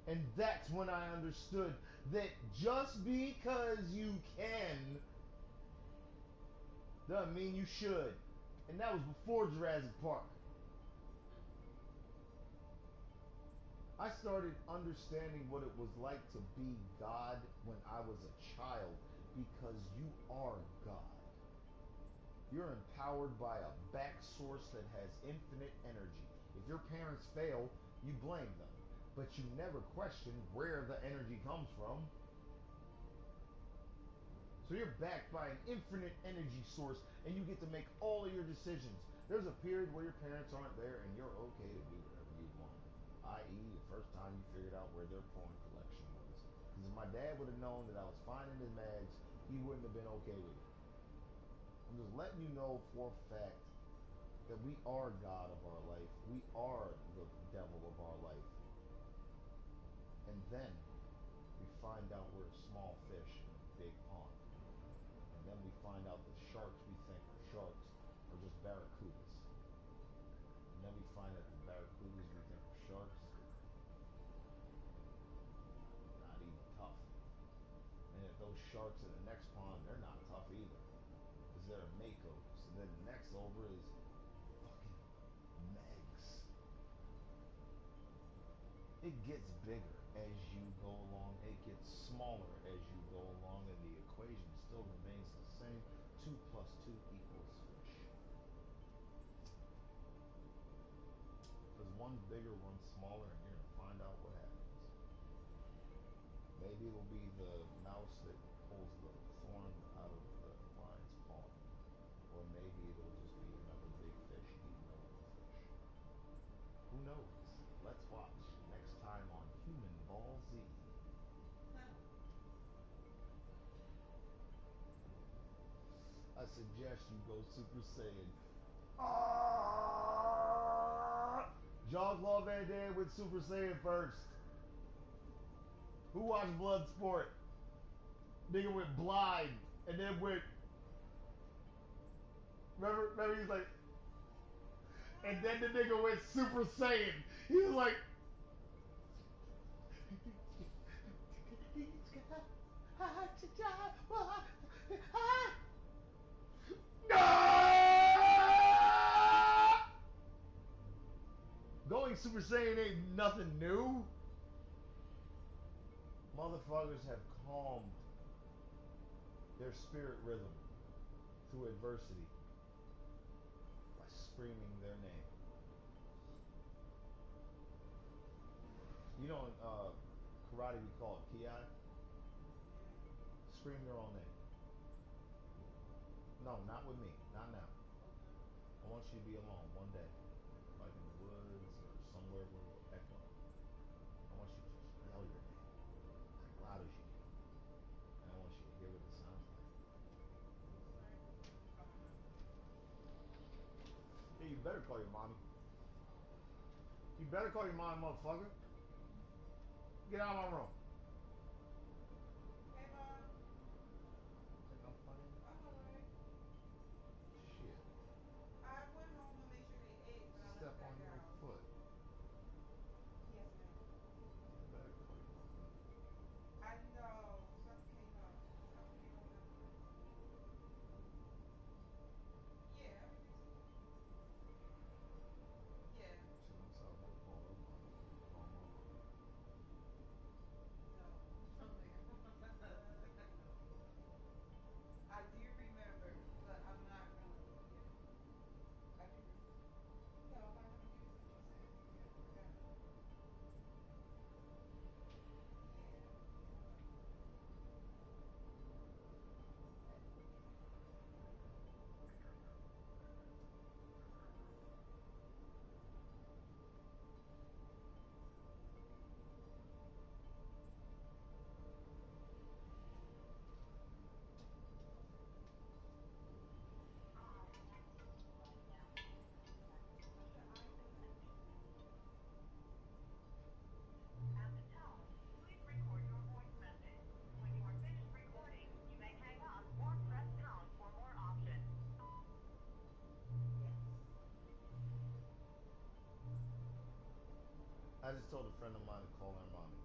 And that's when I understood that just because you can doesn't mean you should. And that was before Jurassic Park. I started understanding what it was like to be God when I was a child, because you are God. You're empowered by a back source that has infinite energy. If your parents fail, you blame them, but you never question where the energy comes from. So you're backed by an infinite energy source, and you get to make all of your decisions. There's a period where your parents aren't there, and you're okay to do whatever you want. I.e., the first time you figured out where their porn collection was. Because if my dad would have known that I was finding his mags, he wouldn't have been okay with it. I'm just letting you know for a fact that we are God of our life. We are the devil of our life. And then we find out we're a small fish in a big pond. And then we find out the sharks we think are sharks are just barracudas. And then we find out the barracudas we think are sharks, not even tough. And if those sharks in the next pond, they're not tough either, because they're makos. And then the next over is fucking megs. It gets bigger as you go along. It gets smaller as you go along, and the equation still remains the same. 2 plus 2 equals fish. Because one's bigger, one's smaller, and you're going to find out what happens. Maybe it'll be the mouse that pulls the thorn out of the lion's paw. Or maybe it'll just be another big fish eating a little fish. Who knows? Let's watch next time on Human Ball Z. I suggest you go Super Saiyan. Jean-Claude Van Damme with Super Saiyan first. Who watched Bloodsport? Nigga went blind and then went. Remember he's like. And then the nigga went Super Saiyan. He was like. Going Super Saiyan ain't nothing new. Motherfuckers have calmed their spirit rhythm through adversity by screaming their name. You know, in karate we call it ki. Scream your own name. No, not with me. Not now. I want you to be alone one day, like in the woods or somewhere where we're echoing. I want you to just yell your name as loud as you can, and I want you to hear what it sounds like. Yeah, you better call your mommy. You better call your mom, motherfucker. Get out of my room. Hey, Mom. Think I'm funny? I'm alright. Shit. I went home to make sure they ate, but I Step left on back your out. foot. Yes, ma'am. You better call your mommy. I know. Something came up. Something came up at work. Yeah, everything's cool. Yeah. Shit, don't tell her to call her mommy. Call my mommy. No. No, ma'am. No. I do remember, but I'm not gonna. Yeah. I do remember. No, I'm not gonna use what you said. Yeah, I got it. Yeah. What's your iPad? At the tone, please record your voice message. When you are finished recording, you may hang up or press pound for more options. Yes. I just told a friend of mine to call her mommy.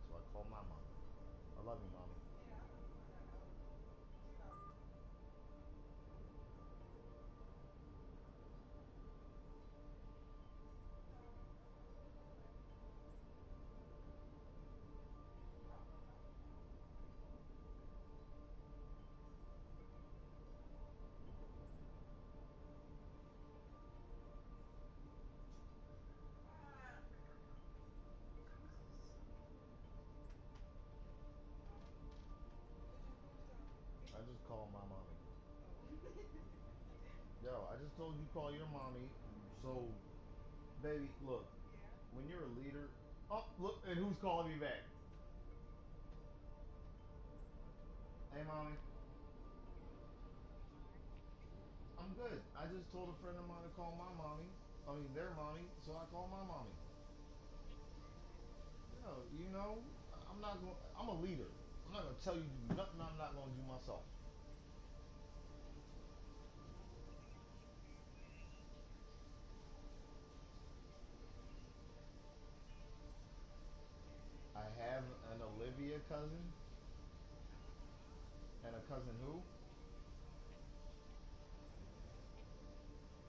So I called my mommy. I love you, mommy. Yeah, I love you, my God. I love you. We love you. No, I'm good for right now. Oh, okay. Ah, Jesus. What'd you tell me? I just called my mommy. Oh. Yo, I just told you call your mommy. So, baby, look, Yeah. when you're a leader, oh, look, and who's calling me back? Hey, mommy. I'm good. I just told a friend of mine to call my mommy. I mean, their mommy. So I called my mommy. No, you know, I'm not going. I'm a leader. I'm not gonna tell you to do nothing I'm not gonna do myself. I have an Olivia cousin and a cousin who?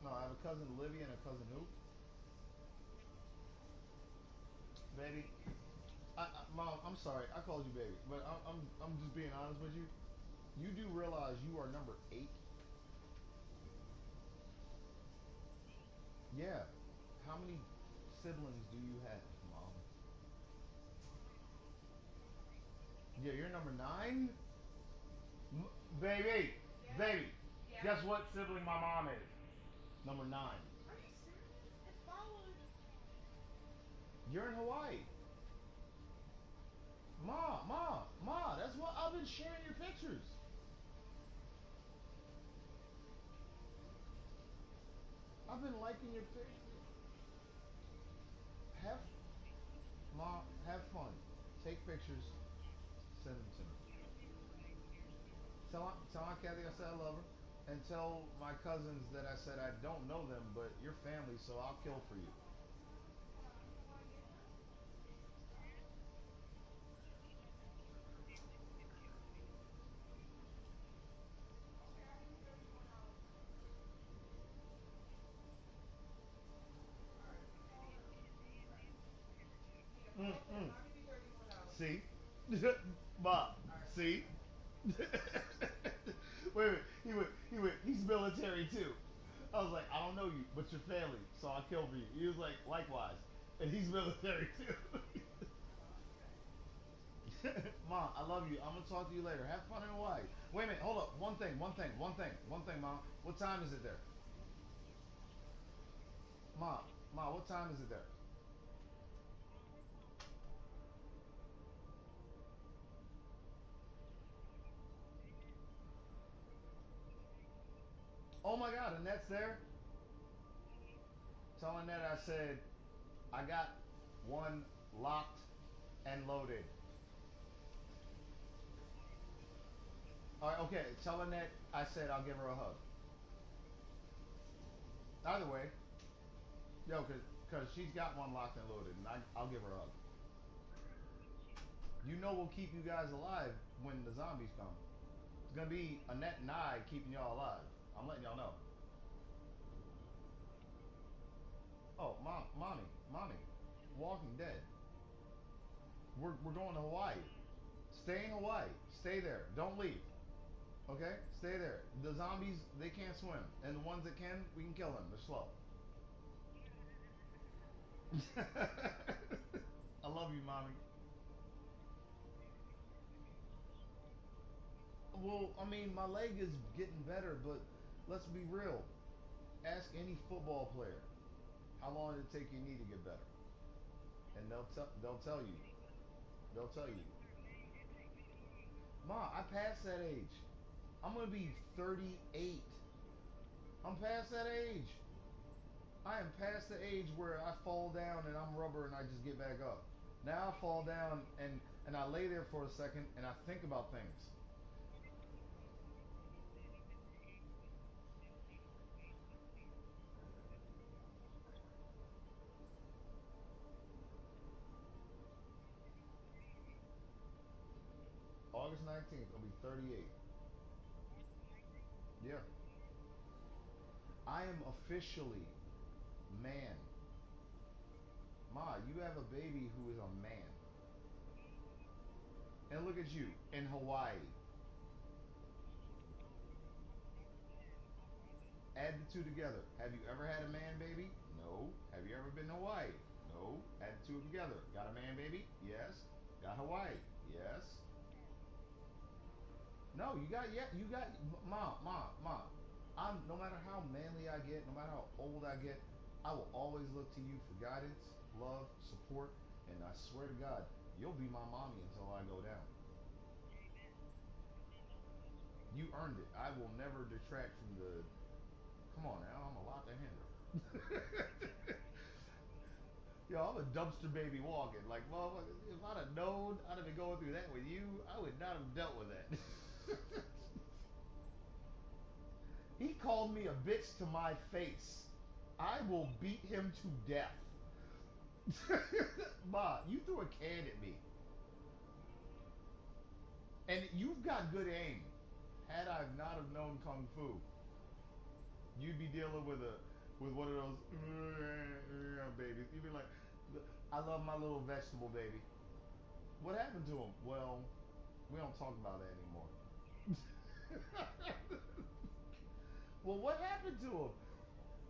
No, I have a cousin Olivia and a cousin who? Baby, Mom, I'm sorry. I called you baby, but I'm just being honest with you. You do realize you are number 8? Yeah. How many siblings do you have, Mom? Yeah, you're number 9? Baby, Yeah. baby. Yeah. Guess what sibling my mom is? Number 9. Are you serious? It's following. You're in Hawaii. Ma, that's what I've been sharing your pictures. I've been liking your pictures. Have, have fun. Take pictures, send them to me. Tell Aunt Kathy I said I love her. And tell my cousins that I said I don't know them, but you're family, so I'll kill for you. You don't want to get them? Okay, I'll give you $30 more. All right, call them. Yeah, call them. Mm-mm. I'll give you $30 more. See? Ma, All right. see? Wait a minute. He's military too. I was like, I don't know you, but you're family, so I'll kill for you. He was like, likewise. And he's military too. Mom, I love you. I'm gonna talk to you later. Have fun in Hawaii. Wait a minute, hold up. One thing, Mom. What time is it there? Mom, what time is it there? Oh my God, and that's there? Tell Annette I said I got one locked and loaded. All right, okay. Tell Annette I said I'll give her a hug. Either way, yo, cause she's got one locked and loaded, and I'll give her a hug. You know we'll keep you guys alive when the zombies come. It's gonna be Annette and I keeping y'all alive. I'm letting y'all know. Oh, mommy, Walking Dead. We're going to Hawaii. Stay in Hawaii. Stay there. Don't leave. Okay? Stay there. The zombies, they can't swim, and the ones that can, we can kill them. They're slow. I love you, mommy. Well, I mean, my leg is getting better, but let's be real. Ask any football player how long did it take your knee to get better, and they'll tell you. They'll tell you. Ma, I passed that age. I'm gonna be 38. I'm past that age. I am past the age where I fall down and I'm rubber and I just get back up. Now I fall down and I lay there for a second and I think about things. August 19th, I'll be 38. Yeah. I am officially man. Ma, you have a baby who is a man. And look at you in Hawaii. Add the two together. Have you ever had a man baby? No. Have you ever been to Hawaii? No. Add the two together. Got a man baby? Yes. Got Hawaii? Yes. No, you got, mom. I'm, no matter how manly I get, no matter how old I get, I will always look to you for guidance, love, support, and I swear to God, you'll be my mommy until I go down. You earned it. I will never detract from the. Come on now, I'm a lot to handle. Yo, I'm a dumpster baby walking. Like, motherfucker, if I'd have known I'd have been going through that with you, I would not have dealt with that. He called me a bitch to my face. I will beat him to death. Ma, you threw a can at me. And you've got good aim. Had I not have known Kung Fu, you'd be dealing with one of those babies. You'd be like, I love my little vegetable baby. What happened to him? Well, we don't talk about that anymore. Well, what happened to him?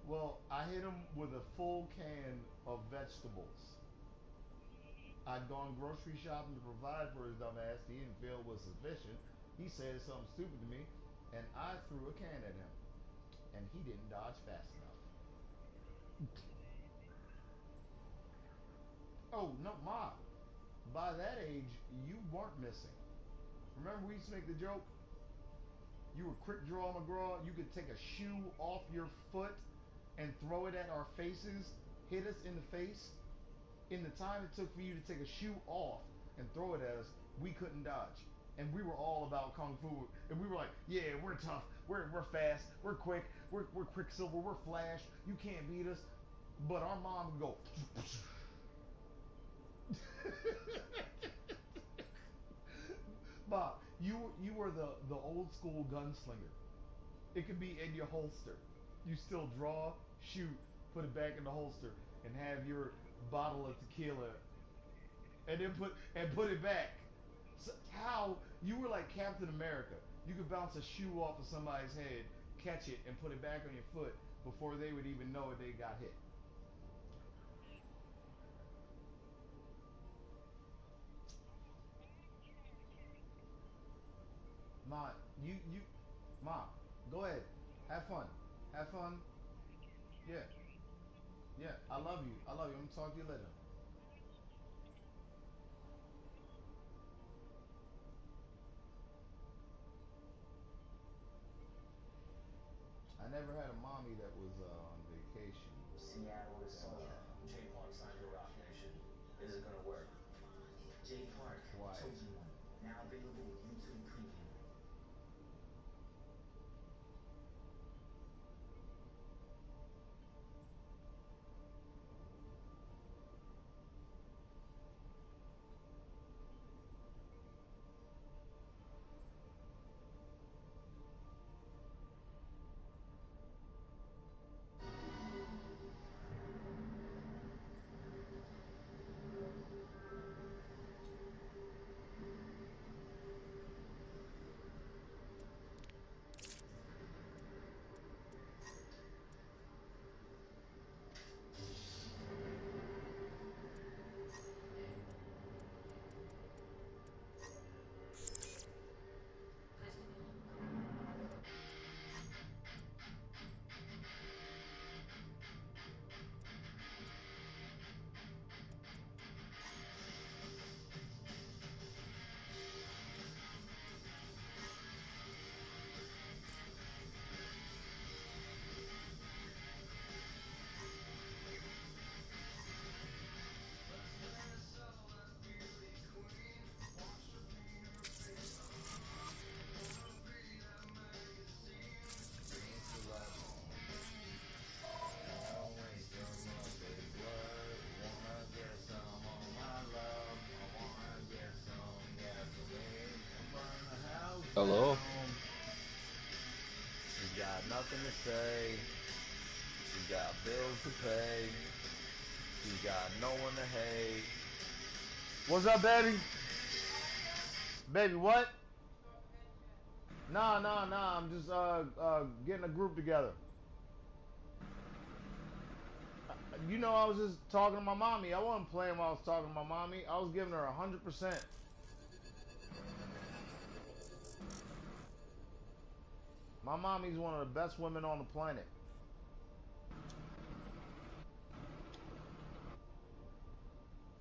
Well, I hit him with a full can of vegetables. I'd gone grocery shopping to provide for his dumb ass. He didn't feel it was sufficient. He said something stupid to me, and I threw a can at him, and he didn't dodge fast enough. Oh no, Ma! By that age, you weren't missing. Remember we used to make the joke? You were quick draw McGraw. You could take a shoe off your foot and throw it at our faces, hit us in the face. In the time it took for you to take a shoe off and throw it at us, we couldn't dodge. And we were all about kung fu, and we were like, "Yeah, we're tough, we're fast, we're quick, we're Quicksilver, we're Flash. You can't beat us." But our mom would go, "Bob, you were the old school gunslinger. It could be in your holster. You still draw, shoot, put it back in the holster, and have your bottle of tequila, and then put it back." So how you were like Captain America? You could bounce a shoe off of somebody's head, catch it, and put it back on your foot before they would even know they got hit. Ma, Ma, go ahead. Have fun. Have fun. Yeah. Yeah. I love you. I love you. I'm gonna talk to you later. I never had a mommy that was on vacation. Seattle is such a Jay Park signed to Rock Nation. Is it gonna work? Jay Park, Quiet. Chosen One, now available YouTube Premium. Hello? You got nothing to say. You got bills to pay. You got no one to hate. What's up, baby? Baby, what? Nah. I'm just getting a group together. You know, I was just talking to my mommy. I wasn't playing while I was talking to my mommy. I was giving her 100%. My mommy's one of the best women on the planet.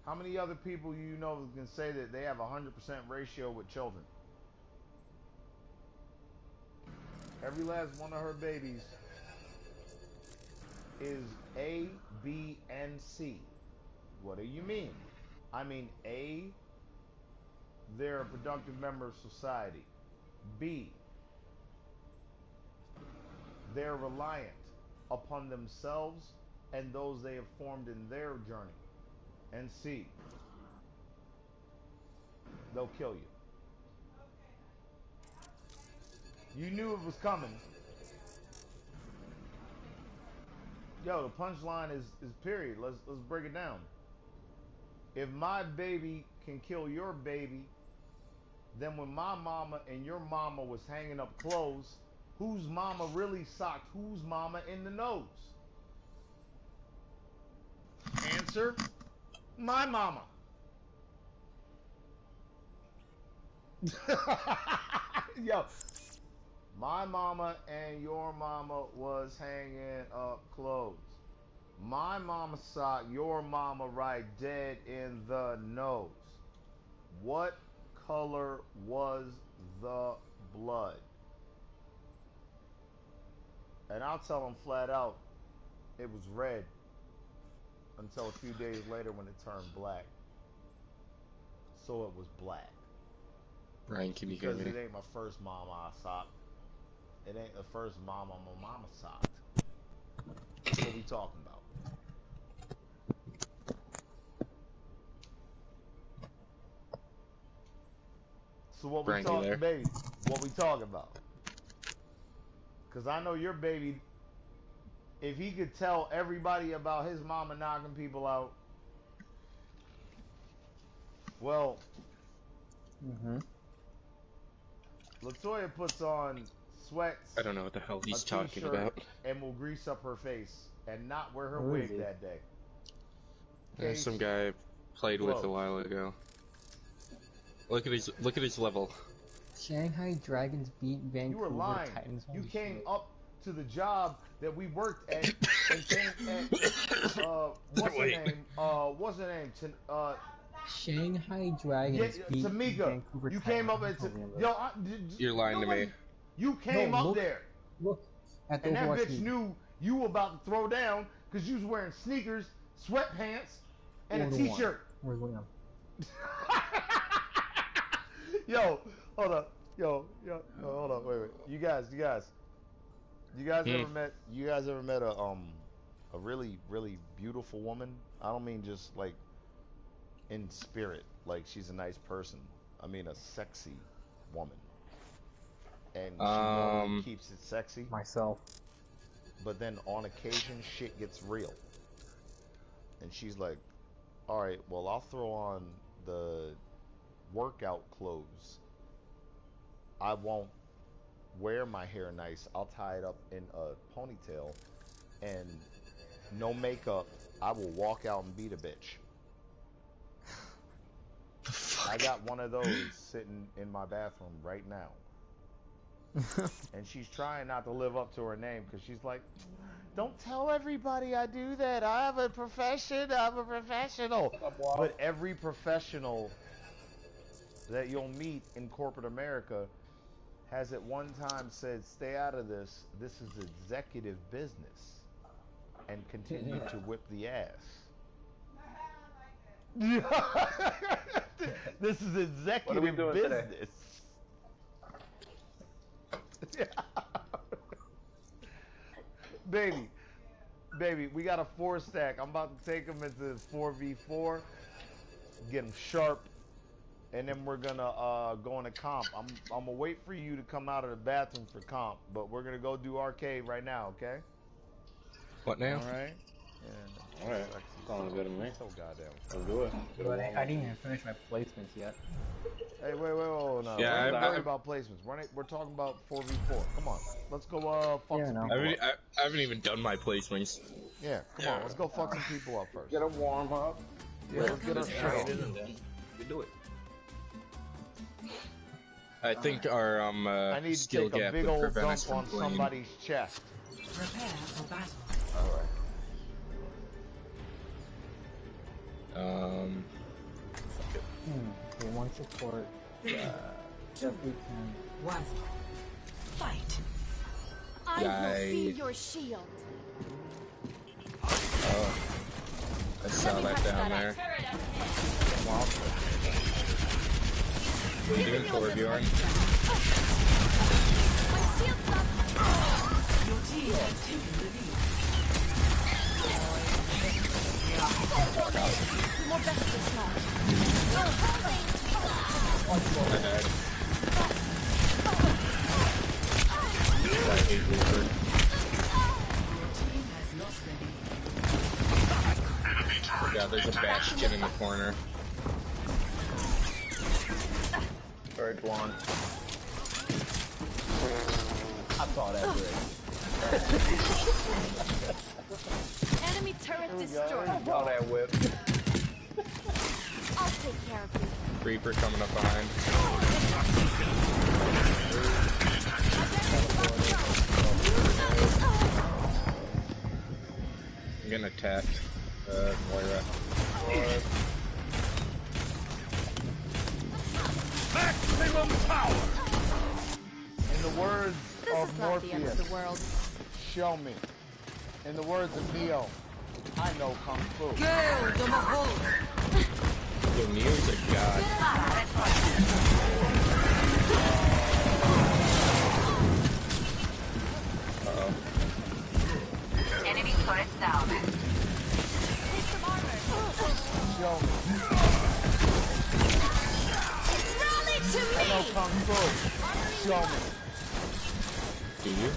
How many other people you know can say that they have a 100% ratio with children? Every last one of her babies is A, B, and C. What do you mean? I mean, A, they're a productive member of society. B, they're reliant upon themselves and those they have formed in their journey. And C, they'll kill you. You knew it was coming. Yo, the punchline is period. Let's break it down. If my baby can kill your baby, then when my mama and your mama was hanging up clothes, whose mama really socked whose mama in the nose? Answer, my mama. Yo, my mama and your mama was hanging up clothes. My mama socked your mama right dead in the nose. What color was the blood? And I'll tell them flat out, it was red until a few days later when it turned black. So it was black. Ryan, can you hear Because me? it ain't my first mama I socked. It ain't the first mama my mama socked. What we talking about? So what we Brian, you there? baby, what we talking about? Because I know your baby, if he could tell everybody about his mama knocking people out, well, Latoya puts on sweats, I don't know what the hell a he's talking t-shirt, about. and will grease up her face and not wear her Who is wig he? that day. There's some Case guy I played with a closed. while ago. Look at his level. Shanghai Dragons beat You Vancouver were lying. Titans. You Holy came shit. up to the job that we worked at and came at what's her Wait. name? What's her name? Shanghai Yeah, Dragons beat Tamika. Vancouver You Titans. came up at You're lying to me. You came No, up look- there, Look at the and that Overwatch bitch league. knew you were about to throw down because you was wearing sneakers, sweatpants, and a 4 to 1. t-shirt. Where's Liam? Yo, hold up. Yo, hold up. Wait. You guys ever met? You guys ever met a really really beautiful woman? I don't mean just like in spirit, like she's a nice person. I mean a sexy woman, and she normally keeps it sexy. Myself. But then on occasion, shit gets real, and she's like, "All right, well, I'll throw on the workout clothes. I won't wear my hair nice. I'll tie it up in a ponytail and no makeup. I will walk out and beat a bitch." I got one of those sitting in my bathroom right now. And she's trying not to live up to her name because she's like, "Don't tell everybody I do that. I have a profession. I'm a professional." But every professional that you'll meet in corporate America has at one time said, "Stay out of this. This is executive business," and continue to whip the ass. This is executive business. Baby, we got a 4-stack. I'm about to take them into 4v4, get them sharp, and then we're gonna go into comp. I'm gonna wait for you to come out of the bathroom for comp, but we're gonna go do arcade right now, okay? What now? All right. Yeah. All right. Sounds good to me. So goddamn. Let's do it. But I didn't even finish my placements yet. Hey, wait, no. Yeah, We're not worried about placements. We're talking about 4v4. Come on, let's go. Fuck Yeah, some no. people up. I haven't even done my placements. Yeah, come on, let's go fuck some people up first. Get a warm up. Yeah, let's get our shit on. And then we do it. I think our I need to skill take a gap big would old prevent dump us from on playing. somebody's chest. Prepare for battle. All right. Okay, one support. 3, 2, Definitely can. 1. Fight. I will Yay. be your shield. Oh, I saw that down there. What are you doing for, Bjorn? My shield's up. Your team has taken the lead. More besties now. I died. I hate Reaper. Your team has lost their lead. Yeah, there's a bastion in the corner. Alright, Dwan. I saw that break. Enemy turret destroyed. Got that whip. I'll take care of you. Reaper coming up behind. I'm getting attacked. Moira. Maximum power! In the words This of is not the end of Morpheus, the world. show me. In the words of Neo, I know Kung Fu. The music god. Uh-oh. Enemy turret down. Take some armor. Show me. Rally to I know me. Kung Fu. Show me. Do you?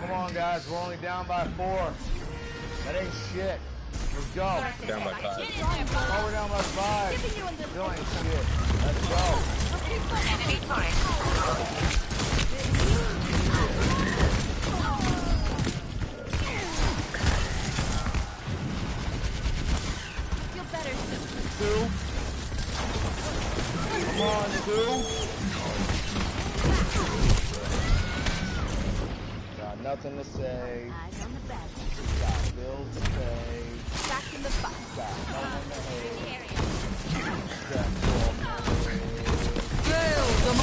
Come on, guys. We're only down by 4. That ain't shit. Let's go. Down by 5. Oh, we're down by 5. Still ain't shit. Let's go. Enemy turret. on, two. Got nothing to say. Eyes on the bad. Got bills to pay. Back in the fight. Got no one to hate. Area. Got full memory. You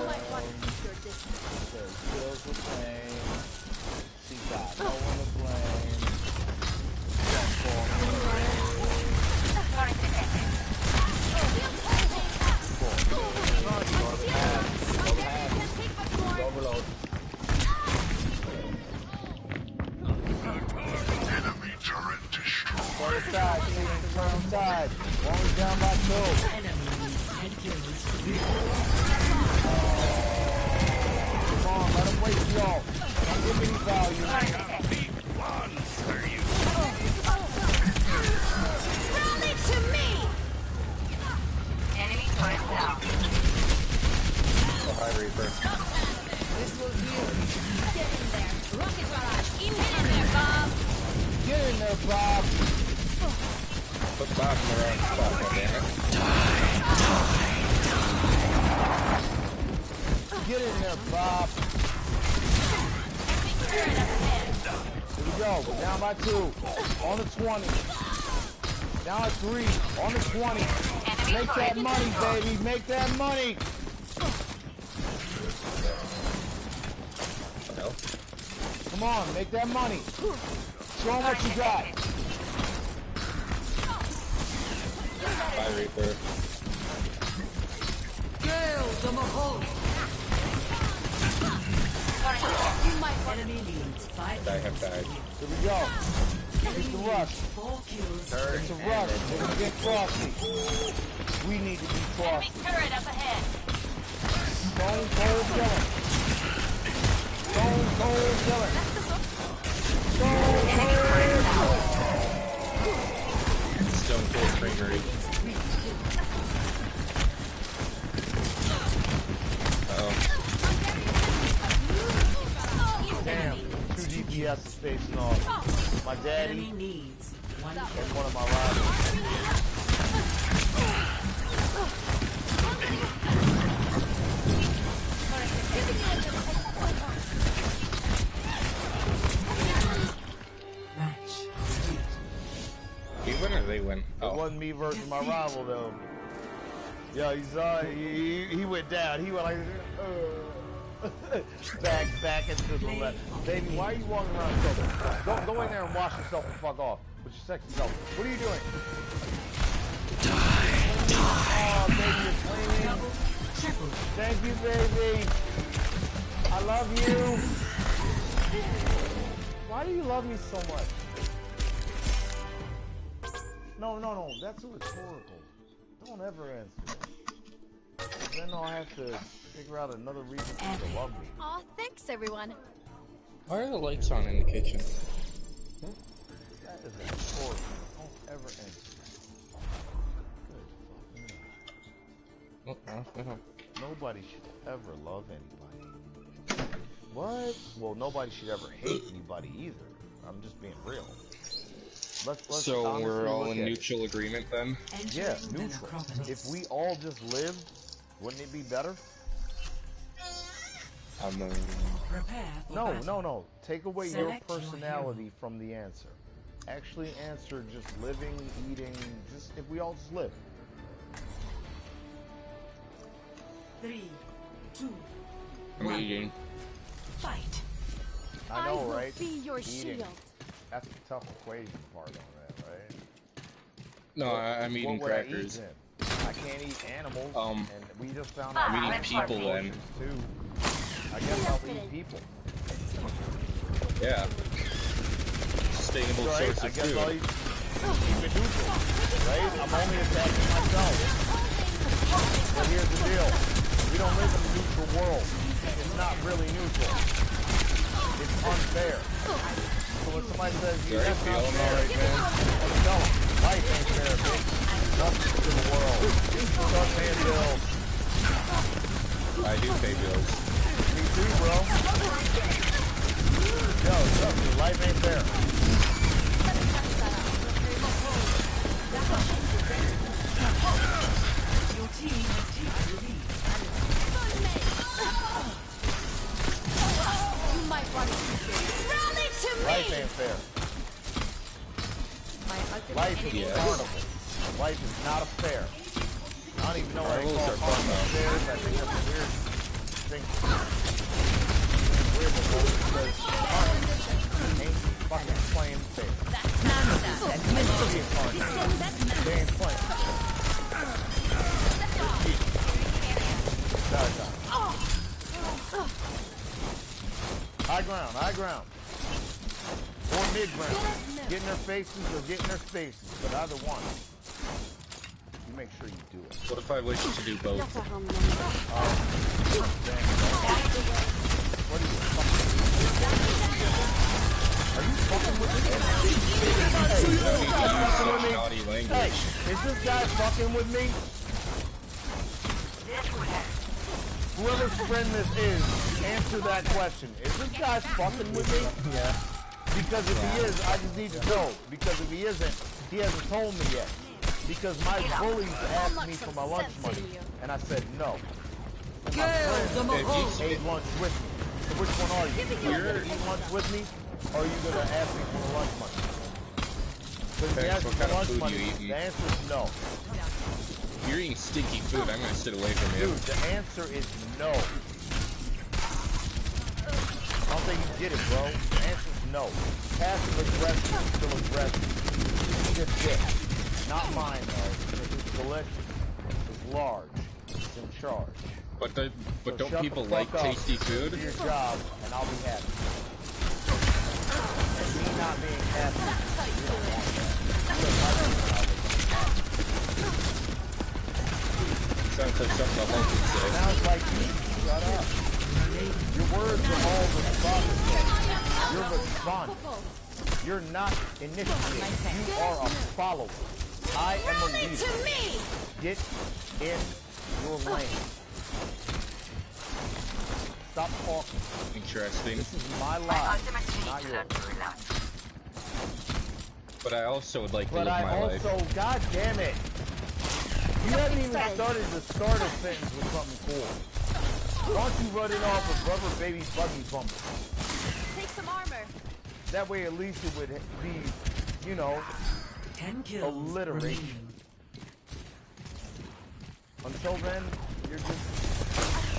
might want to keep your distance. Says bills to pay. She got no one to blame. Got full memory. Overload. Enemy turret destroyed. Turn side, please. Turn side. One was down by two. Come on, let him wait, y'all. Don't give me any value. Big ones for you. Rally to me! Enemy turret down. Oh, hi, Reaper. This will heal. Get in there. Rocket barrage. Get in there, Bob. Get in there, Bob. Put Bob in the wrong spot, goddammit. Get in there, Bob. Here we go. We're down by two. On the 20. Down at 3. On the 20. Make that money, baby. Make that money. Well, Come on, make that money. Show them what you got. hi, Reaper. You might want to Enemy leads 5 I have died. Here we go. It's the rush. 4 kills. It's a rush. We're gonna get frosty. We need to be frosty. Turret up ahead. Stone cold killing. Stone cold killing. Stone cold killing. Stone Cold Creamery. Uh-oh. Damn. 2 DPS is facing off. My daddy Enemy needs 1 and one of my rivals. match. We win or they win? It Oh. wasn't me versus my rival though. Yo, you saw it. He went down. He went like back into the left. Baby, why are you walking around so? Go in there and wash yourself and fuck off with your sexy self. What are you doing? Oh, baby, you're cleaning. Thank you, baby. I love you. Why do you love me so much? No, that's rhetorical. Don't ever answer. Then I'll have to figure out another reason for you to love me. Aw, thanks everyone. Why are the lights on in the kitchen? That is rhetorical. Don't ever answer. Good fucking God. Nobody should ever love anybody. What? Well, nobody should ever hate anybody either. I'm just being real. Let's So honestly we're all look in at it. neutral agreement then? Yeah, neutral. If we all just lived, wouldn't it be better? Prepare for battle. No. Take away Select your your personality from the answer. Actually answer just living, eating, just if we all just live. 3, 2, I'm 1. eating. Fight. I know, will right? be your Eating. shield. That's the tough equation part on that, right? No, I'm eating What would I eat crackers. then? I can't eat animals, and we just found I'm out eating people then. too. I guess I'll eat people. Yeah. Sustainable Right, source I of guess food. I'll eat keep it neutral, right? I'm only attacking myself. But here's the deal. We don't live in a neutral world. It's not really neutral. It's unfair. So when somebody says, You're that's not feeling fair, alright, man. tell them, life ain't fair, bitch. Nothing to the world. Start paying bills. I do pay bills. Me too, bro. Yo, trust me, life ain't fair. Your team has taken the lead. You might want to keep it. Rally to me! Life ain't fair. Life is a carnival. Life is not a fair. I don't even know why they call carnival fairs. I think that's a weird thing. Weird because carnival ain't fucking playing fair. That's nonsense. They ain't playing. High ground, high ground. Or mid ground. Get in their faces or get in their spaces, but either one. You make sure you do it. What if I wish to do both? What are you fucking with me? Naughty language. Hey, is this guy fucking with me? Whoever's friend this is, answer that question. Is this guy fucking with me? Yeah. Because if he is, I just need to know. Because if he isn't, he hasn't told me yet. Because my bullies asked me for my lunch money, and I said no. And my friend ate lunch with me. So which one are you? Are you gonna eat lunch with me, or are you gonna ask me for the lunch money? Because if you ask me for lunch money, the answer is no. If you're eating stinky food, I'm gonna sit away from you. Dude, the answer is no. I don't think you get it, bro. The answer is no. Passive aggressive is still aggressive. It's just this. Not mine, though. It's delicious. It's large. It's in charge. But So don't shut people the like fuck up, tasty food? Do your job, and I'll be happy. And me not being happy, you don't want that. You don't like it when I was happy. Sounds like something a Hulk would say. Sounds like you. Shut up. Your words are all responsive. You're responsive. You're not initiating. You are a follower. I am a leader. Get in your lane. Stop talking. Interesting. This is my life, not yours. But I also would like to live But I my life. also, god damn it. You haven't even started to start a sentence with something cool. Why don't you run it off with rubber baby buggy bumper? Take some armor. That way at least it would be, you know, 10 kills alliteration. remaining. Until then, you're just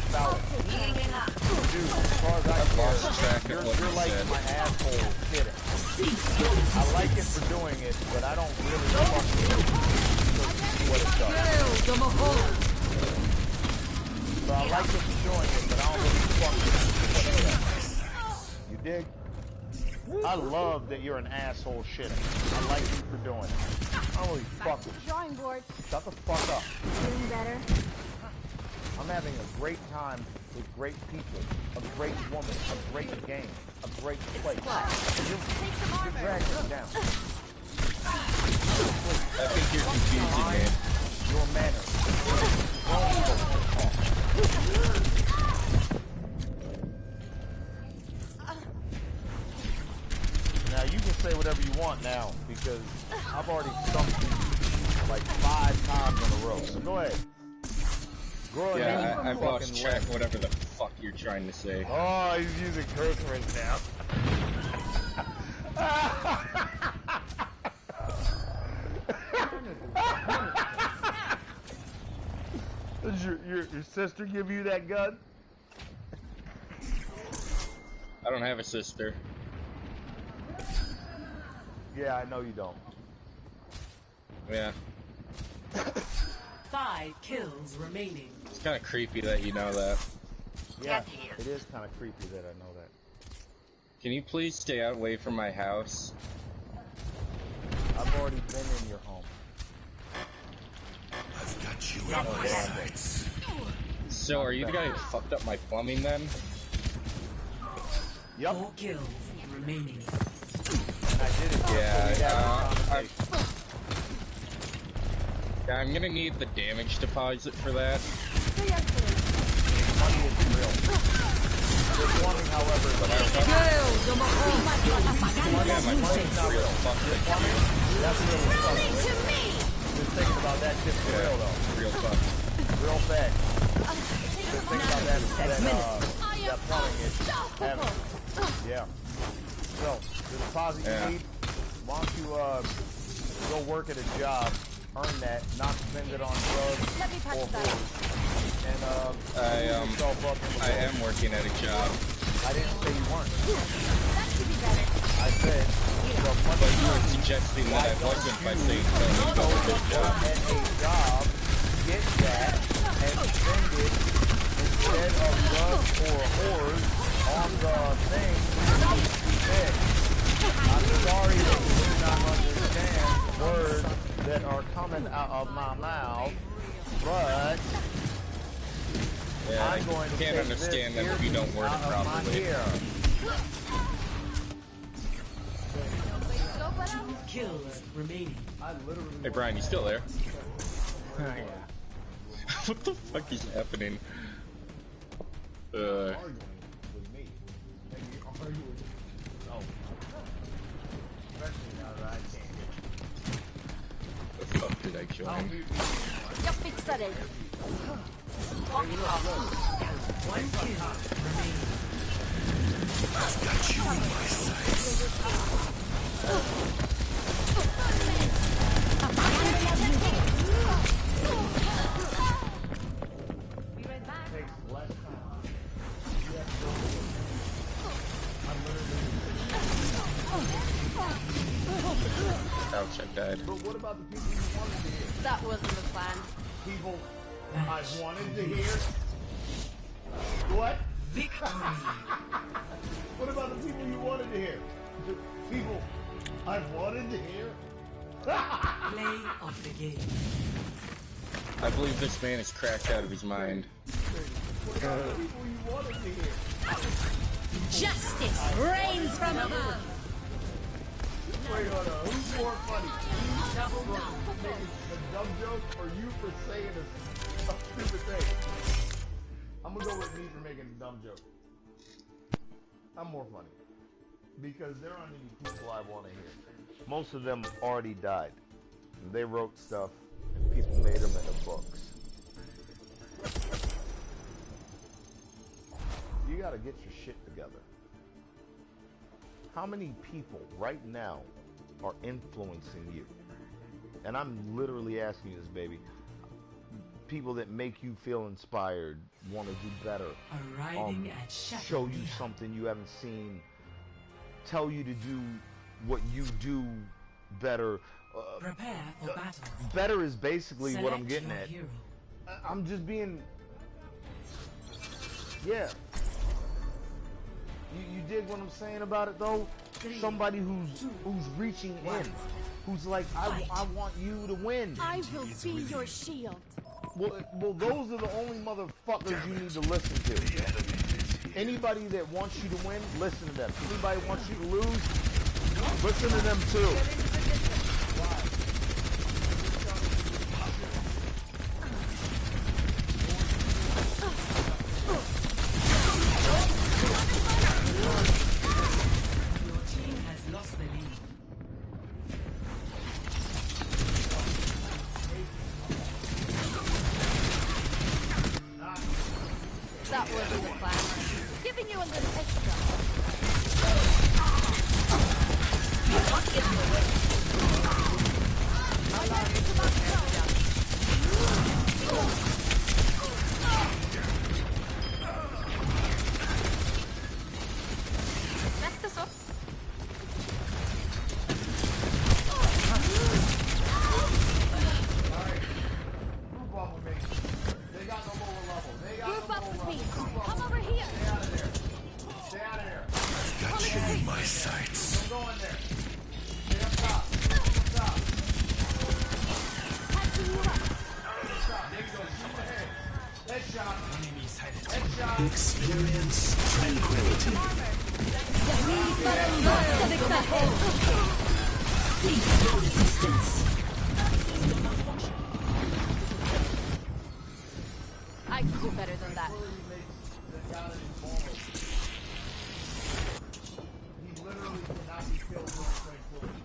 about dude, as far as I lost track care, of what you're you like said. my asshole kidding. I like it for doing it, but I don't really fuck with it because what it does. So I like it for doing it, but I don't really fuck with what it does. You dig? I love that you're an asshole shitting. I like you for doing it. I don't really fuck with you. Drawing board. Shut the fuck up. Doing better. I'm having a great time with great people, a great woman, a great game, a great place. You're dragging it down. I think you're confusing me. Your manners. Now you can say whatever you want now because I've already stumped you like 5 times in a row. So go ahead. Grow Yeah, I've lost track of whatever the fuck you're trying to say. Oh, he's using curse words now. Does your sister give you that gun? I don't have a sister. Yeah, I know you don't. Yeah. 5 kills remaining. It's kind of creepy that you know that. Yeah, it is kind of creepy that I know that. Can you please stay out away from my house? I've already been in your home. I've got you in my sights. So are you the guy who fucked up my plumbing then? Yep. 4 kills remaining. And I did it. Yeah, I'm gonna need the damage deposit for that. Money is real. The plumbing, however, is Yeah, my plumbing's not real. Fuck the it. plumbing, that's real stuff. Just thinking about that shit's real though. Real fuck. real fast. Just think about that plumbing issue. Yeah. So, the deposit you need, why don't you go work at a job, earn that, not spend it on drugs or whores. And I am working at a job. I didn't say you weren't. That should be better. I said, but you were suggesting that I wasn't by saying so. You go with this job. At a job, get that, and spend it instead of drugs or whores on the thing that I'm sorry that you do not understand words that are coming out of my mouth, but yeah, I'm going to can't understand them if you don't word it properly. Kills remaining. Hey Brian, you still there? What the fuck is happening? The fuck did I join? Jag fixar dig. One kill remaining. I've got you in my sights. Be right back. Ouch, I died. But what about the people you wanted to hear? That wasn't the plan. People I wanted to hear? What? Victory. What about the people you wanted to hear? The people I wanted to hear? Play of the game. I believe this man is cracked out of his mind. What about the people you wanted to hear? Justice reigns from above. Wait, hold on. Who's more funny? You for making a dumb joke or you for saying a stupid thing? I'm gonna go with me for making a dumb joke. I'm more funny. Because there aren't any people I want to hear. Most of them already died. They wrote stuff and people made them into books. You gotta get your shit together. How many people right now are influencing you? And I'm literally asking you this, baby. People that make you feel inspired, want to do better, Arriving at show you something you haven't seen, tell you to do what you do better. Prepare for battle. Better is basically what I'm getting at. Hero. I'm just being, yeah. You dig what I'm saying about it though? Somebody who's reaching in, who's like, I want you to win. I will be your shield. Well, those are the only motherfuckers you need to listen to. Anybody that wants you to win, listen to them. Anybody wants you to lose, listen to them too. Your team has lost the lead. That wasn't the plan. Giving you a little extra. Not getting away. Nästa så. Group up with me. Come over here. Stay out of there. I've got you in my sights. Don't go in there. Stay up top. Stay up top. Patching you up. There you go. Shoot ahead. Headshot. Headshot. Experience tranquility. Cease your resistance. I can do better than that. He literally cannot be killed with tranquility.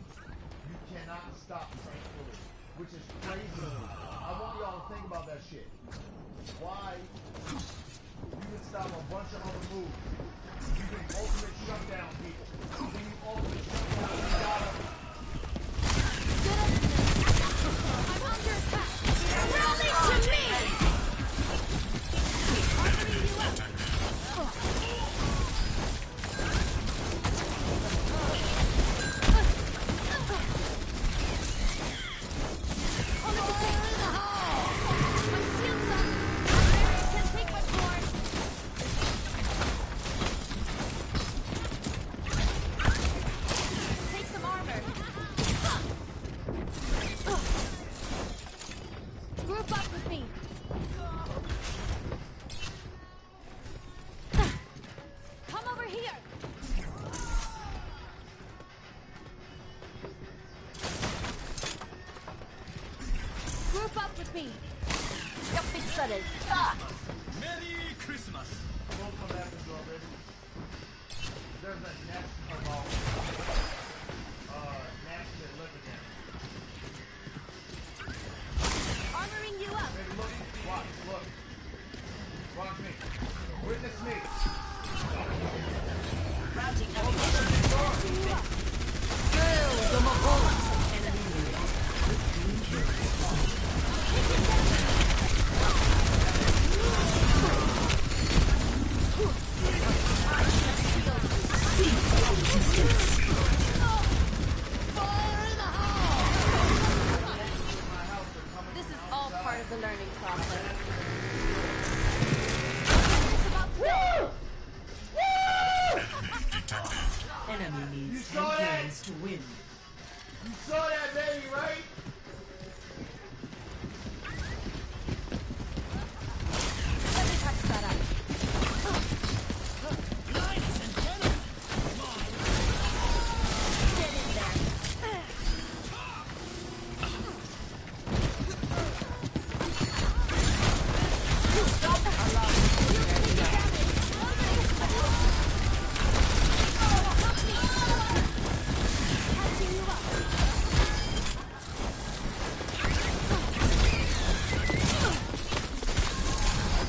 You cannot stop tranquility, which is crazy. I want y'all to think about that shit. Why you can stop a bunch of other moves. You can ultimate shutdown people. You can ultimate shutdown. You gotta. I'm under attack. Rally to me! Armoring you up. Merry Christmas. Don't come back and draw, baby. There's a nest of gnats that live again. Armoring you up. Baby, look. Watch. Look. Watch me. Witness me. Routing up. This is all part of the learning process. It's about to Enemy needs You 10 saw that? kills to win. You saw that, baby, right? Let me touch that up. Ladies and gentlemen, Get in there. Catching you up.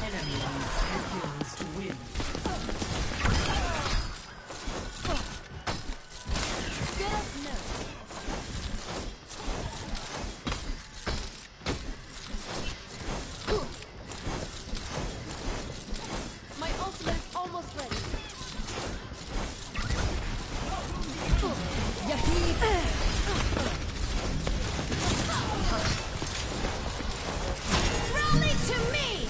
Enemy needs 10 kills to win. Get up now. My ultimate is almost ready. Rally to me!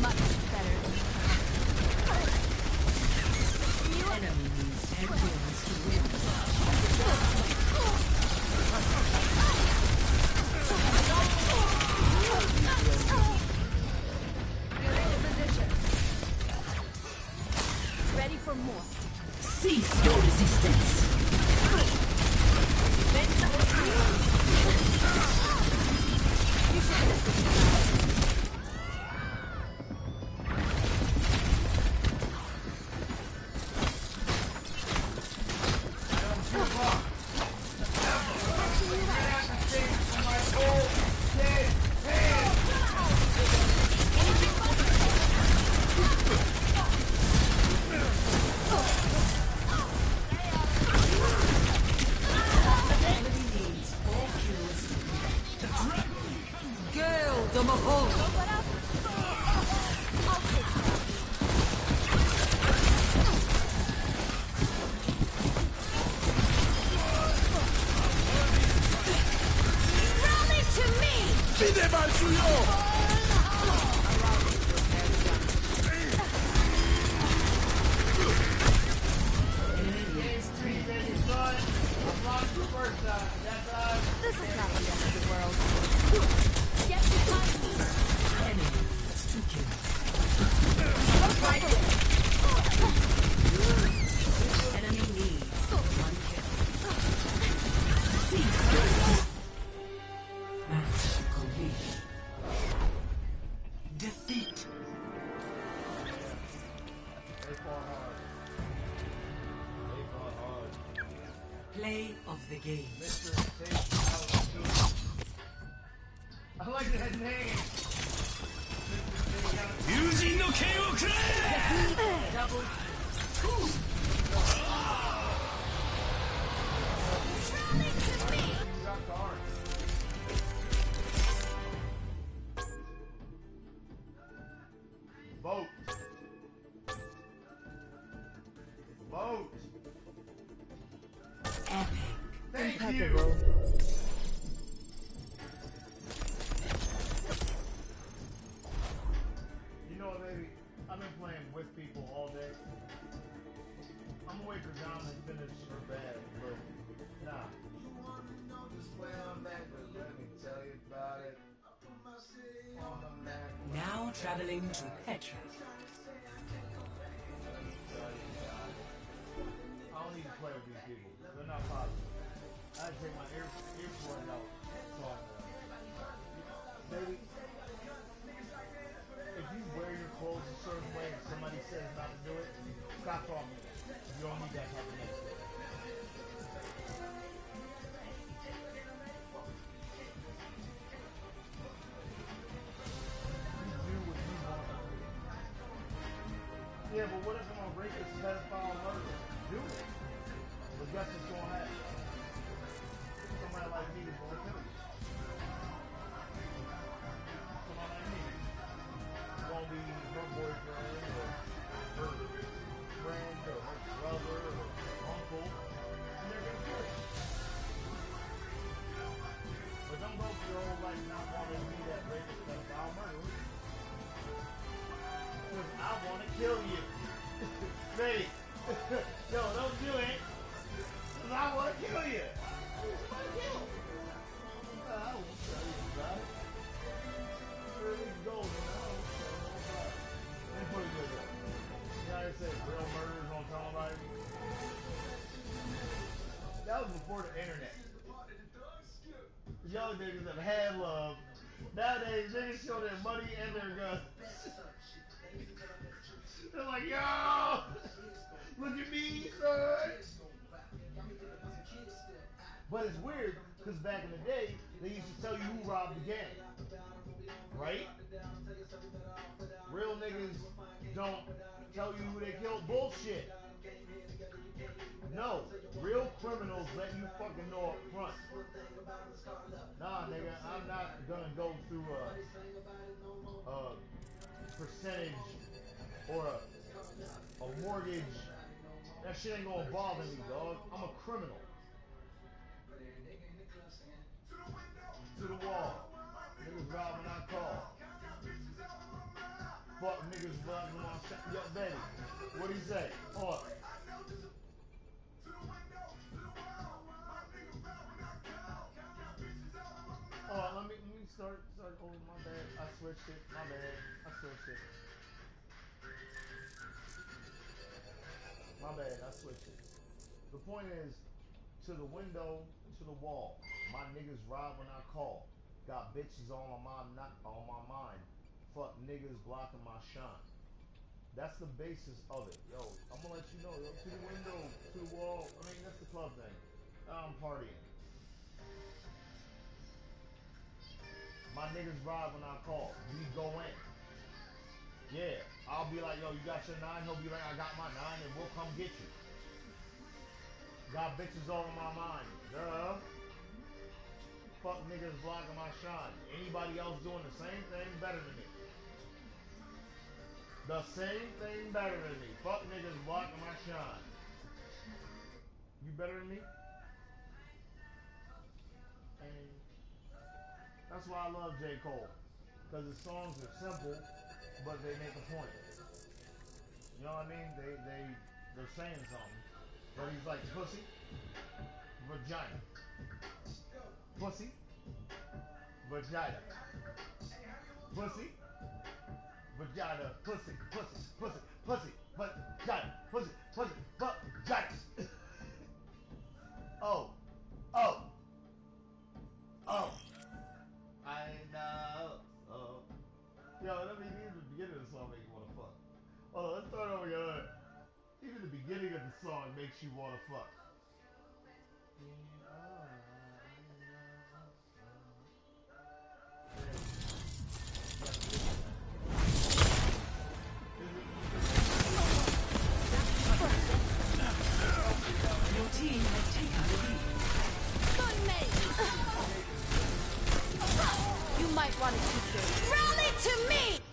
Much better. Enemy needs 10 kills to win. You're in position. Ready for more. Cease your resistance. You should listen. Enemy needs 4 kills to win. Girl, the Mahal. What up? I'll take care of you. Rally to me! This is not the end of the world. Get behind me! Enemy needs 2 kills. Enemy needs 1 kill. Cease your resistance. Defeat. They fought hard. They fought hard. Play of the game. Mr. Take Out Two. I like that name. Mr. Take Out Two. Yujin no Ken wo kuree! Double. Vote. Vote. Epic. Thank you. Impeccable. You know what, baby? I've been playing with people all day. I'm gonna wait for Dom to finish her bag, but nah. You wanna know just where I'm at, but let me tell you about it. I put my city on the map. Now traveling to Petra. I don't need to play with these people. They're not positive. I had to take my earport out. Baby, if you wear your clothes a certain way and somebody says not to do it, stop talking to me. You don't need that type of name. You do what you want to do. Yeah, but what if I'm a rapist, pedophile, murderer? Do it. But guess what's going to happen? Somebody like me is going to kill you. Somebody like me. It's going to be her boyfriend or her friend or her brother or uncle. And they're going to kill you. But don't go through your whole life not wanting to be that rapist, pedophile, murderer. Because I want to kill you. Baby. Yo, don't do it. Because I want to kill you. I want to kill. I won't tell you about it. Where we go, man. I won't tell you about it. Let me put it this way. You know how they say real murders don't tell nobody? That was before the internet. Young niggas have had love. Nowadays, niggas show their money and their guns. They're like, yo, look at me, son. But it's weird, because back in the day, they used to tell you who robbed the gang. Right? Real niggas don't tell you who they killed. Bullshit. No, real criminals let you fucking know up front. Nah, nigga, I'm not gonna go through a percentage or a mortgage. That shit ain't gonna bother me, dog. I'm a criminal. To the wall. Niggas robbing our car. Fuck niggas robbing our shop. Yo, baby, what'd he say? Hold up. Oh, let me start over. My bad. I switched it. My bad. I switched it. My bad. I switched it. The point is, to the window, to the wall. My niggas ride when I call. Got bitches on my mind. Fuck niggas blocking my shine. That's the basis of it. Yo, I'm gonna let you know. Yo, to the window, to the wall. I mean, that's the club thing. I'm partying. My niggas ride when I call. We go in. Yeah, I'll be like, yo, you got your 9? He'll be like, I got my 9, and we'll come get you. Got bitches all in my mind. Duh. Fuck niggas blocking my shine. Anybody else doing the same thing better than me. The same thing better than me. Fuck niggas blocking my shine. You better than me? And that's why I love J. Cole. Because his songs are simple, but they make a point. You know what I mean? They're saying something. But he's like, pussy, vagina. Pussy, vagina. Pussy, vagina, pussy, pussy, pussy, pussy, vagina, pussy, pussy, vagina. Oh, oh, oh. I know. Oh. Yo, Yo, that means even the beginning of the song make you want to fuck. Hold on, let's start over again. Even the beginning of the song makes you want to fuck. Your team has taken the lead. You might want to keep your rally to me.